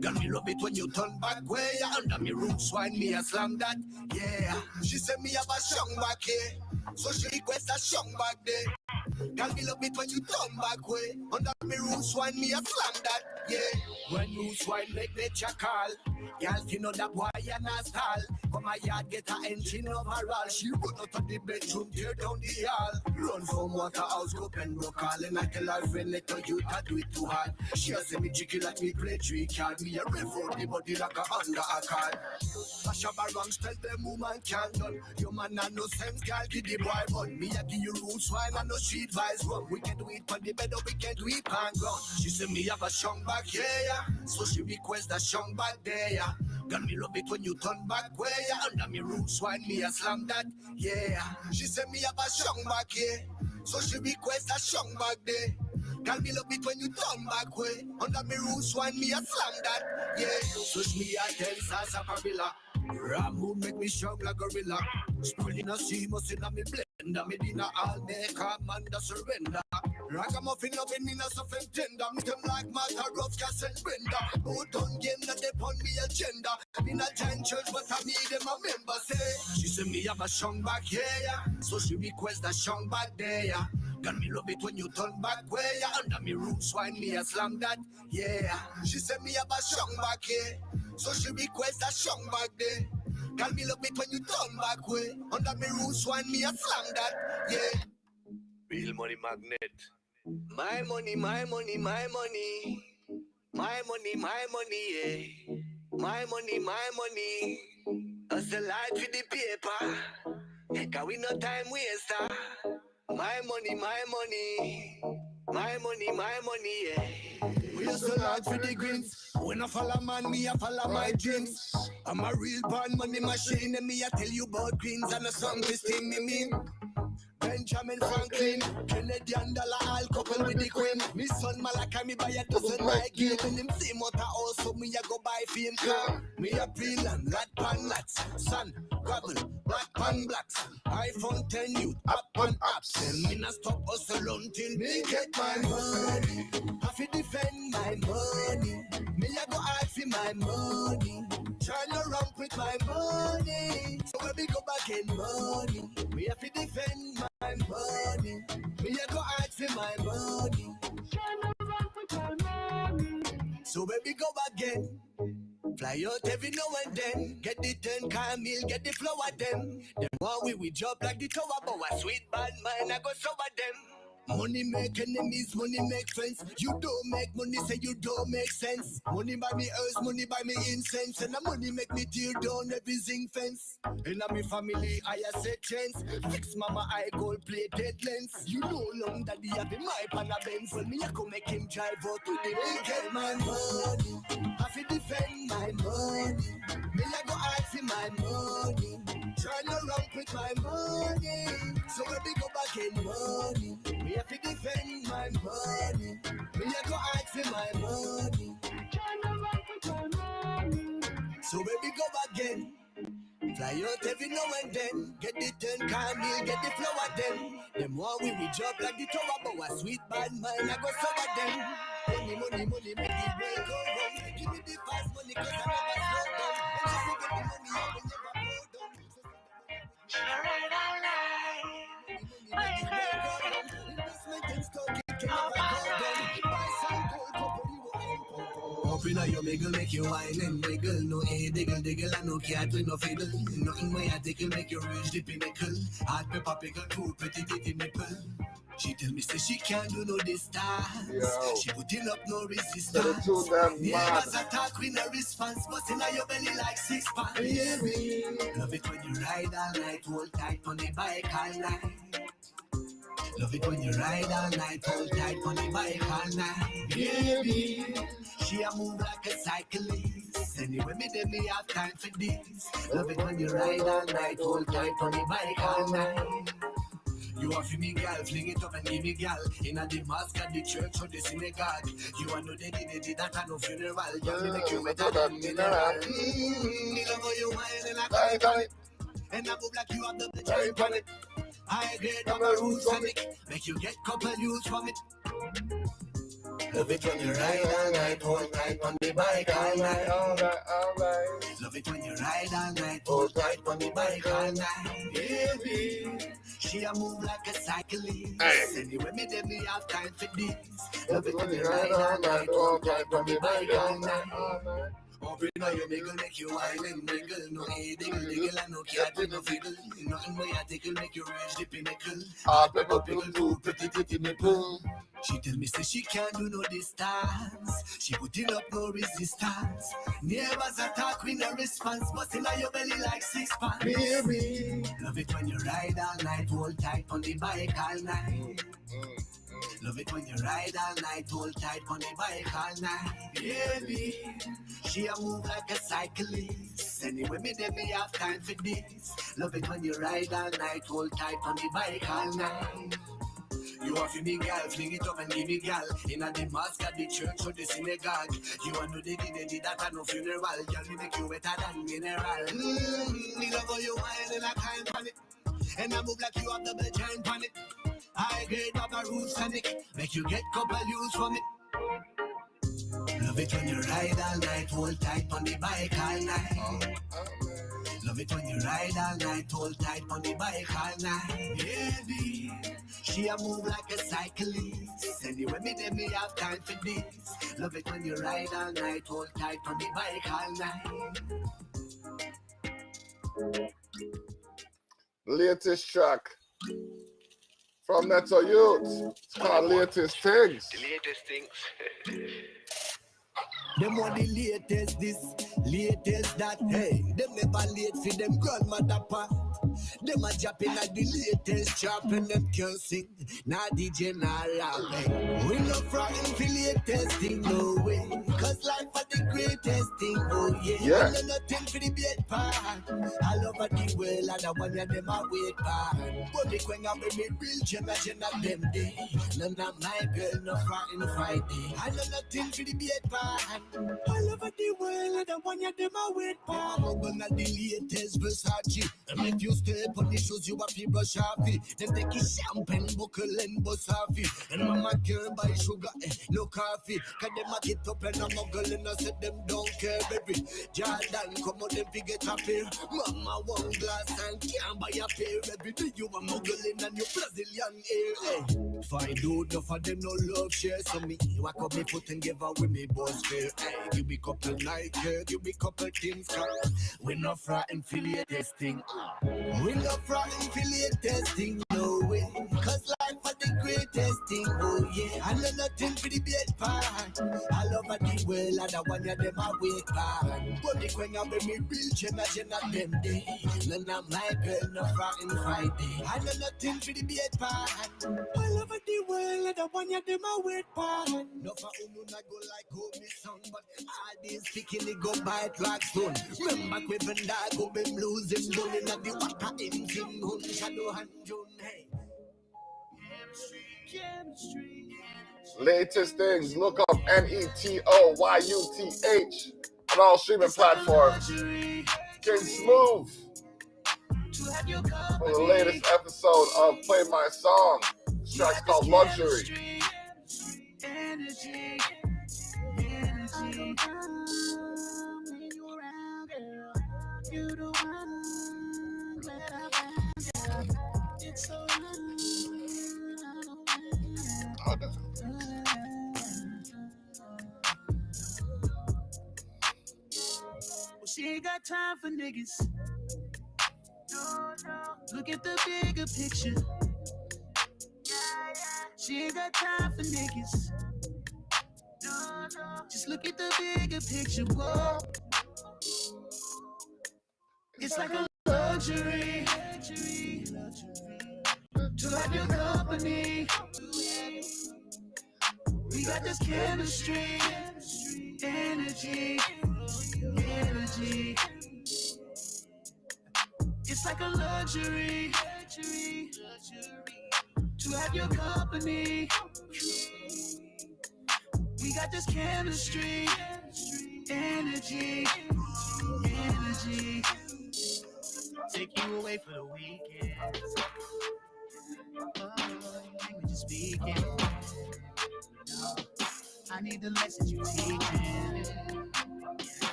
Girl, me love it when you turn back way. Under me roots wine, me a slam that, yeah. She said me have a strong back, yeah. So she request a strong back there. Girl, me love it when you turn back way. Under me roots wine, me a slam that, yeah. When roots wine make nature call. Girl, you know that boy and a stall. From my yard, get her engine overall. She run out of the bedroom, tear down the hall. Run from Waterhouse, go Pembroke Hall. And I tell her friend, let her you do it too hard. She has me tricky like me play 3 card. Me a rev out the body like a under a card. Sasha Barranks tell them woman can't done. Your man have no sense, girl, give the boy bun. Me a give you roots wine and no street vibes run. We can do it on the bed or we can do it on ground. She say me have a strong back, yeah. So she request a strong back there, yeah. Girl, me love it when you turn back way, yeah. Under me roots wine, me a slam that, yeah. She say me have a strong back, yeah. So she request a strong back there. Girl, me love it when you turn back way. Under me roots wine, me a slam that, yeah. Switch me a tell Sasa Pavilla. Ramu make me strong like gorilla. Spilling a sea, must in a me blender. Me dinner all make a man da surrender. Ragamuffin loving me not something tender. Me them like Martha Ruff, Cass and Brenda. Both on game that they pon me agenda. In a giant church, but I need them a member say. She say me have a strong back, yeah, yeah. So she request a strong back there, yeah. Girl, me love it when you turn back way, yeah. Under me roots wine, me a slam that, yeah. She say me have a strong back, yeah. So she request a strong back there. Girl, me love it when you turn back way. Under me roots wine, me a slam that, yeah. Real money magnet. My money, my money, my money. My money, my money, yeah. My money, my money. That's the light with the paper. Cause we no time waster. My money, my money. My money, my money, yeah. We hustle hard for the greens. When I follow man, me I follow my dreams. I'm a real born money machine, and me I tell you about greens and a song this thing me mean. Benjamin Franklin, Canadian dollar, all couple with the queen. Me son Malaka, me buy a dozen like game. And him see motor also, me a go buy fame car. Me a pre-land, rat pan lots, sun, gravel, black pan blacks. iPhone 10 youth, up on apps. And me not stop hustle until me get my money. I fi defend my money. Me a go hard for my money. Tryna run with my money. So when we go back in money, we have to defend my money. Me a go hard for my money. Tryna run with my money. So when we go back in, fly out every now and then. Get the 10 Camille, get the flower them. Then while we drop like the tower, but a sweet bad mind, I go sober them. Money make enemies, money make friends. You don't make money, say you don't make sense. Money buy me earth, money buy me incense. And the money make me tear down every zinc fence. In my family, I a set chance. Fix mama, I gold plated lens. You know long daddy have the my pan a Benz. Well, me I go make him drive out to the way. Get my money, I fi defend my money. Me I go hard for my money. Tryna run with my money. So when we go back in money, we have to defend my money. We have to hide for my money. Tryna run with my money. So when we go back in, fly out every now and then. Get the 10 Camille, get the flower them. Them one we drop like the tower, but a sweet bad mind, I go sober them. Money, money, money, make the brain go wrong. Give me the fast money, cause I never slow down. And just to get the money, I will never blow down. Alright, Open up your wiggle, make you wine and wiggle. No a diggle, diggle, and no cat with no fiddle. Nothing way I take make you reach the pinnacle. Hot pepper pickle, too pretty titty nipple. She tell me say she can't do no distance. She putting up no resistance. Neighbors attack with no response, but in your belly like 6 pounds. Baby, love it when you ride all night, hold tight on the bike all night. Love it when you ride all night, hold tight on the bike all night. Baby, she a move like a cyclist. Anyway, me have time for this. Love it when you ride all night, hold tight on the bike all night. You are for me, gal, fling it up and give me gal. In a the mosque at the church or the synagogue. You are no daddy that I no funeral. Gal, me make you better than mineral. Me love how you wine and I cry on it. And I move like you have the giant on it. I grade on the roots on it. Make you get couple use from it. Love it when you ride all night, hold tight on the bike all night. Alright. Love it when you ride all night, hold tight on the bike all night. Baby, she a move like a cyclist. Anyway, me then me have time for this. Love it when you ride all night, hold tight on the bike all night. Open now you make you wine and wiggle. No diggle and no cat with no fiddle. Nothing where I tickle make you reach the pinnacle. Pepper pickle too pretty nipple. She tell me say she can't do no distance. She putting up no resistance. Neighbors attack with no response. Busting on your belly like 6 pounds. Baby, love it when you ride all night, hold tight on the bike all night. Love it when you ride all night, hold tight on the bike all night. Baby, she a move like a cyclist. Anyway, me then me have time for this. Love it when you ride all night, hold tight on the bike all night. You are for me, gal, fling it up and give me gal. In a the mosque at the church or the synagogue. You are no daddy that I no funeral. Gal, me make you better than mineral. Me love how you wine and I can't on it. And I move like you have double giant on it. I grade rubber roots and it. Make you get couple use from it. Love it when you ride all night, hold tight on the bike all night. Love it when you ride all night, hold tight on the bike all night. Baby, she a move like a cyclist. Anyway, me then me have time for this. Love it when you ride all night, hold tight on the bike all night. Latest track from Neto Youth. It's called Latest Things. The latest things. Them want the latest this, latest that. Hey, them never late for them grandmother part. Them a japping at the latest chop and them can't sing. Nah DJ nah rap. Hey, we no frontin' for latest thing, no way. Cause life are the greatest thing, oh yeah. And nothing for the bed part. All over the world and I one of them a wait part. But the queen of me real generation of them day. None of my girl no frontin' Friday. I know nothing for the bed part. All over the world and I one of them a wait part. I'm gonna the latest Versace. And if you step on the shoes, you have to brush off it. Then take his champagne, buckle and bust off it. And mama can't buy sugar, no coffee. Cause them a get up and I'm muggle and I said them don't care, baby. Jordan, come on, them get happy. Mama one glass and can't buy a pair, baby. Do you a muggling and you Brazilian air, hey. Find out enough of them no love share. So me, walk up me foot and give out with me boss fair, hey. Give me couple Nike, give me couple things. We not frightened affiliate testing. We not frightened affiliate testing, no way. Cause life are the greatest thing, oh yeah. I know nothing for the bed part. All over the world, and I want of them a wait part. But the queen of me real generation of them day. None of my girl no frightened Friday. I know nothing for the bed part. All over the world, and I want of them a wait part. No for who not go like how me son, but all these picking it go by Blackstone. Remember Quiven dog who been losing bullying at the water in him, who shadow and June, hey. Chemistry. Latest Things. Look up NETOYUTH on all streaming platforms. King Smooth for the latest episode of Play My Song. This track's called Luxury. Energy. You the one that I found. It's so she ain't got time for niggas. Look at the bigger picture. She ain't got time for niggas. Just look at the bigger picture. Whoa. It's like a luxury to have your company. We got this chemistry, energy. It's like a luxury to have your company. We got this chemistry, energy. Take you away for the weekend. Oh, you make me just speaking. I need the lessons you teaching.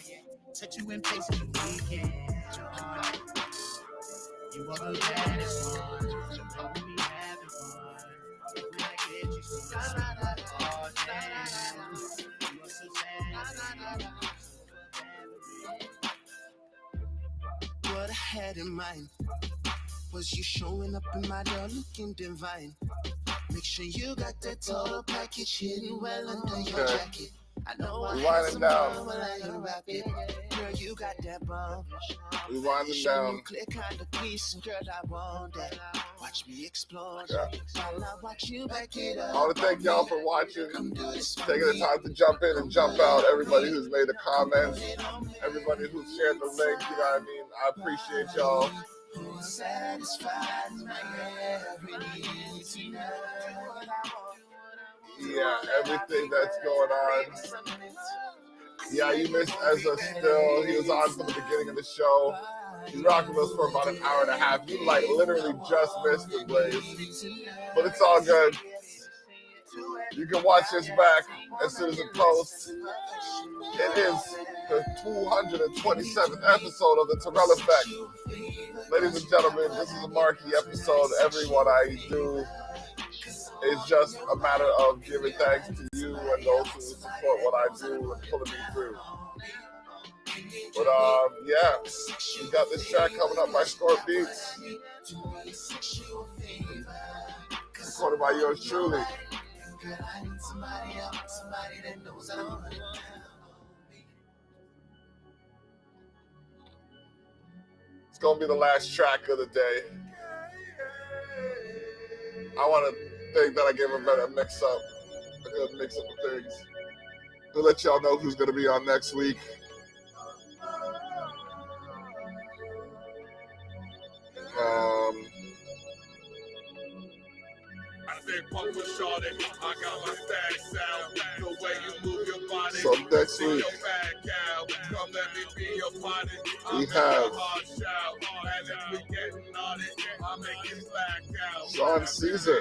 Yeah. Set you in places you weekend. You are the baddest one. Let me have the fun. When I get you started, oh damn. You are so sad. What I had in mind was you showing up in my door looking divine. Make sure you got that total package hidden well under your jacket. I know I have some fun while I unwrap it. Girl, you got that bomb. We winding down. Clear kind of piece, girl, I want that. Watch me explore. While I watch you back it up. I want to thank y'all for watching, taking the time to jump in and jump out. Everybody who's made the comments, everybody who's shared the link, you know what I mean? I appreciate y'all. Yeah, everything that's going on. Yeah, you missed Ezza still. He was on from the beginning of the show. He's rocking with us for about an hour and a half. You like literally just missed it, Blaze. But it's all good. You can watch this back as soon as it posts. It is the 227th episode of the Terrell Effect. Ladies and gentlemen, this is a marquee episode. Every one I do is just a matter of giving thanks to you and those who support what I do and pulling me through. But yeah, we got this track coming up by Scorp Beats, recorded by yours truly. It's gonna be the last track of the day. I want to think that I gave a better mix up, a good mix up of things. We'll let y'all know who's gonna be on next week. So next week we have Sean Caesar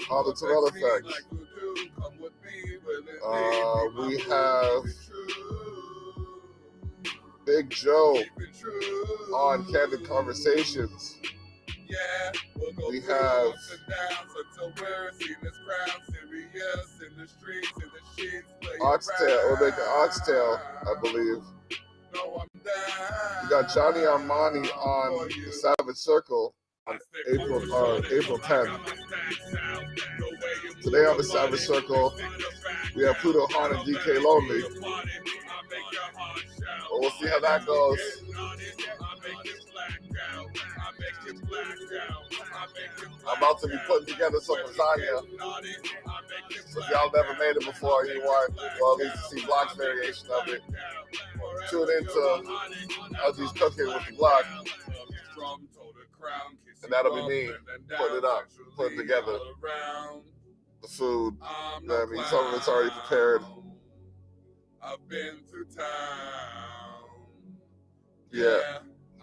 on the Terrell Effect. We have Big Joe on Candid Conversations. We have Oxtail, or make an Oxtail, I believe. We got Johnny Armani on the Savage Circle on April 10th. Today on the Savage Circle, we have Pluto Han and DK Lonely. But we'll see how that goes. I'm about to be putting together some lasagna. So if y'all never made it before and you want, well, at least to see Block's variation of it, tune into LG's Cooking with the Block. And that'll be me putting it up, putting together the food. You know what I mean? Some of it's already prepared. I've been through town. Yeah.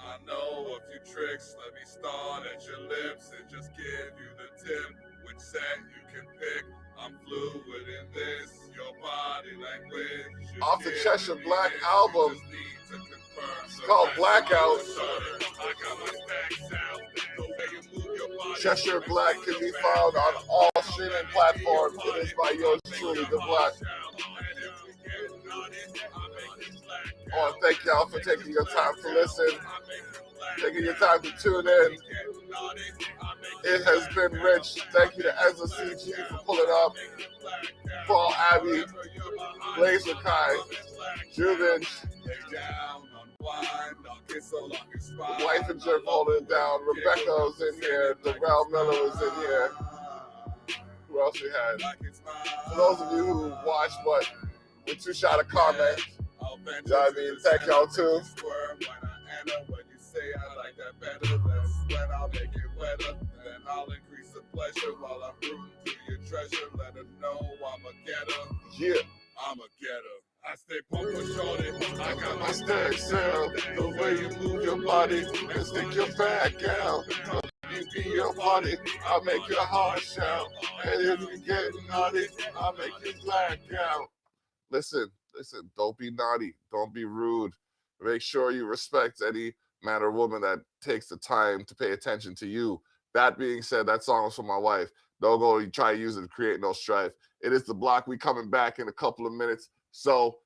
I know a few tricks. Let me start at your lips and just give you the tip. Which set you can pick. I'm fluid in this. Your body language. Off the Cheshire Black album. It's called Blackout. Cheshire Black can be found on all streaming platforms. It is by yours truly, The Black. I want to thank y'all for taking your time to listen, taking your time to tune in. It has been rich. Thank you to Ezza CG for pulling up, Paul Abbey, Blazer Kai, Juvin, Wife and Jerk holding it down. Rebecca was in here. Darrell Miller was in here. Who else we had? For those of you who watched what we two shot a comment, you know what I mean? Thank y'all too. When you say I like that better, that's when I'll make it wetter, then I'll increase the pleasure while I'm rooting through your treasure. Let her know I'm a getter. Yeah, I'm a getter. I stay pumped for shorty. I got my stack sound. The way you move your body and stick your back out. You be your party, I'll make your heart shout. And if you get naughty, I'll make you black out. Listen, don't be naughty. Don't be rude. Make sure you respect any man or woman that takes the time to pay attention to you. That being said, that song was for my wife. Don't go try to use it to create no strife. It is the block. We coming back in a couple of minutes. So